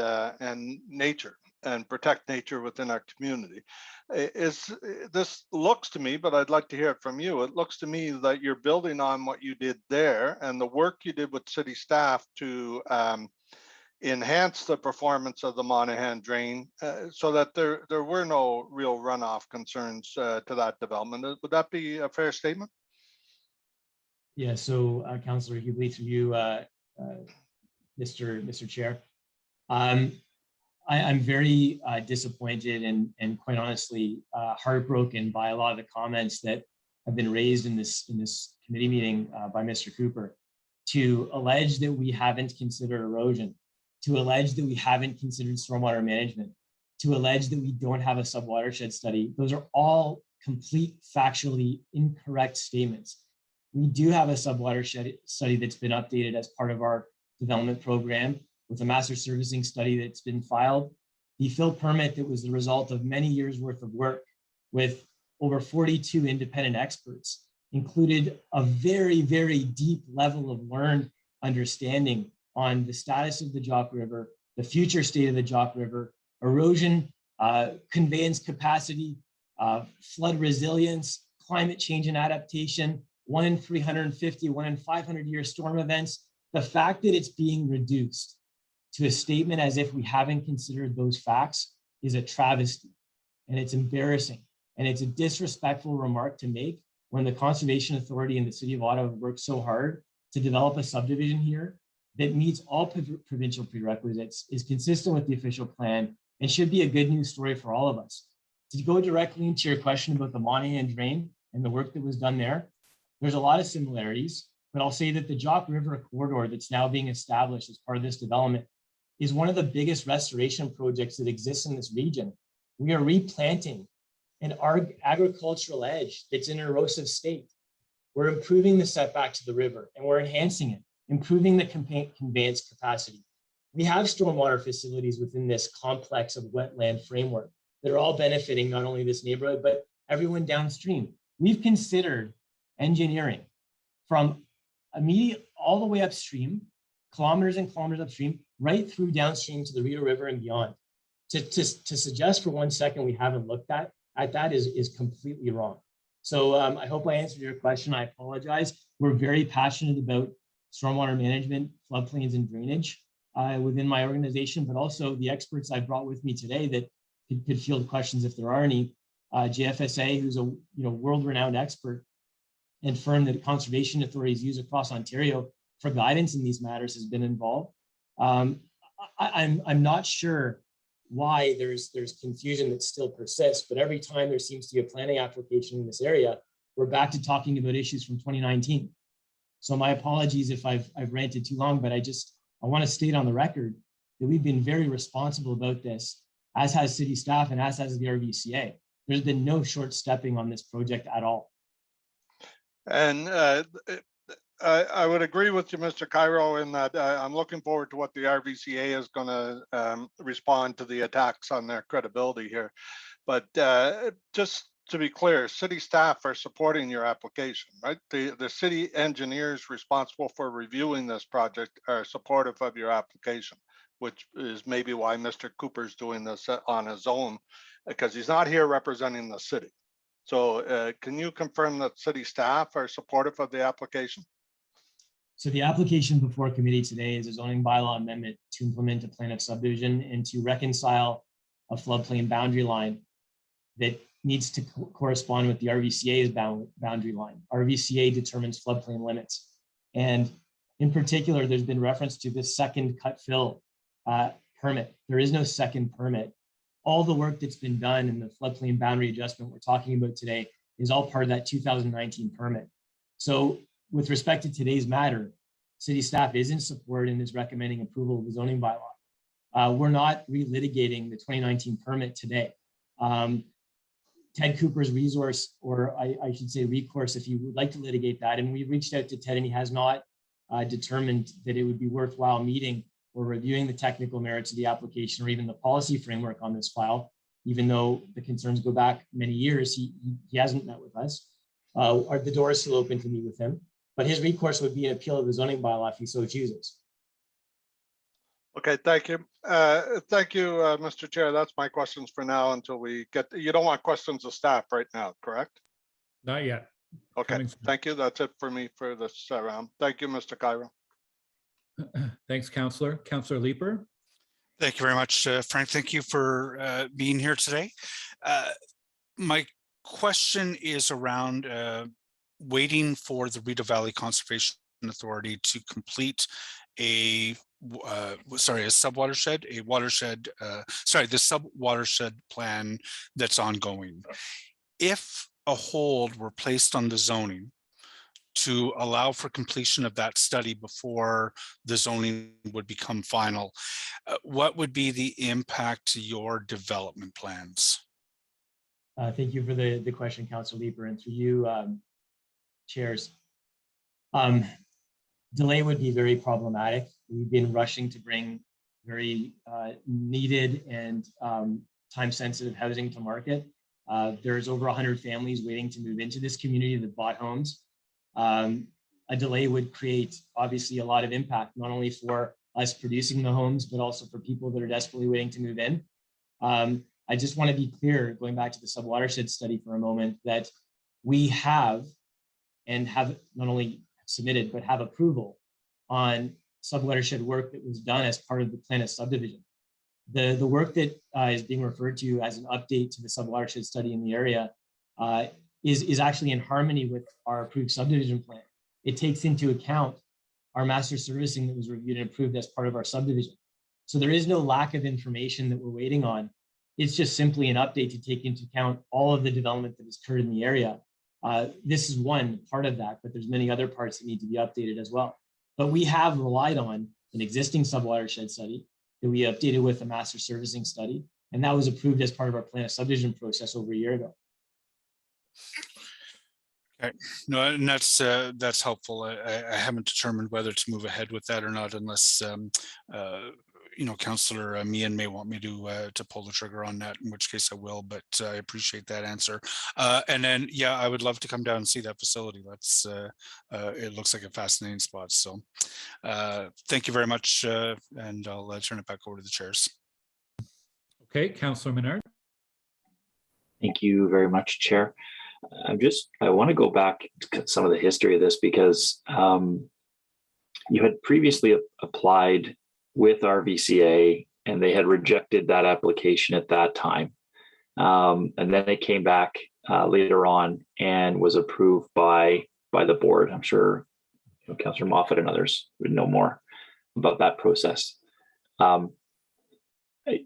nature and protect nature within our community. This looks to me, but I'd like to hear it from you. It looks to me that you're building on what you did there and the work you did with city staff to enhance the performance of the Monaghan drain so that there were no real runoff concerns to that development. Would that be a fair statement? Yeah, so Councillor Hughley, through you, Mr. Chair. I'm very disappointed and quite honestly heartbroken by a lot of the comments that have been raised in this committee meeting by Mr. Cooper to allege that we haven't considered erosion, to allege that we haven't considered stormwater management, to allege that we don't have a sub-watershed study. Those are all complete factually incorrect statements. We do have a sub-watershed study that's been updated as part of our development program with a master servicing study that's been filed. The fill permit that was the result of many years worth of work with over 42 independent experts included a very, very deep level of learned understanding on the status of the Jock River, the future state of the Jock River, erosion, conveyance capacity, flood resilience, climate change and adaptation, 1 in 350, 1 in 500 year storm events. The fact that it's being reduced to a statement as if we haven't considered those facts is a travesty, and it's embarrassing, and it's a disrespectful remark to make when the Conservation Authority and the City of Ottawa worked so hard to develop a subdivision here that meets all provincial prerequisites, is consistent with the official plan, and should be a good news story for all of us. To go directly into your question about the Monaghan drain and the work that was done there, there's a lot of similarities, but I'll say that the Jock River corridor that's now being established as part of this development is one of the biggest restoration projects that exists in this region. We are replanting an agricultural edge that's in an erosive state. We're improving the setback to the river and we're enhancing it, improving the conveyance capacity. We have stormwater facilities within this complex of wetland framework that are all benefiting not only this neighborhood, but everyone downstream. We've considered engineering from immediate all the way upstream, kilometers and kilometers upstream, right through downstream to the Rideau River and beyond. To suggest for 1 second we haven't looked at that is completely wrong. So I hope I answered your question. I apologize. We're very passionate about stormwater management, floodplains, and drainage within my organization, but also the experts I brought with me today that could field questions if there are any. JFSA, who's a world-renowned expert and firm that conservation authorities use across Ontario for guidance in these matters, has been involved. I'm not sure why there's confusion that still persists, but every time there seems to be a planning application in this area, we're back to talking about issues from 2019. So my apologies if I've ranted too long, but I want to state on the record that we've been very responsible about this, as has city staff and as has the RVCA. There's been no short stepping on this project at all. And I would agree with you, Mr. Cairo, in that I'm looking forward to what the RVCA is going to respond to the attacks on their credibility here. But just to be clear, city staff are supporting your application, right? The city engineers responsible for reviewing this project are supportive of your application, which is maybe why Mr. Cooper's doing this on his own, because he's not here representing the city. So can you confirm that city staff are supportive of the application? So the application before committee today is a zoning bylaw amendment to implement a plan of subdivision and to reconcile a floodplain boundary line that needs to correspond with the RVCA's boundary line. RVCA determines floodplain limits. And in particular, there's been reference to this second cut fill permit. There is no second permit. All the work that's been done in the floodplain boundary adjustment we're talking about today is all part of that 2019 permit. So with respect to today's matter, city staff is in support and is recommending approval of the zoning bylaw. We're not relitigating the 2019 permit today. Ted Cooper's resource, or I should say recourse, if you would like to litigate that, and we've reached out to Ted and he has not determined that it would be worthwhile meeting or reviewing the technical merits of the application or even the policy framework on this file, even though the concerns go back many years, he hasn't met with us. The door is still open to meet with him, but his recourse would be an appeal of the zoning bylaw if he so chooses. Okay, thank you. Thank you, Mr. Chair. That's my questions for now until we get, you don't want questions of staff right now, correct? Not yet. Okay, thank you. That's it for me for this round. Thank you, Mr. Cairo. Thanks, Councillor. Councillor Leeper. Thank you very much, Frank. Thank you for being here today. My question is around waiting for the Rideau Valley Conservation Authority to complete the sub-watershed plan that's ongoing. If a hold were placed on the zoning to allow for completion of that study before the zoning would become final, what would be the impact to your development plans? Thank you for the question, Councillor Leeper, and through you, chairs. Delay would be very problematic. We've been rushing to bring very needed and time-sensitive housing to market. There's over 100 families waiting to move into this community that bought homes. A delay would create obviously a lot of impact, not only for us producing the homes, but also for people that are desperately waiting to move in. I just want to be clear, going back to the Sub-Watershed study for a moment, that we have not only submitted, but have approval on Sub-Watershed work that was done as part of the plan of subdivision. The work that is being referred to as an update to the Sub-Watershed study in the area is actually in harmony with our approved subdivision plan. It takes into account our master servicing that was reviewed and approved as part of our subdivision. So there is no lack of information that we're waiting on. It's just simply an update to take into account all of the development that has occurred in the area. This is one part of that, but there's many other parts that need to be updated as well. But we have relied on an existing Sub-Watershed study that we updated with a master servicing study, and that was approved as part of our plan of subdivision process over a year ago. Okay, no, and that's helpful. I haven't determined whether to move ahead with that or not, unless Councillor Meehan may want me to pull the trigger on that, in which case I will. But I appreciate that answer. And then, yeah, I would love to come down and see that facility. That's it looks like a fascinating spot. So, thank you very much, and I'll turn it back over to the chairs. Okay, Councillor Menard. Thank you very much, Chair. I want to go back to some of the history of this because you had previously applied with RVCA and they had rejected that application at that time. And then they came back later on and was approved by the board. I'm sure Councillor Moffat and others would know more about that process.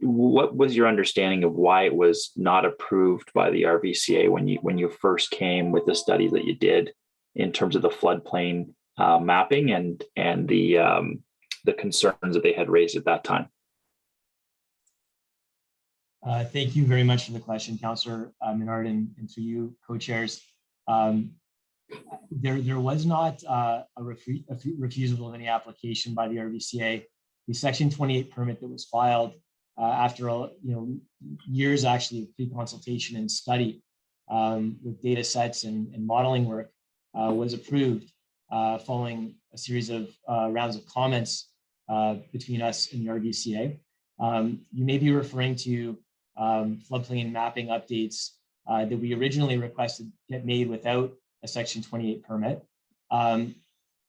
What was your understanding of why it was not approved by the RVCA when you first came with the studies that you did in terms of the floodplain mapping and the concerns that they had raised at that time? Thank you very much for the question, Councillor Menard, and to you, co-chairs. There was not a refusal of any application by the RVCA. The Section 28 permit that was filed after years actually of pre-consultation and study with data sets and modeling work was approved following a series of rounds of comments between us and the RVCA. You may be referring to floodplain mapping updates that we originally requested get made without a Section 28 permit.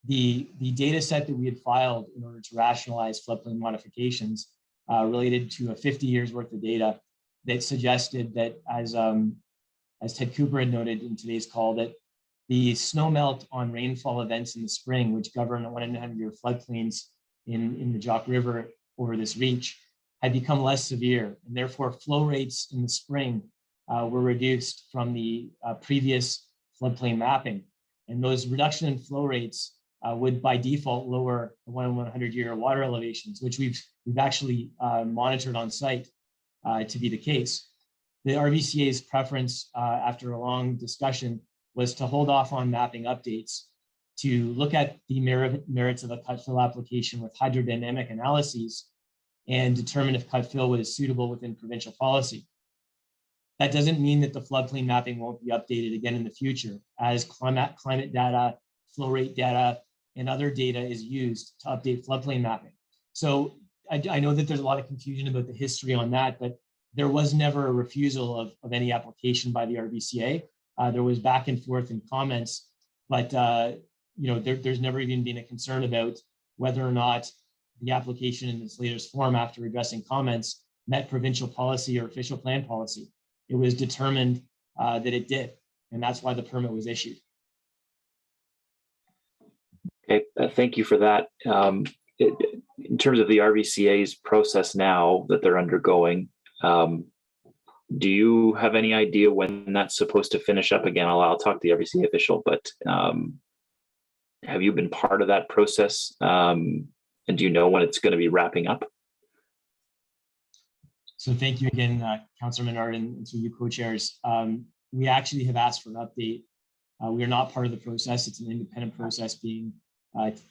The data set that we had filed in order to rationalize floodplain modifications related to a 50 years worth of data that suggested that, as Ted Cooper had noted in today's call, that the snowmelt on rainfall events in the spring, which govern 1.5-year floodplains in the Jock River over this reach, had become less severe, and therefore flow rates in the spring were reduced from the previous floodplain mapping. And those reduction in flow rates would by default lower the 1-in-100-year water elevations, which we've actually monitored on site to be the case. The RVCA's preference after a long discussion was to hold off on mapping updates, to look at the merits of a cut fill application with hydrodynamic analyses and determine if cut fill was suitable within provincial policy. That doesn't mean that the floodplain mapping won't be updated again in the future as climate data, flow rate data, and other data is used to update floodplain mapping. So I know that there's a lot of confusion about the history on that, but there was never a refusal of any application by the RVCA. There was back and forth in comments, but there's never even been a concern about whether or not the application in its latest form after addressing comments met provincial policy or official plan policy. It was determined that it did, and that's why the permit was issued. Okay, thank you for that. In terms of the RVCA's process now that they're undergoing, do you have any idea when that's supposed to finish up again? I'll talk to the RVCA official, but have you been part of that process? And do you know when it's going to be wrapping up? So thank you again, Councillor Menard, and to you co-chairs. We actually have asked for an update. We are not part of the process. It's an independent process being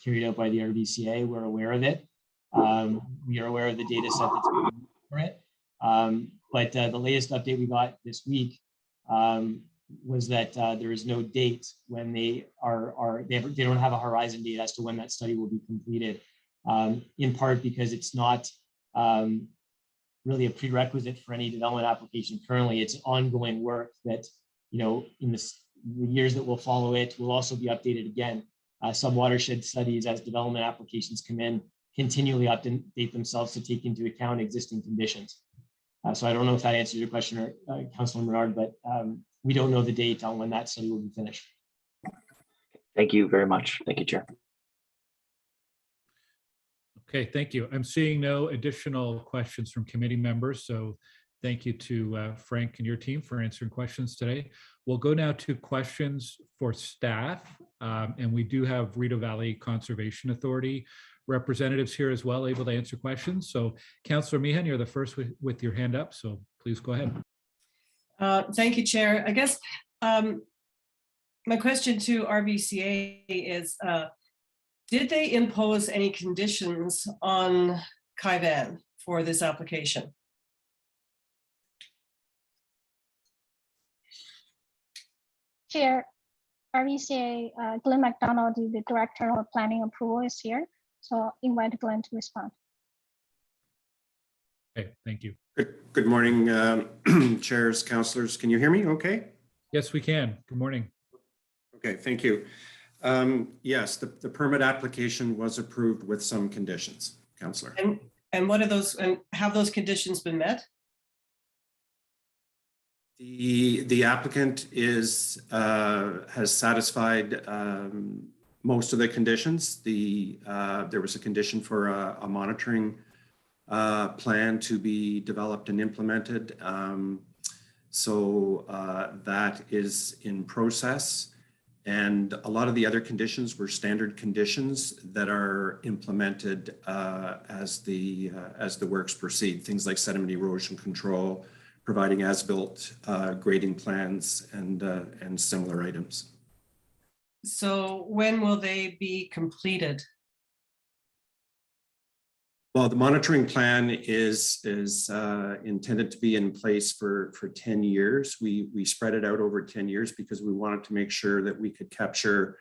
carried out by the RVCA. We're aware of it. We are aware of the data set that's being used for it. But the latest update we got this week was that there is no date when they don't have a horizon date as to when that study will be completed. In part because it's not really a prerequisite for any development application currently. It's ongoing work that, in the years that will follow it, will also be updated again. Sub-Watershed studies as development applications come in continually update themselves to take into account existing conditions. So I don't know if that answers your question, Councilor Menard, but we don't know the date on when that study will be finished. Thank you very much. Thank you, Chair. Okay, thank you. I'm seeing no additional questions from committee members, so thank you to Frank and your team for answering questions today. We'll go now to questions for staff, and we do have Rideau Valley Conservation Authority representatives here as well, able to answer questions. So Councillor Meehan, you're the first with your hand up, so please go ahead. Thank you, Chair. I guess my question to RVCA is, did they impose any conditions on Kaivan for this application? Chair, RVCA, Glenn McDonald, the Director of Planning Approval, is here. So invite Glenn to respond. Okay, thank you. Good morning, chairs, councilors. Can you hear me okay? Yes, we can. Good morning. Okay, thank you. Yes, the permit application was approved with some conditions, Councillor. And what are those, and have those conditions been met? The applicant has satisfied most of the conditions. There was a condition for a monitoring plan to be developed and implemented. So that is in process. And a lot of the other conditions were standard conditions that are implemented as the works proceed. Things like sediment erosion control, providing as-built grading plans, and similar items. So when will they be completed? Well, the monitoring plan is intended to be in place for 10 years. We spread it out over 10 years because we wanted to make sure that we could capture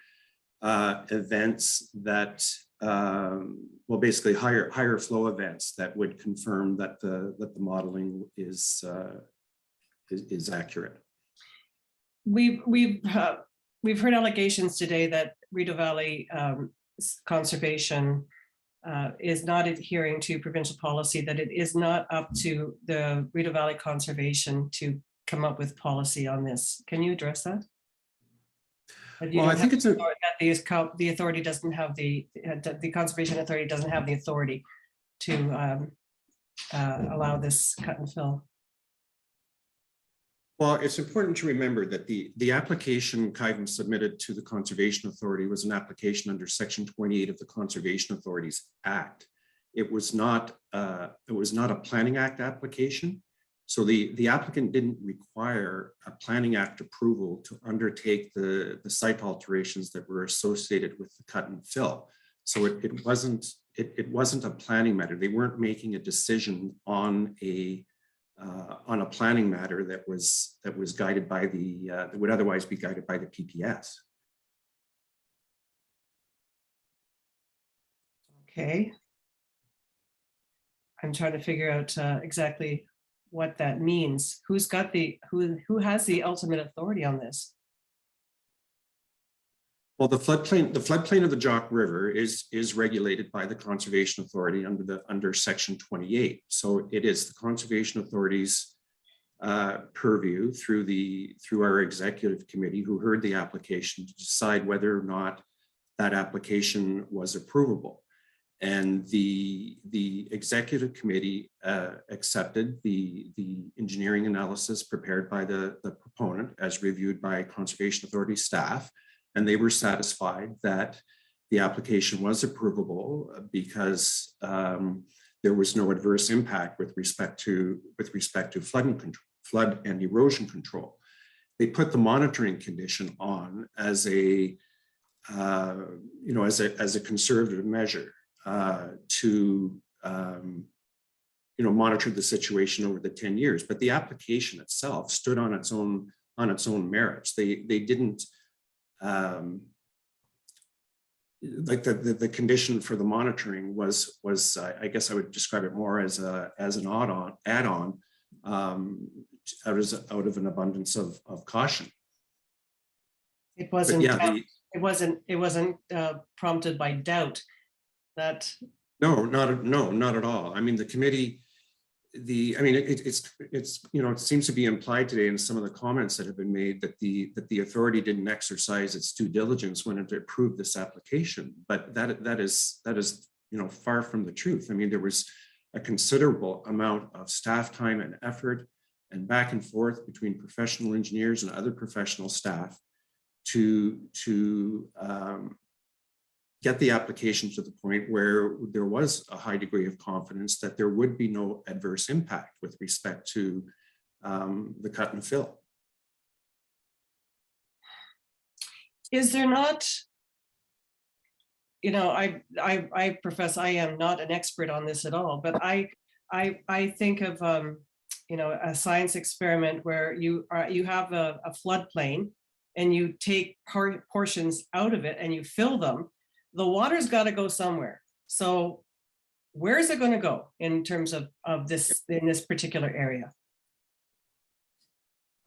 events that, well, basically higher flow events that would confirm that the modeling is accurate. We've heard allegations today that Rideau Valley Conservation is not adhering to provincial policy, that it is not up to the Rideau Valley Conservation to come up with policy on this. Can you address that? Well, I think it's that the authority doesn't have the Conservation Authority doesn't have the authority to allow this cut and fill. Well, it's important to remember that the application Kaivan submitted to the Conservation Authority was an application under Section 28 of the Conservation Authorities Act. It was not a Planning Act application. So the applicant didn't require a Planning Act approval to undertake the site alterations that were associated with the cut and fill. So it wasn't a planning matter. They weren't making a decision on a planning matter that was guided by that would otherwise be guided by the PPS. Okay. I'm trying to figure out exactly what that means. Who has the ultimate authority on this? Well, the floodplain of the Jock River is regulated by the Conservation Authority under Section 28. So it is the Conservation Authority's purview through our executive committee, who heard the application, to decide whether or not that application was approvable. And the executive committee accepted the engineering analysis prepared by the proponent as reviewed by Conservation Authority staff. And they were satisfied that the application was approvable because there was no adverse impact with respect to flood and erosion control. They put the monitoring condition on as a conservative measure to monitor the situation over the 10 years. But the application itself stood on its own merits. They didn't. Like the condition for the monitoring was I guess I would describe it more as an add-on out of an abundance of caution. It wasn't. Yeah, it wasn't prompted by doubt. That. No, not at all. I mean, the committee. It seems to be implied today in some of the comments that have been made that the authority didn't exercise its due diligence when it approved this application, but that is far from the truth. I mean, there was a considerable amount of staff time and effort and back and forth between professional engineers and other professional staff to get the application to the point where there was a high degree of confidence that there would be no adverse impact with respect to the cut and fill. Is there not, I profess I am not an expert on this at all, but I think of a science experiment where you have a floodplain and you take portions out of it and you fill them. The water's got to go somewhere. So where is it going to go in terms of this, in this particular area?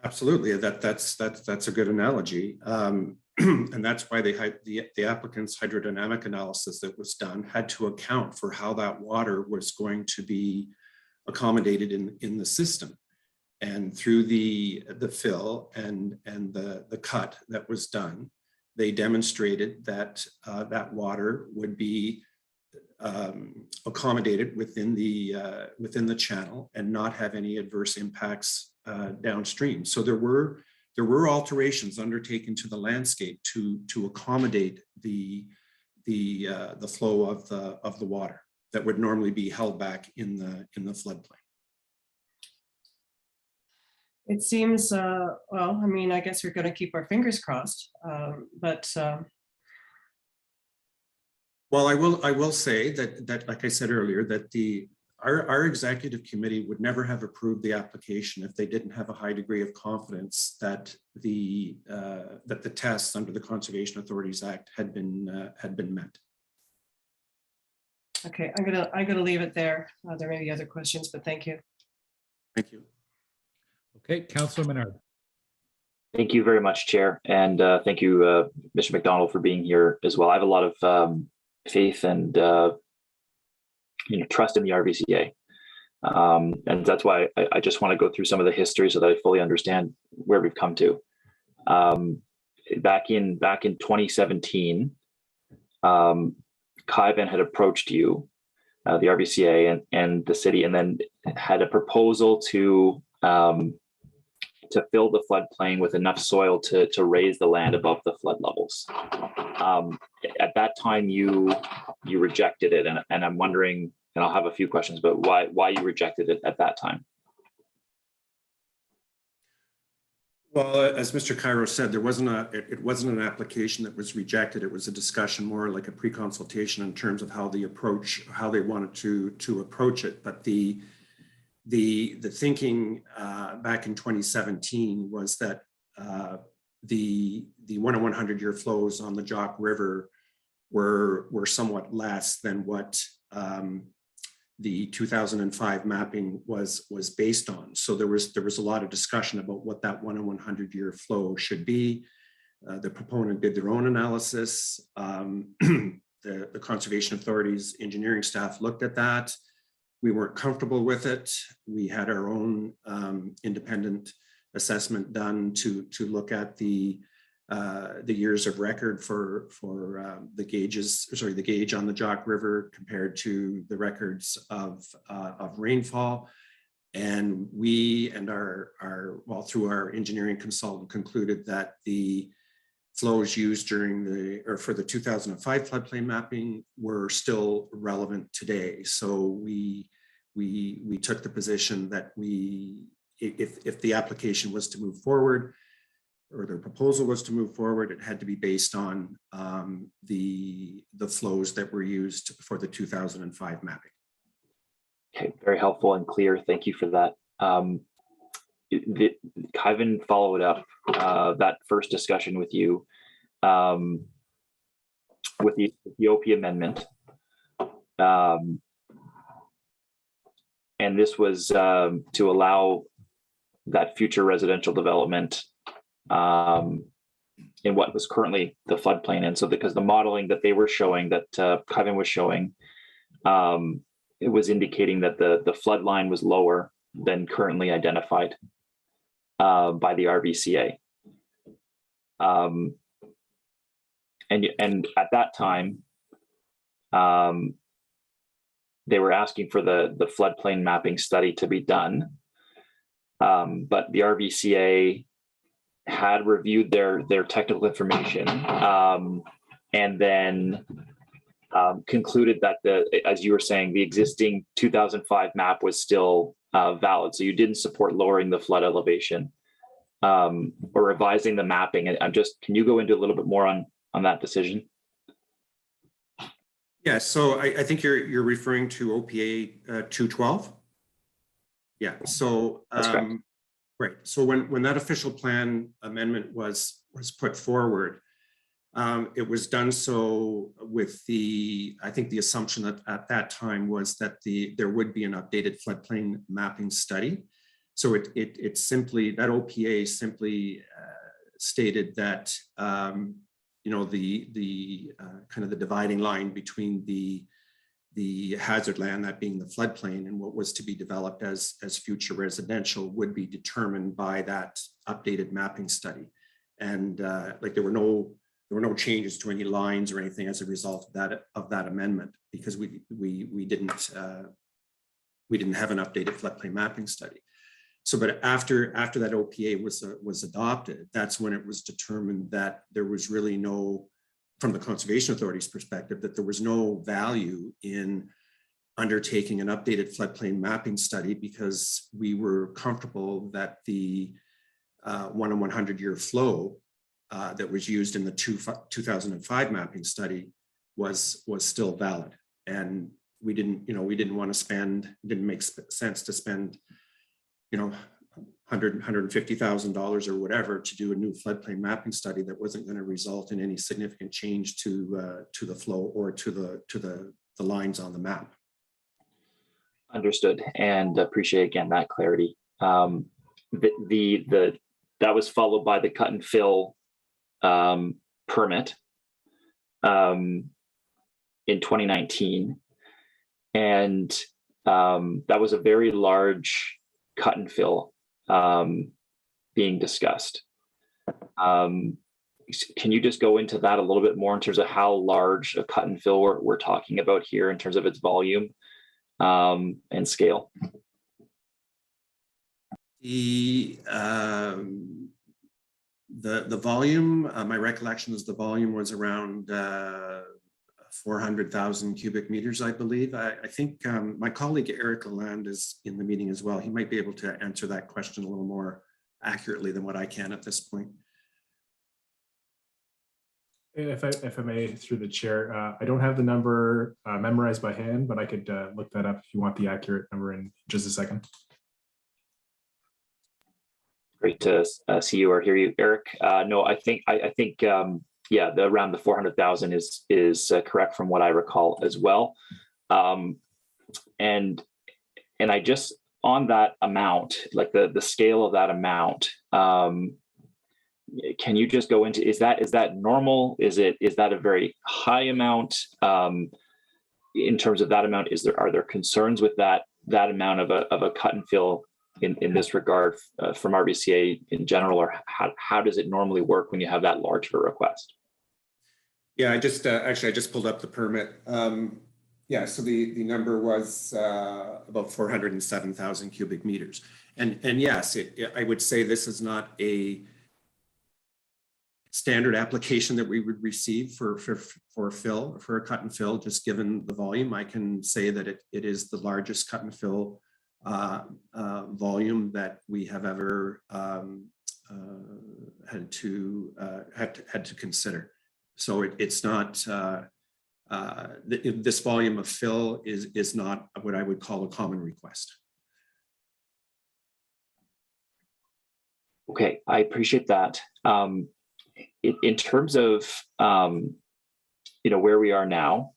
Absolutely, that's a good analogy. And that's why the applicant's hydrodynamic analysis that was done had to account for how that water was going to be accommodated in the system. And through the fill and the cut that was done, they demonstrated that that water would be accommodated within the channel and not have any adverse impacts downstream. So there were alterations undertaken to the landscape to accommodate the flow of the water that would normally be held back in the floodplain. It seems, well, I mean, I guess we're going to keep our fingers crossed, but. Well, I will say that like I said earlier, that our executive committee would never have approved the application if they didn't have a high degree of confidence that the tests under the Conservation Authorities Act had been met. Okay, I'm gonna leave it there. There may be other questions, but thank you. Thank you. Okay, Councilor Menard. Thank you very much, Chair, and thank you, Mr. McDonald, for being here as well. I have a lot of faith and trust in the RVCA, and that's why I just want to go through some of the history so that I fully understand where we've come to. Back in 2017, Kaivan had approached you, the RVCA and the city, and then had a proposal to fill the floodplain with enough soil to raise the land above the flood levels. At that time, you rejected it, and I'm wondering, and I'll have a few questions, but why you rejected it at that time? Well, as Mr. Cairo said, it wasn't an application that was rejected. It was a discussion, more like a pre-consultation in terms of how they wanted to approach it. But the thinking back in 2017 was that the 1 in 100 year flows on the Jock River were somewhat less than what the 2005 mapping was based on. So there was a lot of discussion about what that 1 in 100 year flow should be. The proponent did their own analysis. The Conservation Authority's engineering staff looked at that. We weren't comfortable with it. We had our own independent assessment done to look at the years of record for the gauge on the Jock River compared to the records of rainfall. And we and through our engineering consultant concluded that the flows used for the 2005 floodplain mapping were still relevant today. So we took the position that if the application was to move forward, or the proposal was to move forward, it had to be based on the flows that were used for the 2005 mapping. Okay, very helpful and clear. Thank you for that. Kaivan followed up that first discussion with you with the OP amendment. And this was to allow that future residential development in what was currently the floodplain. And so because the modeling that they were showing, that Kaivan was showing, it was indicating that the flood line was lower than currently identified by the RVCA. And at that time, they were asking for the floodplain mapping study to be done. But the RVCA had reviewed their technical information and then concluded that as you were saying, the existing 2005 map was still valid. So you didn't support lowering the flood elevation or revising the mapping. And can you go into a little bit more on that decision? Yeah, so I think you're referring to OPA 212. Yeah, so right. So when that official plan amendment was put forward, It was done so with I think the assumption that at that time was that there would be an updated floodplain mapping study. So it simply, that OPA simply stated that, the kind of the dividing line between the hazard land, that being the floodplain, and what was to be developed as future residential would be determined by that updated mapping study. And like there were no changes to any lines or anything as a result of that amendment, because we didn't have an updated floodplain mapping study. So, but after that OPA was adopted, that's when it was determined that there was really no, from the Conservation Authority's perspective, that there was no value in undertaking an updated floodplain mapping study, because we were comfortable that the 1 in 100 year flow that was used in the 2005 mapping study was still valid. And we didn't want to spend, it didn't make sense to spend, $150,000 or whatever to do a new floodplain mapping study that wasn't going to result in any significant change to the flow or to the lines on the map. Understood, and appreciate again that clarity. That was followed by the cut and fill permit in 2019, and that was a very large cut and fill being discussed. Can you just go into that a little bit more in terms of how large a cut and fill we're talking about here in terms of its volume and scale? The volume, my recollection is the volume was around 400,000 cubic meters, I believe. I think my colleague Eric Lalande is in the meeting as well. He might be able to answer that question a little more accurately than what I can at this point. If I may, through the chair, I don't have the number memorized by hand, but I could look that up if you want the accurate number in just a second. Great to see you or hear you, Eric. No, I think yeah, around the 400,000 is correct from what I recall as well. And I just, on that amount, like the scale of that amount, can you just go into, is that normal? Is that a very high amount? In terms of that amount, are there concerns with that amount of a cut and fill in this regard from RBCA in general, or how does it normally work when you have that large of a request? Yeah, I just pulled up the permit. Yeah, so the number was about 407,000 cubic meters. And yes, I would say this is not a standard application that we would receive for a cut and fill, just given the volume. I can say that it is the largest cut and fill volume that we have ever had to consider. So it's not, this volume of fill is not what I would call a common request. Okay, I appreciate that. In terms of where we are now,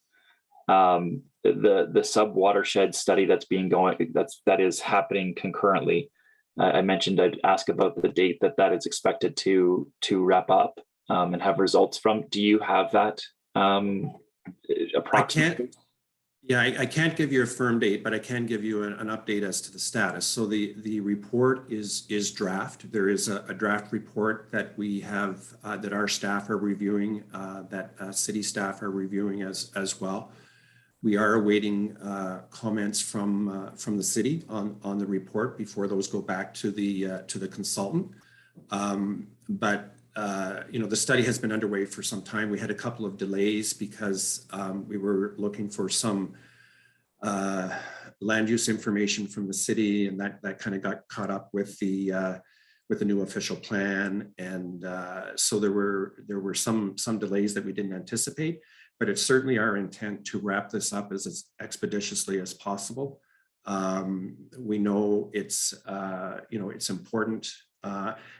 the sub-watershed study that is happening concurrently. I mentioned I'd ask about the date that is expected to wrap up and have results from. Do you have that approximately? I can't give you a firm date, but I can give you an update as to the status. So the report is draft. There is a draft report that we have that our staff are reviewing, that city staff are reviewing as well. We are awaiting comments from the city on the report before those go back to the consultant. But the study has been underway for some time. We had a couple of delays because we were looking for some land use information from the city, and that kind of got caught up with the new official plan, and so there were some delays that we didn't anticipate. But it's certainly our intent to wrap this up as expeditiously as possible. We know it's important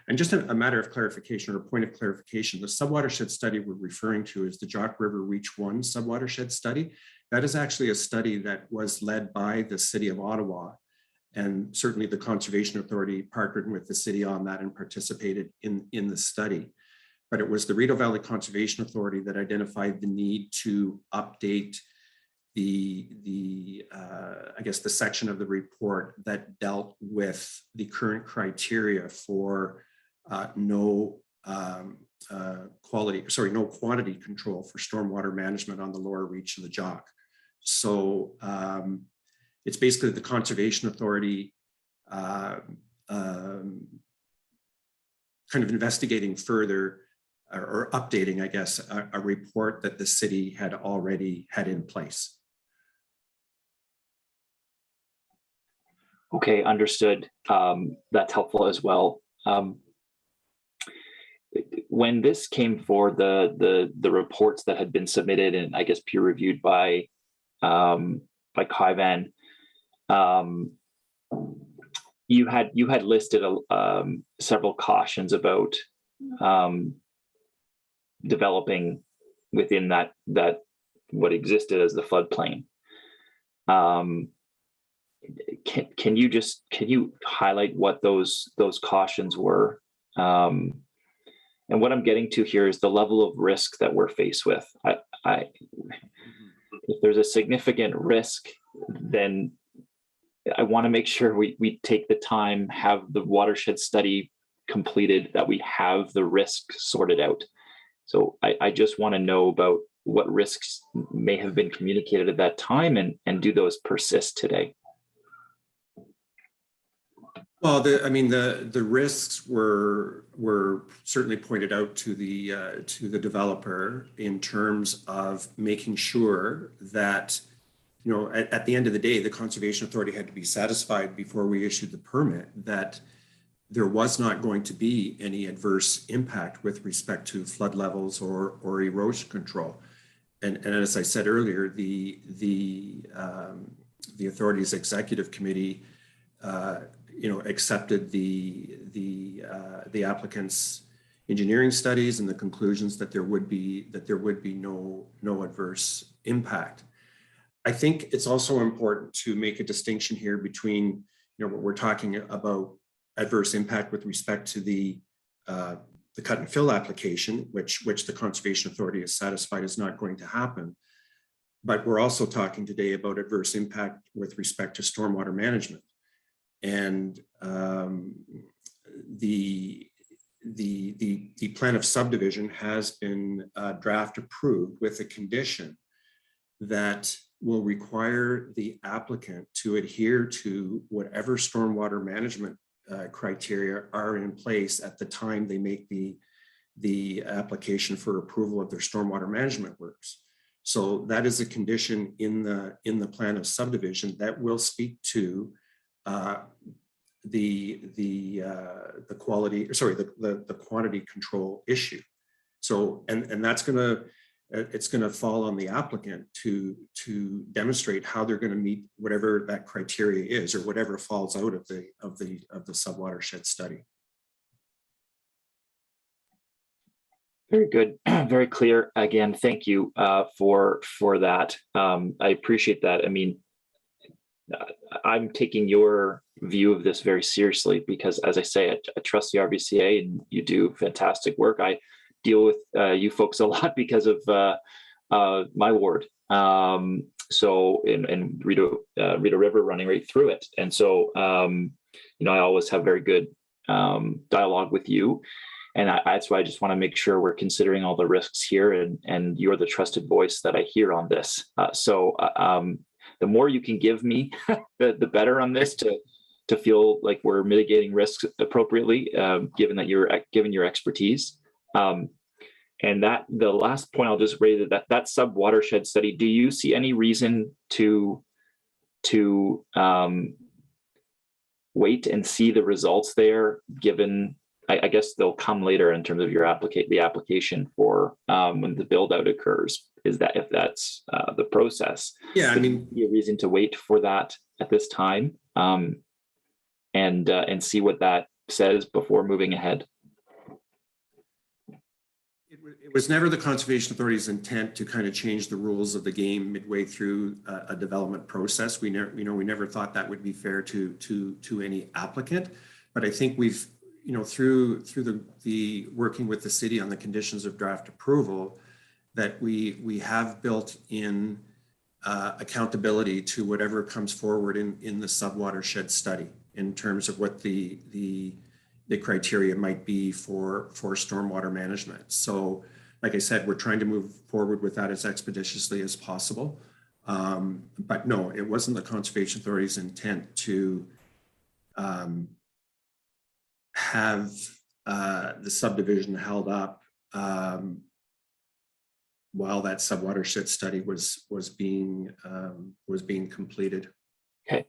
And just a matter of clarification or a point of clarification, the sub-watershed study we're referring to is the Jock River Reach 1 sub-watershed study. That is actually a study that was led by the City of Ottawa, and certainly the Conservation Authority partnered with the city on that and participated in the study. But it was the Rideau Valley Conservation Authority that identified the need to update I guess the section of the report that dealt with the current criteria for no quantity control for stormwater management on the lower reach of the Jock. So it's basically the Conservation Authority kind of investigating further or updating, I guess, a report that the city had already had in place. Okay, understood. That's helpful as well. When this came for the reports that had been submitted and I guess peer reviewed by Kaivan, you had listed several cautions about developing within that what existed as the floodplain. Can you highlight what those cautions were? And what I'm getting to here is the level of risk that we're faced with. If there's a significant risk, then I want to make sure we take the time, have the watershed study completed, that we have the risk sorted out. So I just want to know about what risks may have been communicated at that time, and do those persist today? Well, the risks were certainly pointed out to the developer in terms of making sure that, you know, at the end of the day, the Conservation Authority had to be satisfied before we issued the permit that there was not going to be any adverse impact with respect to flood levels or erosion control. And as I said earlier, the authority's executive committee accepted the applicant's engineering studies and the conclusions that there would be no adverse impact. I think it's also important to make a distinction here between, what we're talking about adverse impact with respect to the cut and fill application, which the Conservation Authority is satisfied is not going to happen. But we're also talking today about adverse impact with respect to stormwater management. And the plan of subdivision has been draft approved with a condition that will require the applicant to adhere to whatever stormwater management criteria are in place at the time they make the application for approval of their stormwater management works. So that is a condition in the plan of subdivision that will speak to the quantity control issue. So and that's it's going to fall on the applicant to demonstrate how they're going to meet whatever that criteria is, or whatever falls out of the sub-watershed study. Very good, very clear. Again, thank you for that. I appreciate that. I mean, I'm taking your view of this very seriously because, as I say, I trust the RVCA and you do fantastic work. I deal with you folks a lot because of my ward. So in Rideau River running right through it. And so, I always have very good dialogue with you. And that's why I just want to make sure we're considering all the risks here, and you're the trusted voice that I hear on this. The more you can give me, the better on this to feel like we're mitigating risks appropriately, given your expertise. And that the last point I'll just raise that sub-watershed study. Do you see any reason to wait and see the results there? Given, I guess they'll come later in terms of your the application for when the build out occurs. Is that if that's the process? Yeah, I mean, be a reason to wait for that at this time, and see what that says before moving ahead? It was never the Conservation Authority's intent to kind of change the rules of the game midway through a development process. We never thought that would be fair to any applicant. But I think we've, through the working with the city on the conditions of draft approval, that we have built in accountability to whatever comes forward in the Sub-Watershed study in terms of what the criteria might be for stormwater management. So, like I said, we're trying to move forward with that as expeditiously as possible. But no, it wasn't the Conservation Authority's intent to have the subdivision held up while that Sub-Watershed study was being completed. Okay,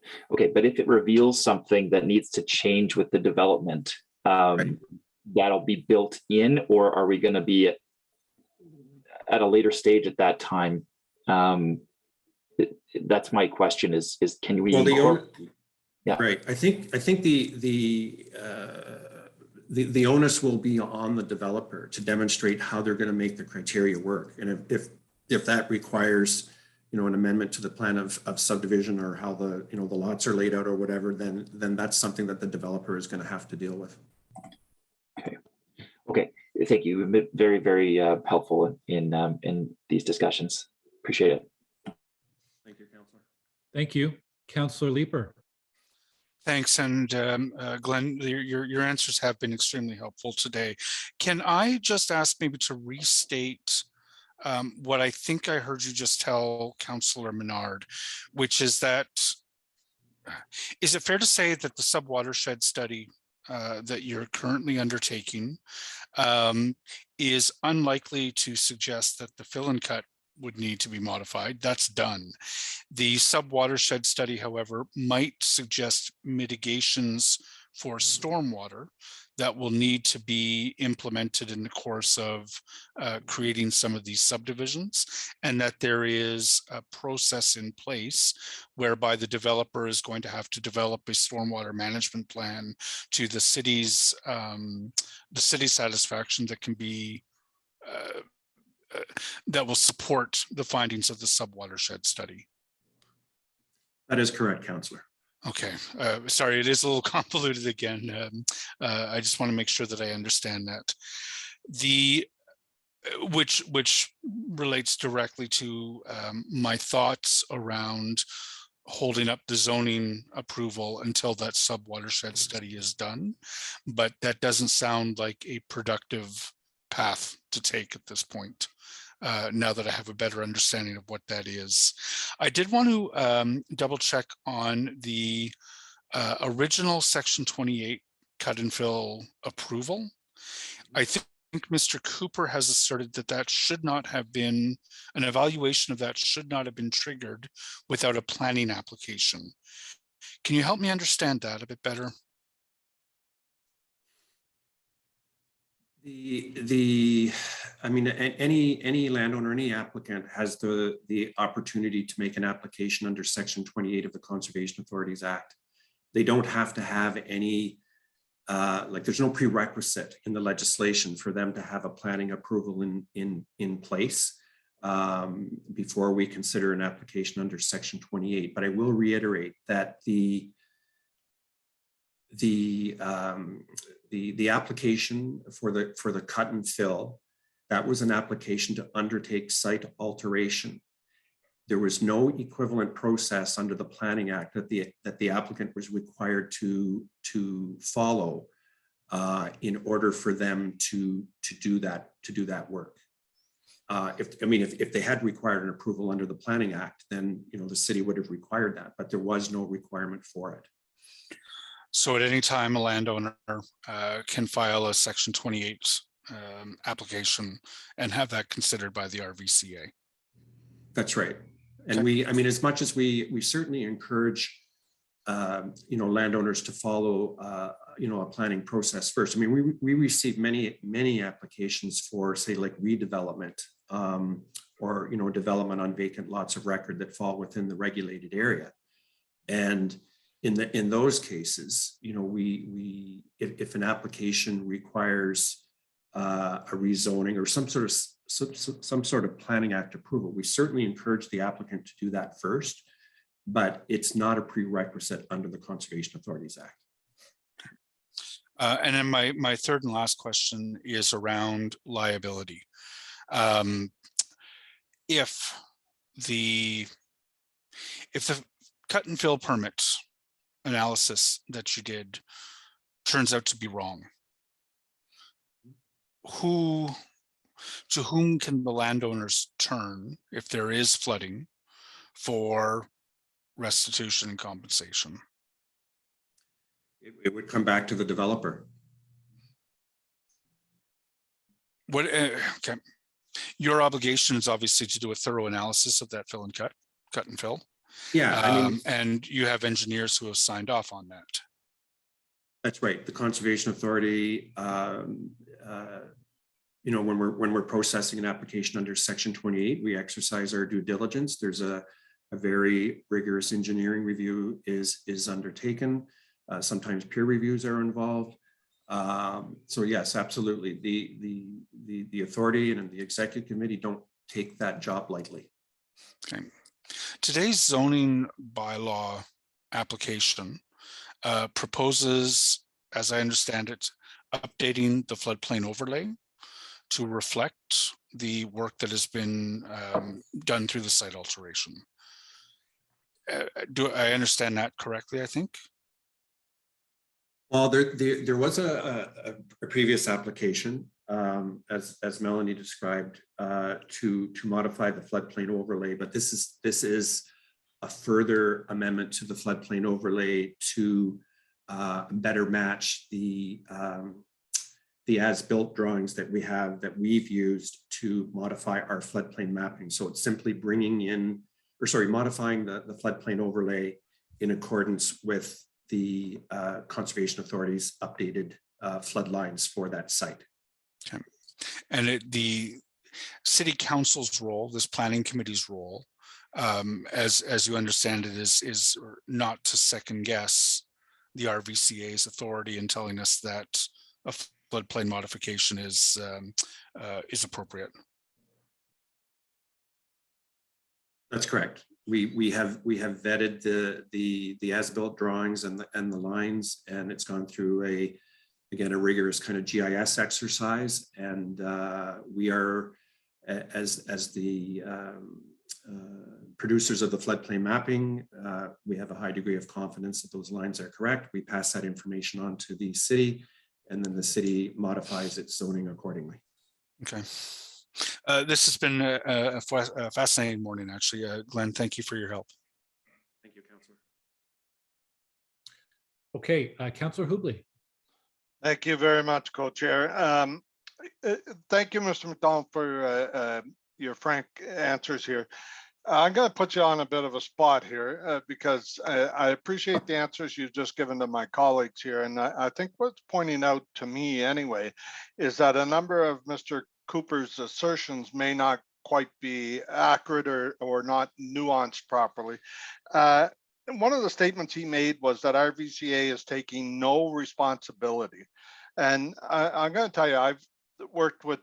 but if it reveals something that needs to change with the development, that'll be built in, or are we going to be at a later stage at that time? That's my question. Is can we? Well, right. I think the onus will be on the developer to demonstrate how they're going to make the criteria work, and if that requires an amendment to the plan of subdivision, or how the the lots are laid out or whatever, then that's something that the developer is going to have to deal with. Okay, thank you. You've been very, very helpful in these discussions. Appreciate it. Thank you, Councillor. Thank you, Councillor Leeper. Thanks, and Glenn, your answers have been extremely helpful today. Can I just ask maybe to restate what I think I heard you just tell Councillor Menard, which is that, is it fair to say that the Sub-Watershed study that you're currently undertaking is unlikely to suggest that the fill and cut would need to be modified? That's done. The Sub-Watershed study, however, might suggest mitigations for stormwater that will need to be implemented in the course of creating some of these subdivisions, and that there is a process in place whereby the developer is going to have to develop a stormwater management plan to the city's satisfaction that can be that will support the findings of the Sub-Watershed study. That is correct, Councillor. Okay, sorry, it is a little convoluted again. I just want to make sure that I understand that. Which relates directly to my thoughts around holding up the zoning approval until that Sub-Watershed study is done. But that doesn't sound like a productive path to take at this point. Now that I have a better understanding of what that is. I did want to double check on the original Section 28 cut and fill approval. I think Mr. Cooper has asserted that that should not have been, an evaluation of that should not have been triggered without a planning application. Can you help me understand that a bit better? I mean, any landowner, any applicant has the opportunity to make an application under Section 28 of the Conservation Authorities Act. They don't have to have any, like there's no prerequisite in the legislation for them to have a planning approval in place before we consider an application under Section 28. But I will reiterate that the application for the cut and fill, that was an application to undertake site alteration. There was no equivalent process under the Planning Act that the applicant was required to follow in order for them to do that work. If they had required an approval under the Planning Act, then the city would have required that, but there was no requirement for it. So at any time, a landowner can file a Section 28 application and have that considered by the RVCA. That's right. And okay. As much as we certainly encourage, landowners to follow, a planning process first. We receive many applications for, say, like redevelopment or, development on vacant lots of record that fall within the regulated area. And in those cases, you know, if an application requires a rezoning or some sort of Planning Act approval, we certainly encourage the applicant to do that first, but it's not a prerequisite under the Conservation Authorities Act. And then my third and last question is around liability. If the cut and fill permit analysis that you did turns out to be wrong, to whom can the landowners turn if there is flooding for restitution and compensation? It would come back to the developer. What? Okay. Your obligation is obviously to do a thorough analysis of that fill and cut and fill. Yeah, I mean, and you have engineers who have signed off on that. That's right. The Conservation Authority, you know, when we're processing an application under Section 28, we exercise our due diligence. There's a very rigorous engineering review is undertaken. Sometimes peer reviews are involved. So yes, absolutely. The authority and the executive committee don't take that job lightly. Okay. Today's zoning bylaw application proposes, as I understand it, updating the floodplain overlay to reflect the work that has been done through the site alteration. Do I understand that correctly, I think? Well, there was a previous application, as Melanie described, to modify the floodplain overlay, but this is a further amendment to the floodplain overlay to better match the as-built drawings that we've used to modify our floodplain mapping. So it's simply modifying the floodplain overlay in accordance with the Conservation Authority's updated flood lines for that site. Okay. And the City Council's role, this planning committee's role, as you understand it, is not to second guess the RVCA's authority in telling us that a floodplain modification is appropriate. That's correct. We have vetted the as-built drawings and the lines, and it's gone through a rigorous kind of GIS exercise, and we are, as the producers of the floodplain mapping, we have a high degree of confidence that those lines are correct. We pass that information on to the city, and then the city modifies its zoning accordingly. Okay. This has been a fascinating morning, actually. Glenn, thank you for your help. Thank you, Councillor. Okay, Councillor Hubley. Thank you very much, Co-Chair. Thank you, Mr. McDonald, for your frank answers here. I'm going to put you on a bit of a spot here because I appreciate the answers you've just given to my colleagues here. And I think what's pointing out to me anyway is that a number of Mr. Cooper's assertions may not quite be accurate or not nuanced properly. One of the statements he made was that RVCA is taking no responsibility. And I'm going to tell you, I've worked with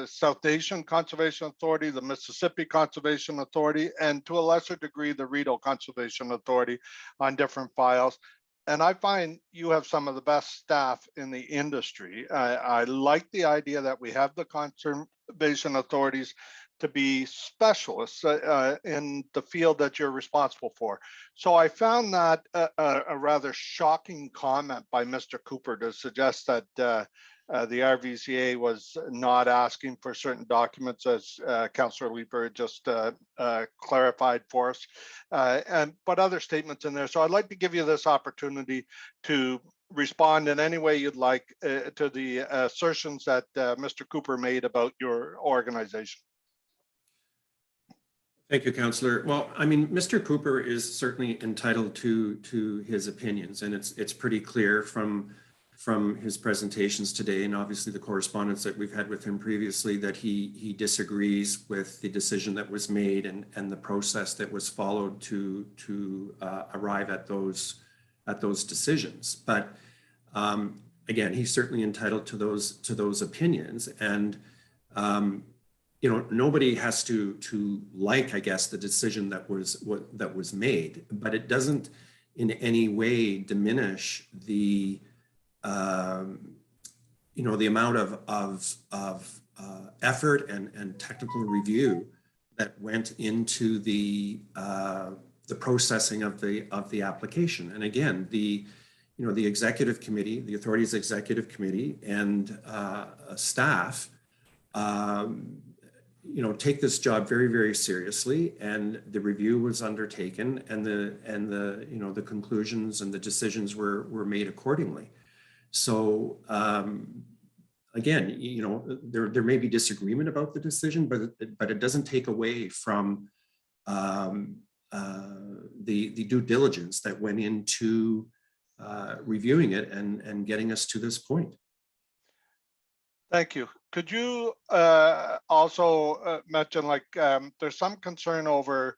South Asian Conservation Authority, the Mississippi Conservation Authority, and to a lesser degree, the Rideau Conservation Authority on different files. And I find you have some of the best staff in the industry. I like the idea that we have the conservation authorities to be specialists in the field that you're responsible for. So I found that a rather shocking comment by Mr. Cooper to suggest that the RVCA was not asking for certain documents, as Councillor Leeper just clarified for us, but other statements in there. So I'd like to give you this opportunity to respond in any way you'd like to the assertions that Mr. Cooper made about your organization. Thank you, Councillor. Well, I mean, Mr. Cooper is certainly entitled to his opinions, and it's pretty clear from his presentations today, and obviously the correspondence that we've had with him previously, that he disagrees with the decision that was made and the process that was followed to arrive at those decisions. But again, he's certainly entitled to those opinions, and nobody has to like, I guess, the decision that was made, but it doesn't in any way diminish the the amount of effort and technical review that went into the processing of the application. And again, the executive committee, the authority's executive committee, and staff, take this job very, very seriously. And the review was undertaken, and the conclusions and the decisions were made accordingly. So again, there may be disagreement about the decision, but it doesn't take away from the due diligence that went into reviewing it and getting us to this point. Thank you. Could you also mention, there's some concern over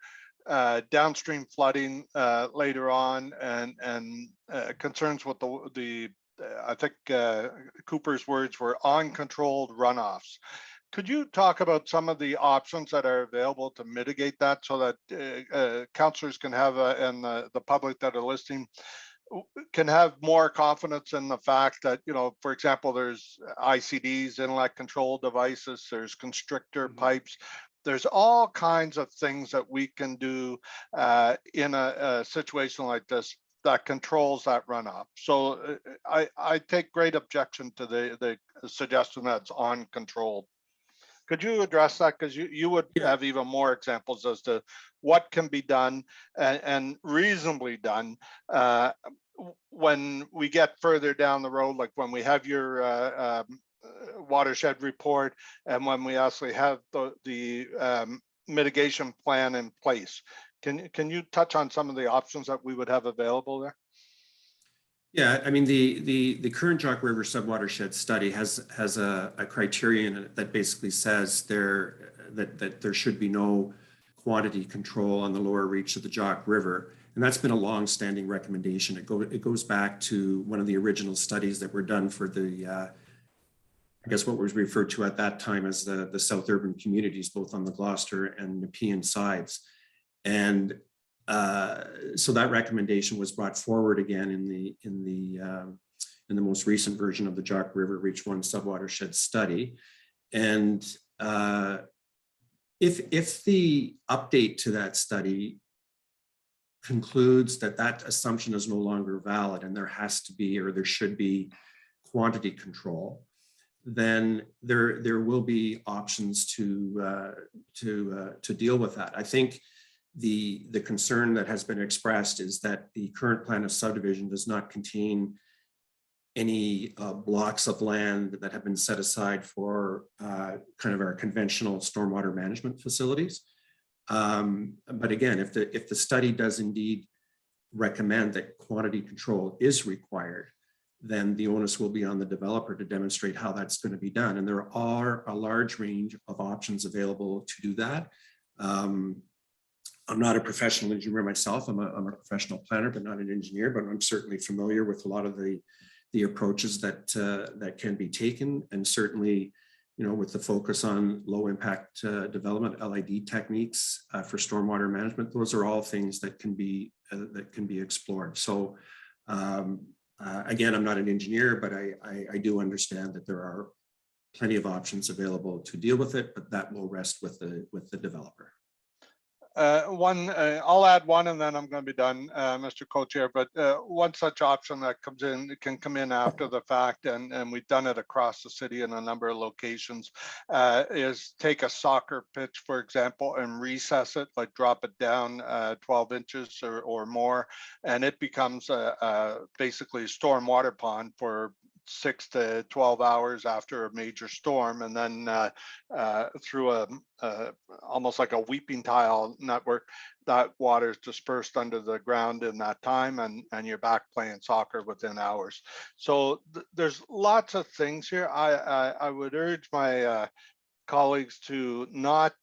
downstream flooding later on, and concerns with the I think Cooper's words were uncontrolled runoffs. Could you talk about some of the options that are available to mitigate that, so that councillors can have and the public that are listening can have more confidence in the fact that, for example, there's ICDs, inlet control devices, there's constrictor pipes, there's all kinds of things that we can do in a situation like this that controls that runoff. So I take great objection to the suggestion that's uncontrolled. Could you address that? Because you would have even more examples as to what can be done and reasonably done when we get further down the road, like when we have your watershed report and when we actually have the mitigation plan in place. Can you touch on some of the options that we would have available there? Yeah, I mean, the current Jock River Sub-Watershed study has a criterion that basically says that there should be no quantity control on the lower reach of the Jock River. And that's been a long-standing recommendation. It goes back to one of the original studies that were done for the, I guess what was referred to at that time as the South Urban communities, both on the Gloucester and Nepean sides. And so that recommendation was brought forward again in the most recent version of the Jock River Reach 1 Sub-Watershed study. And if the update to that study concludes that assumption is no longer valid and there has to be, or there should be, quantity control, then there will be options to deal with that. I think the concern that has been expressed is that the current plan of subdivision does not contain any blocks of land that have been set aside for kind of our conventional stormwater management facilities. But again, if the study does indeed recommend that quantity control is required, then the onus will be on the developer to demonstrate how that's going to be done. And there are a large range of options available to do that. I'm not a professional engineer myself. I'm a professional planner, but not an engineer, but I'm certainly familiar with a lot of the approaches that can be taken. And certainly, with the focus on low impact development, LID techniques for stormwater management, those are all things that can be explored. So again, I'm not an engineer, but I do understand that there are plenty of options available to deal with it, but that will rest with the developer. I'll add one and then I'm going to be done, Mr. Co-Chair, but one such option that can come in after the fact, and we've done it across the city in a number of locations, is take a soccer pitch, for example, and recess it, like drop it down 12 inches or more, and it becomes basically a storm water pond for 6 to 12 hours after a major storm, and then through almost like a weeping tile network, that water is dispersed under the ground in that time, and you're back playing soccer within hours. So there's lots of things here. I would urge my colleagues to not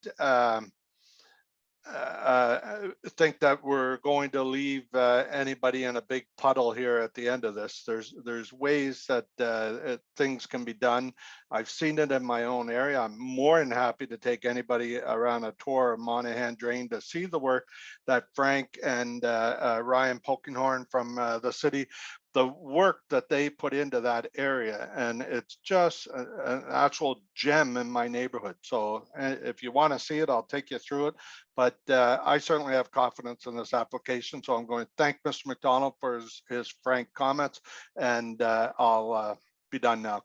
think that we're going to leave anybody in a big puddle here at the end of this. There's ways that things can be done. I've seen it in my own area. I'm more than happy to take anybody around a tour of Monaghan Drain to see the work that Frank and Ryan Polkinghorn from the city, the work that they put into that area. And it's just an actual gem in my neighborhood. So if you want to see it, I'll take you through it. But I certainly have confidence in this application. So I'm going to thank Mr. McDonald for his frank comments. And I'll be done now,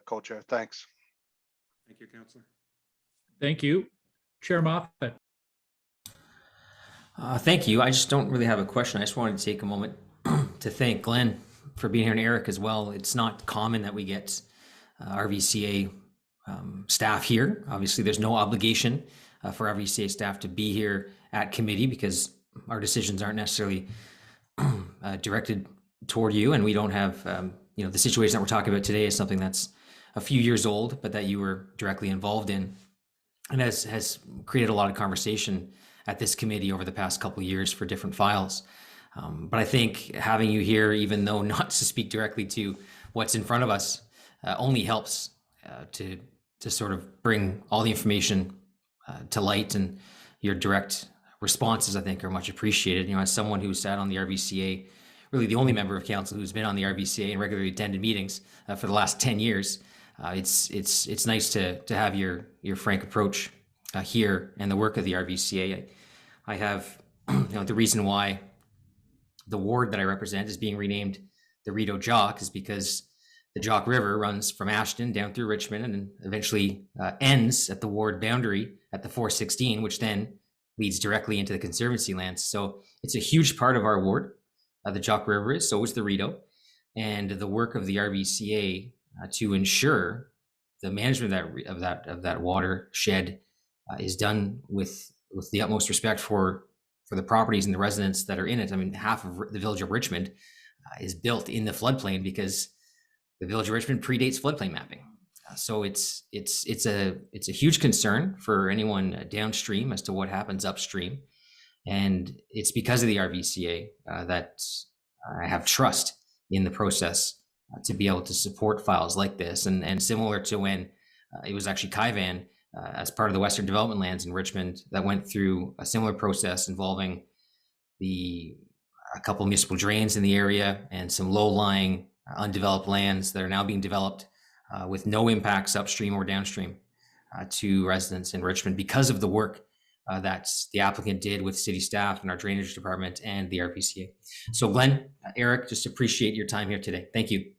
Co-Chair. Thanks. Thank you, Councillor. Thank you. Chair Moffat. Thank you. I just don't really have a question. I just wanted to take a moment to thank Glenn for being here and Eric as well. It's not common that we get RVCA staff here. Obviously, there's no obligation for RVCA staff to be here at committee because our decisions aren't necessarily directed toward you, and we don't have, the situation that we're talking about today is something that's a few years old, but that you were directly involved in, and has created a lot of conversation at this committee over the past couple of years for different files. But I think having you here, even though not to speak directly to what's in front of us, only helps to sort of bring all the information to light, and your direct responses, I think, are much appreciated. As someone who sat on the RVCA, really the only member of council who's been on the RVCA and regularly attended meetings for the last 10 years, it's nice to have your frank approach here and the work of the RVCA. I have, the reason why the ward that I represent is being renamed the Rideau Jock is because the Jock River runs from Ashton down through Richmond and eventually ends at the ward boundary at the 416, which then leads directly into the Conservancy lands. So it's a huge part of our ward. The Jock River is, so is the Rideau, and the work of the RVCA to ensure the management of that watershed is done with the utmost respect for the properties and the residents that are in it. I mean, half of the village of Richmond is built in the floodplain because the village of Richmond predates floodplain mapping. So it's a huge concern for anyone downstream as to what happens upstream. And it's because of the RVCA that I have trust in the process to be able to support files like this. And similar to when it was actually Kaivan as part of the Western Development Lands in Richmond that went through a similar process involving a couple of municipal drains in the area and some low-lying undeveloped lands that are now being developed with no impacts upstream or downstream to residents in Richmond because of the work that the applicant did with city staff and our drainage department and the RVCA. So Glenn, Eric, just appreciate your time here today. Thank you.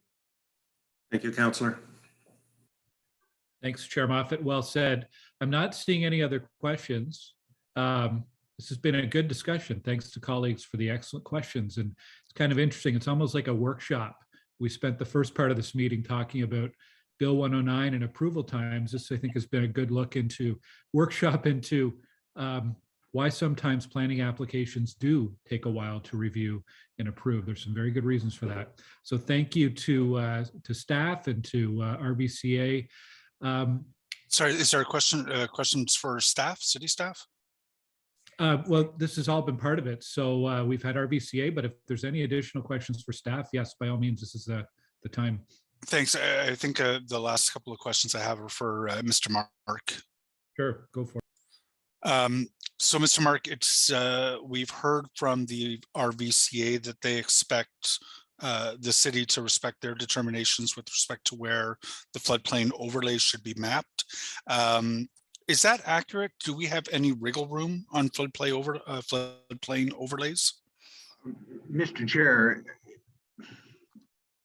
Thank you, Councillor. Thanks, Chair Moffat. Well said. I'm not seeing any other questions. This has been a good discussion. Thanks to colleagues for the excellent questions. And it's kind of interesting. It's almost like a workshop. We spent the first part of this meeting talking about Bill 109 and approval times. This, I think, has been a good look into workshop into why sometimes planning applications do take a while to review and approve. There's some very good reasons for that. So thank you to staff and to RVCA. Sorry, is there a question? Questions for staff, city staff? Well, this has all been part of it. So we've had RVCA, but if there's any additional questions for staff, yes, by all means, this is the time. Thanks. I think the last couple of questions I have are for Mr. Mark. Sure, go for it. So, Mr. Mark, it's we've heard from the RVCA that they expect the city to respect their determinations with respect to where the floodplain overlays should be mapped. Is that accurate? Do we have any wriggle room on floodplain overlays? Mr. Chair,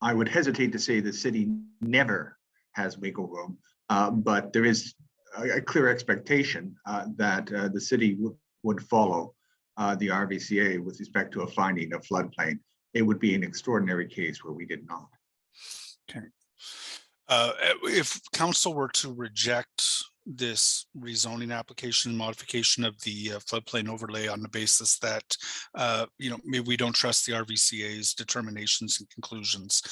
I would hesitate to say the city never has wiggle room, but there is a clear expectation that the city would follow the RVCA with respect to a finding of floodplain. It would be an extraordinary case where we did not. Okay. If council were to reject this rezoning application modification of the floodplain overlay on the basis that maybe we don't trust the RVCA's determinations and conclusions,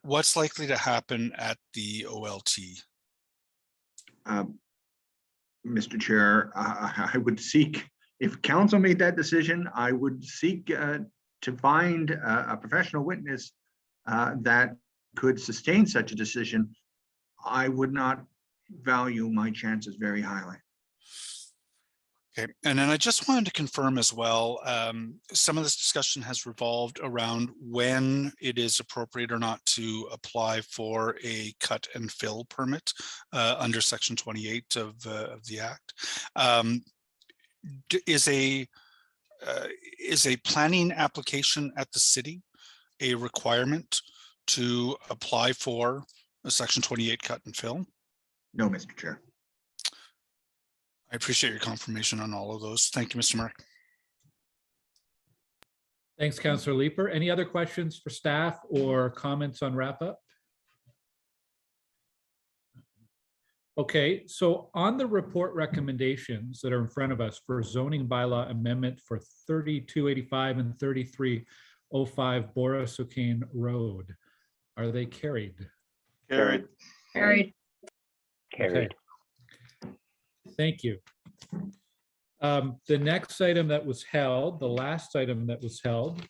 what's likely to happen at the OLT? Mr. Chair, I would seek If council made that decision, I would seek to find a professional witness that could sustain such a decision. I would not value my chances very highly. Okay, and then I just wanted to confirm as well, some of this discussion has revolved around when it is appropriate or not to apply for a cut and fill permit under Section 28 of the Act. Is a planning application at the city a requirement to apply for a Section 28 cut and fill? No, Mr. Chair. I appreciate your confirmation on all of those. Thank you, Mr. Mayor. Thanks, Councillor Leeper. Any other questions for staff or comments on wrap up? Okay, so on the report recommendations that are in front of us for zoning bylaw amendment for 3285 and 3305 Boris O'Kane Road, are they carried? Carried. Carried. Okay. Thank you. The next item that was held, the last item that was held,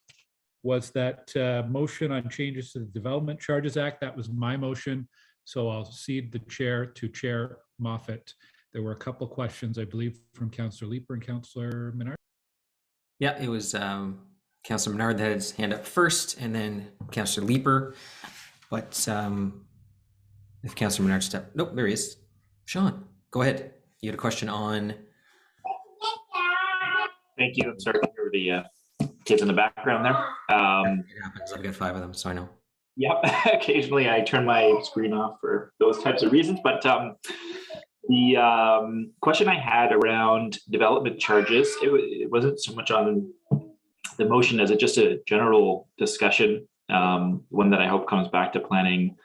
was that motion on changes to the Development Charges Act. That was my motion. So I'll cede the chair to Chair Moffat. There were a couple questions, I believe, from Councillor Leeper and Councillor Menard. Yeah, it was Councillor Menard that had his hand up first, and then Councillor Leeper. But if Councillor Menard stepped, nope, there he is. Sean, go ahead. You had a question on. Thank you. I'm sorry to hear the kids in the background there. It happens. I've got 5 of them, so I know. Yep. Occasionally I turn my screen off for those types of reasons, but the question I had around development charges, it wasn't so much on the motion as just a general discussion, one that I hope comes back to planning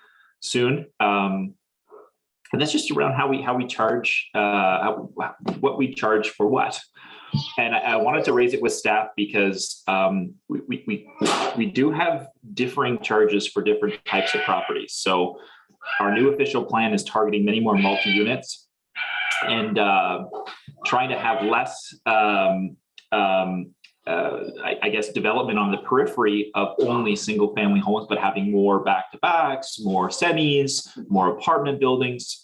soon. And that's just around how we charge, what we charge for what. And I wanted to raise it with staff because we do have differing charges for different types of properties. So our new official plan is targeting many more multi-units and trying to have less, I guess, development on the periphery of only single family homes, but having more back-to-backs, more semis, more apartment buildings.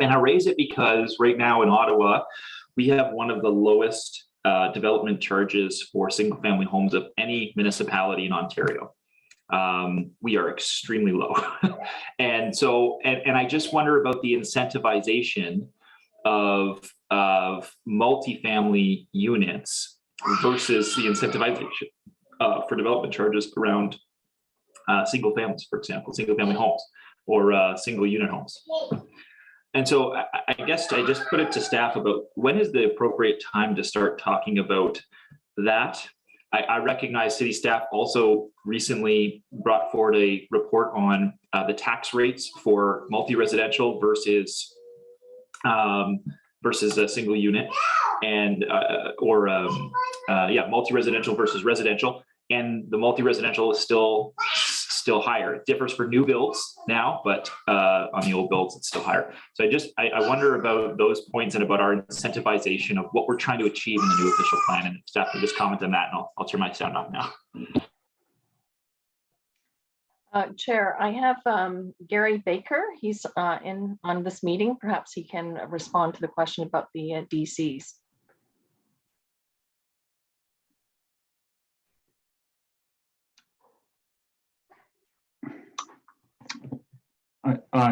And I raise it because right now in Ottawa, we have one of the lowest development charges for single family homes of any municipality in Ontario. We are extremely low. And so, and I just wonder about the incentivization of multifamily units versus the incentivization for development charges around single families, for example, single family homes or single unit homes. And so I guess I just put it to staff about when is the appropriate time to start talking about that. I recognize city staff also recently brought forward a report on the tax rates for multi-residential versus a single unit and multi-residential versus residential, and the multi-residential is still higher. It differs for new builds now, but on the old builds, it's still higher. So I wonder about those points and about our incentivization of what we're trying to achieve in the new official plan. And staff can just comment on that, and I'll turn my sound off now. Chair, I have Gary Baker. He's on this meeting. Perhaps he can respond to the question about the DCs.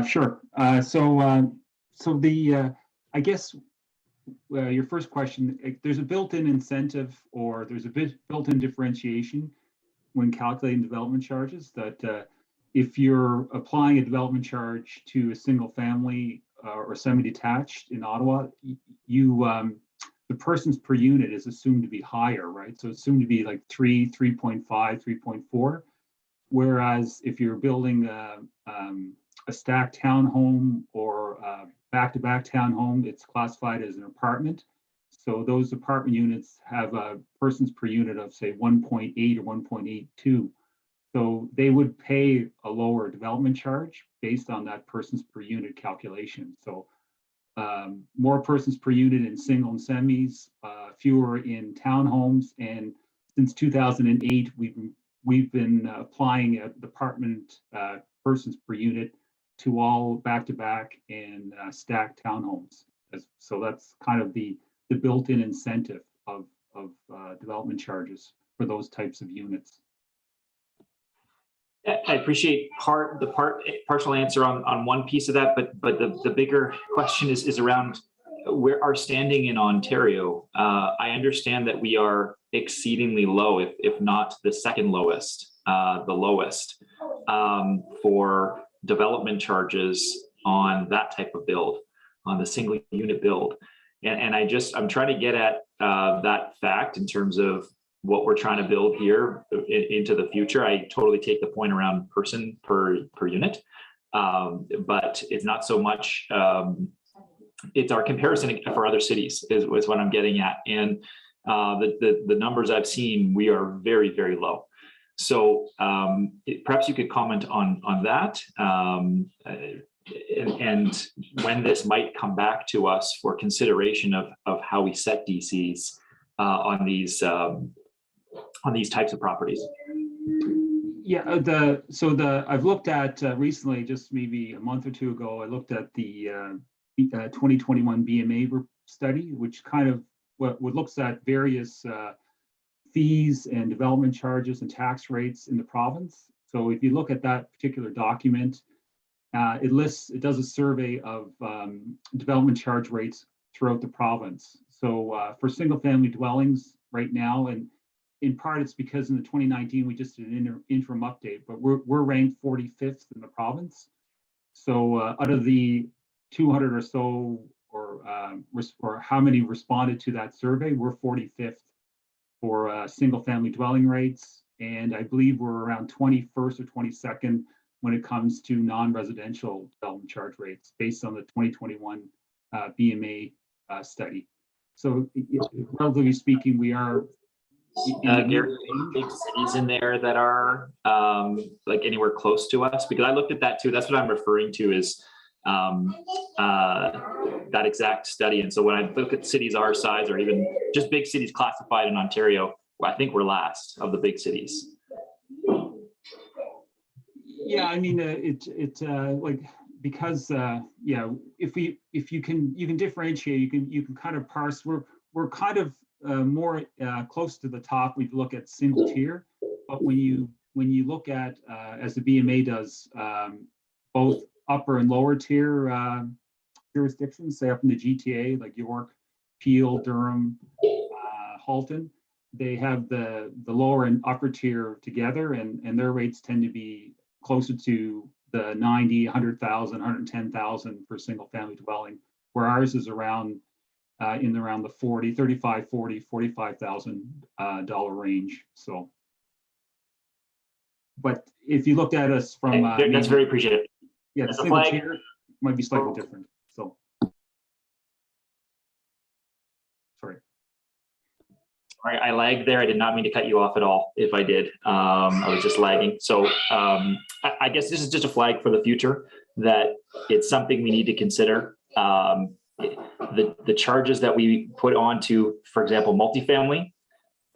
Sure. So the I guess your first question, there's a built-in incentive or there's a built-in differentiation when calculating development charges that if you're applying a development charge to a single family or semi-detached in Ottawa, the persons per unit is assumed to be higher, right? So it's assumed to be like 3.5, 3.4. Whereas if you're building a stacked townhome or a back-to-back townhome, it's classified as an apartment. So those apartment units have a persons per unit of say 1.8 or 1.82. So they would pay a lower development charge based on that persons per unit calculation. So more persons per unit in single and semis, fewer in townhomes, and since 2008, we've been applying a department persons per unit to all back-to-back and stacked townhomes. So that's kind of the built-in incentive of development charges for those types of units. I appreciate partial answer on one piece of that, but the bigger question is around where our standing in Ontario. I understand that we are exceedingly low, if not the second lowest, the lowest for development charges on that type of build, on the single unit build. And I'm trying to get at that fact in terms of what we're trying to build here into the future. I totally take the point around person per unit, but it's not so much, it's our comparison for other cities is what I'm getting at. And the numbers I've seen, we are very, very low. So perhaps you could comment on that and when this might come back to us for consideration of how we set DCs on these types of properties. Yeah, I've looked at recently, just maybe a month or two ago, I looked at the 2021 BMA study, which kind of what looks at various fees and development charges and tax rates in the province. So if you look at that particular document, it does a survey of development charge rates throughout the province. So for single family dwellings right now, and in part it's because in the 2019 we just did an interim update, but we're ranked 45th in the province. So out of the 200 or so, or how many responded to that survey, we're 45th for single family dwelling rates, and I believe we're around 21st or 22nd when it comes to non-residential development charge rates based on the 2021 BMA study. So relatively speaking, we are Gary, big cities in there that are like anywhere close to us, because I looked at that too. That's what I'm referring to is that exact study. And so when I look at cities our size, or even just big cities classified in Ontario, I think we're last of the big cities. Yeah, I mean, like, because yeah, if you can differentiate, you can kind of parse. We're kind of more close to the top. We look at single tier, but when you look at as the BMA does, both upper and lower tier jurisdictions, say up in the GTA, like York, Peel, Durham, Halton, they have the lower and upper tier together, and their rates tend to be closer to the 90, 100,000, 110,000 for single family dwelling, where ours is around around the 45,000 dollar range. So, but if you looked at us from that's very appreciated. Yeah, the single tier might be slightly different. So, sorry. I lagged there. I did not mean to cut you off at all. If I did, I was just lagging. So I guess this is just a flag for the future that it's something we need to consider. The charges that we put onto, for example, multifamily,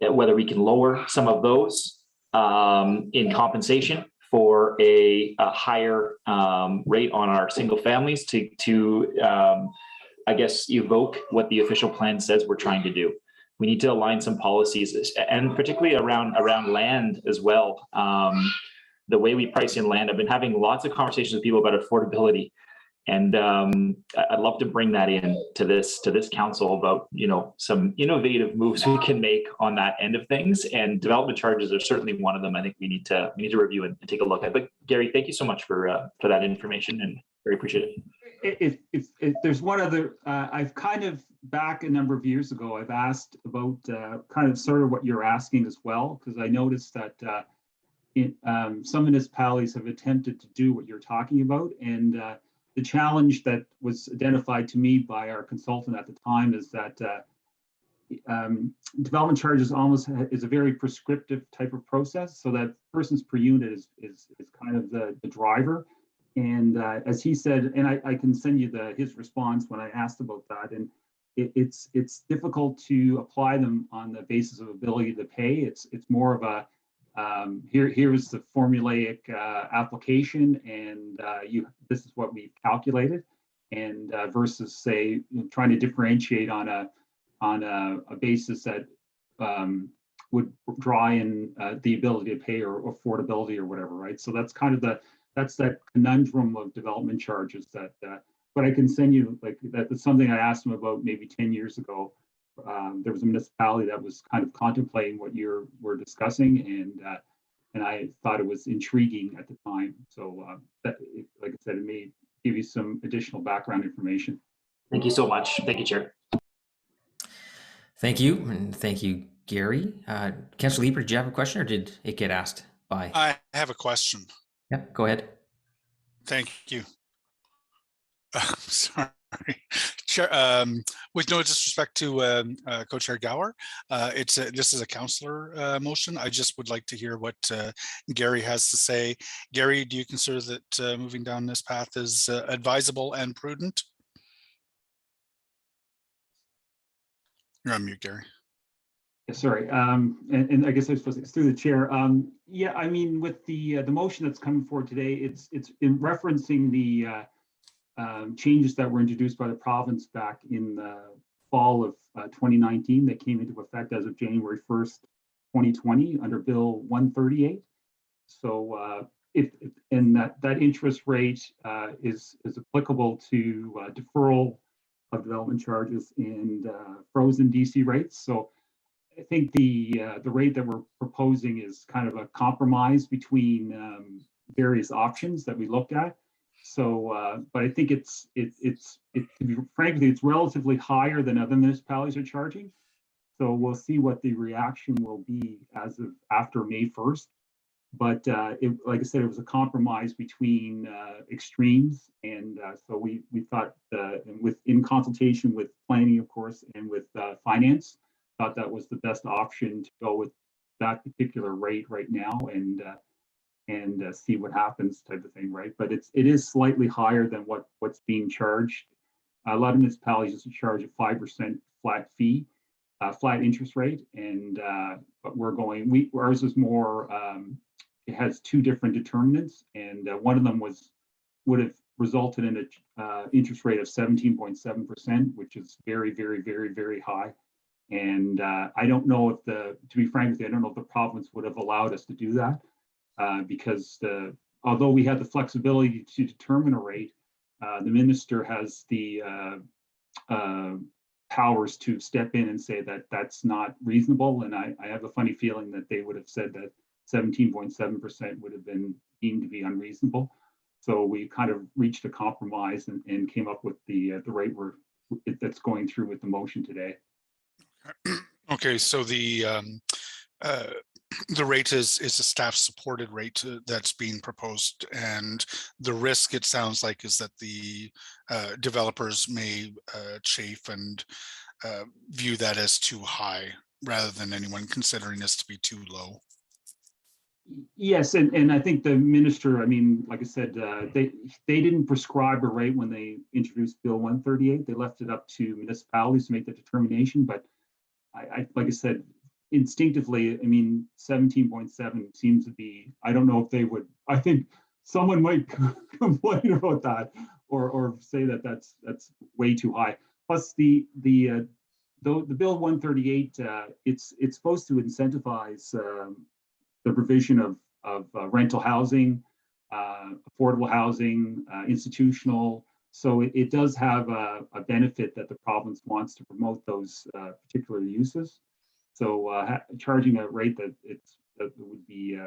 whether we can lower some of those in compensation for a higher rate on our single families to I guess, evoke what the official plan says we're trying to do. We need to align some policies, and particularly around land as well. The way we price in land, I've been having lots of conversations with people about affordability, and I'd love to bring that in to this council about, you know, some innovative moves we can make on that end of things. And development charges are certainly one of them. I think we need to review and take a look at. But Gary, thank you so much for that information, and very appreciate it. If there's one other, I've kind of back a number of years ago, I've asked about kind of sort of what you're asking as well, because I noticed that some municipalities have attempted to do what you're talking about. And the challenge that was identified to me by our consultant at the time is that development charges almost is a very prescriptive type of process, so that persons per unit is kind of the driver. And as he said, and I can send you his response when I asked about that, and it's difficult to apply them on the basis of ability to pay. It's more of a here's the formulaic application, and this is what we've calculated, and versus say trying to differentiate on a basis that would draw in the ability to pay or affordability or whatever, right? So that's kind of that conundrum of development charges that. But I can send you that's something I asked him about maybe 10 years ago. There was a municipality that was kind of contemplating what we're discussing, and I thought it was intriguing at the time. So like I said, it may give you some additional background information. Thank you so much. Thank you, Chair. Thank you, and thank you, Gary. Councillor Leeper, did you have a question, or did it get asked by? I have a question. Yeah, go ahead. Thank you. Sorry, Chair. With no disrespect to Co-Chair Gower, this is a councillor motion. I just would like to hear what Gary has to say. Gary, do you consider that moving down this path is advisable and prudent? You're on mute, Gary. Sorry, and I guess I'm supposed to, it's through the chair. Yeah, I mean, with the motion that's coming forward today, it's in referencing the changes that were introduced by the province back in the fall of 2019 that came into effect as of January 1st, 2020 under Bill 138. So that interest rate is applicable to deferral of development charges and frozen DC rates. So I think the rate that we're proposing is kind of a compromise between various options that we looked at. So, but I think frankly, it's relatively higher than other municipalities are charging. So we'll see what the reaction will be as of after May 1st. But like I said, it was a compromise between extremes, and so we thought, in consultation with planning, of course, and with finance, thought that was the best option to go with that particular rate right now, and see what happens, type of thing, right? But it is slightly higher than what's being charged. A lot of municipalities just charge a 5% flat fee, flat interest rate, and but ours is more. It has two different determinants, and one of them would have resulted in an interest rate of 17.7%, which is very, very, very, very high. And I don't know if to be frank with you, I don't know if the province would have allowed us to do that because although we had the flexibility to determine a rate, the minister has the powers to step in and say that that's not reasonable. And I have a funny feeling that they would have said that 17.7% would have been deemed to be unreasonable. So we kind of reached a compromise and came up with the rate that's going through with the motion today. Okay, so the rate is a staff supported rate that's being proposed, and the risk, it sounds like, is that the developers may chafe and view that as too high rather than anyone considering this to be too low. Yes, and I think the minister, I mean, like I said, they didn't prescribe a rate when they introduced Bill 138. They left it up to municipalities to make the determination. But I like I said, instinctively, I mean, 17.7 seems to be, I don't know if they would, I think someone might complain about that or say that that's way too high. Plus the Bill 138, it's supposed to incentivize the provision of rental housing, affordable housing, institutional. So it does have a benefit that the province wants to promote those particular uses. So charging a rate that would be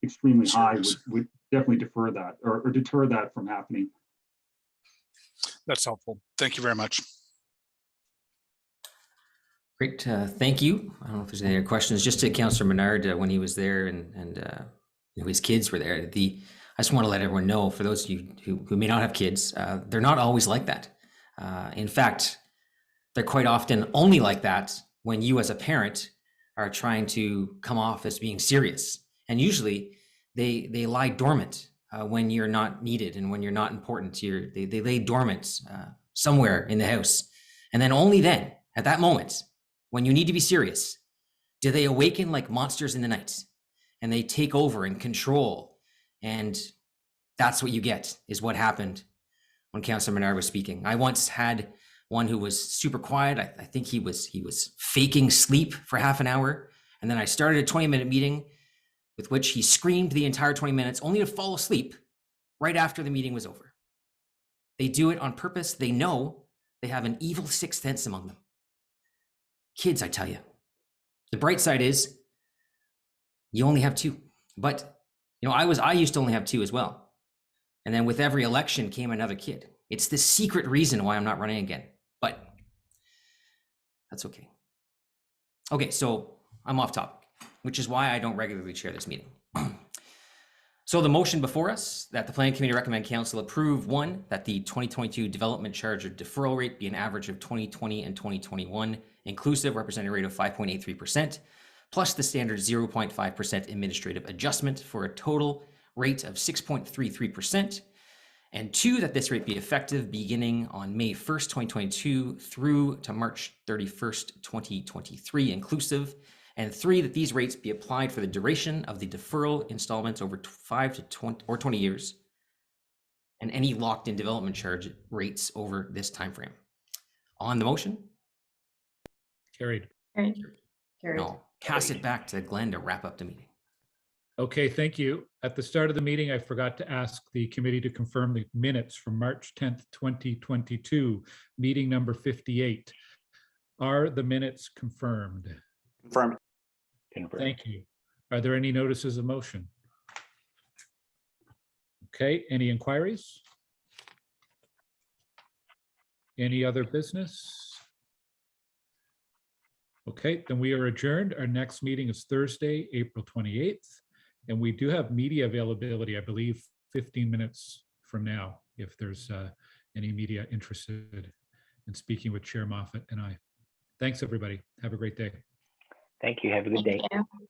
extremely high would definitely defer that or deter that from happening. That's helpful. Thank you very much. Great, thank you. I don't know if there's any other questions. Just to Councillor Menard, when he was there and his kids were there. I just want to let everyone know, for those of you who may not have kids, they're not always like that. In fact, they're quite often only like that when you as a parent are trying to come off as being serious. And usually they lie dormant when you're not needed and when you're not important. They lay dormant somewhere in the house. And then only then, at that moment, when you need to be serious, do they awaken like monsters in the night and they take over and control. And that's what you get, is what happened when Councillor Menard was speaking. I once had one who was super quiet. I think he was faking sleep for half an hour. And then I started a 20-minute meeting with which he screamed the entire 20 minutes only to fall asleep right after the meeting was over. They do it on purpose. They know they have an evil sixth sense among them. Kids, I tell you. The bright side is you only have two. But you know, I used to only have two as well. And then with every election came another kid. It's the secret reason why I'm not running again. But that's okay. Okay, so I'm off topic, which is why I don't regularly chair this meeting. So the motion before us, that the Planning Committee recommend Council approve, one, that the 2022 development charge or deferral rate be an average of 2020 and 2021 inclusive represented rate of 5.83%, plus the standard 0.5% administrative adjustment for a total rate of 6.33%. And two, that this rate be effective beginning on May 1st, 2022 through to March 31st, 2023 inclusive. And three, that these rates be applied for the duration of the deferral installments over 5 to 20 years, and any locked-in development charge rates over this time frame. On the motion? Carried. Carried. I'll pass it back to Glenn to wrap up the meeting. Okay, thank you. At the start of the meeting, I forgot to ask the committee to confirm the minutes from March 10th, 2022, meeting number 58. Are the minutes confirmed? Confirmed. Thank you. Are there any notices of motion? Okay, any inquiries? Any other business? Okay, then we are adjourned. Our next meeting is Thursday, April 28th. And we do have media availability, I believe, 15 minutes from now, if there's any media interested in speaking with Chair Moffat and I. Thanks, everybody. Have a great day. Thank you. Have a good day. Thank you.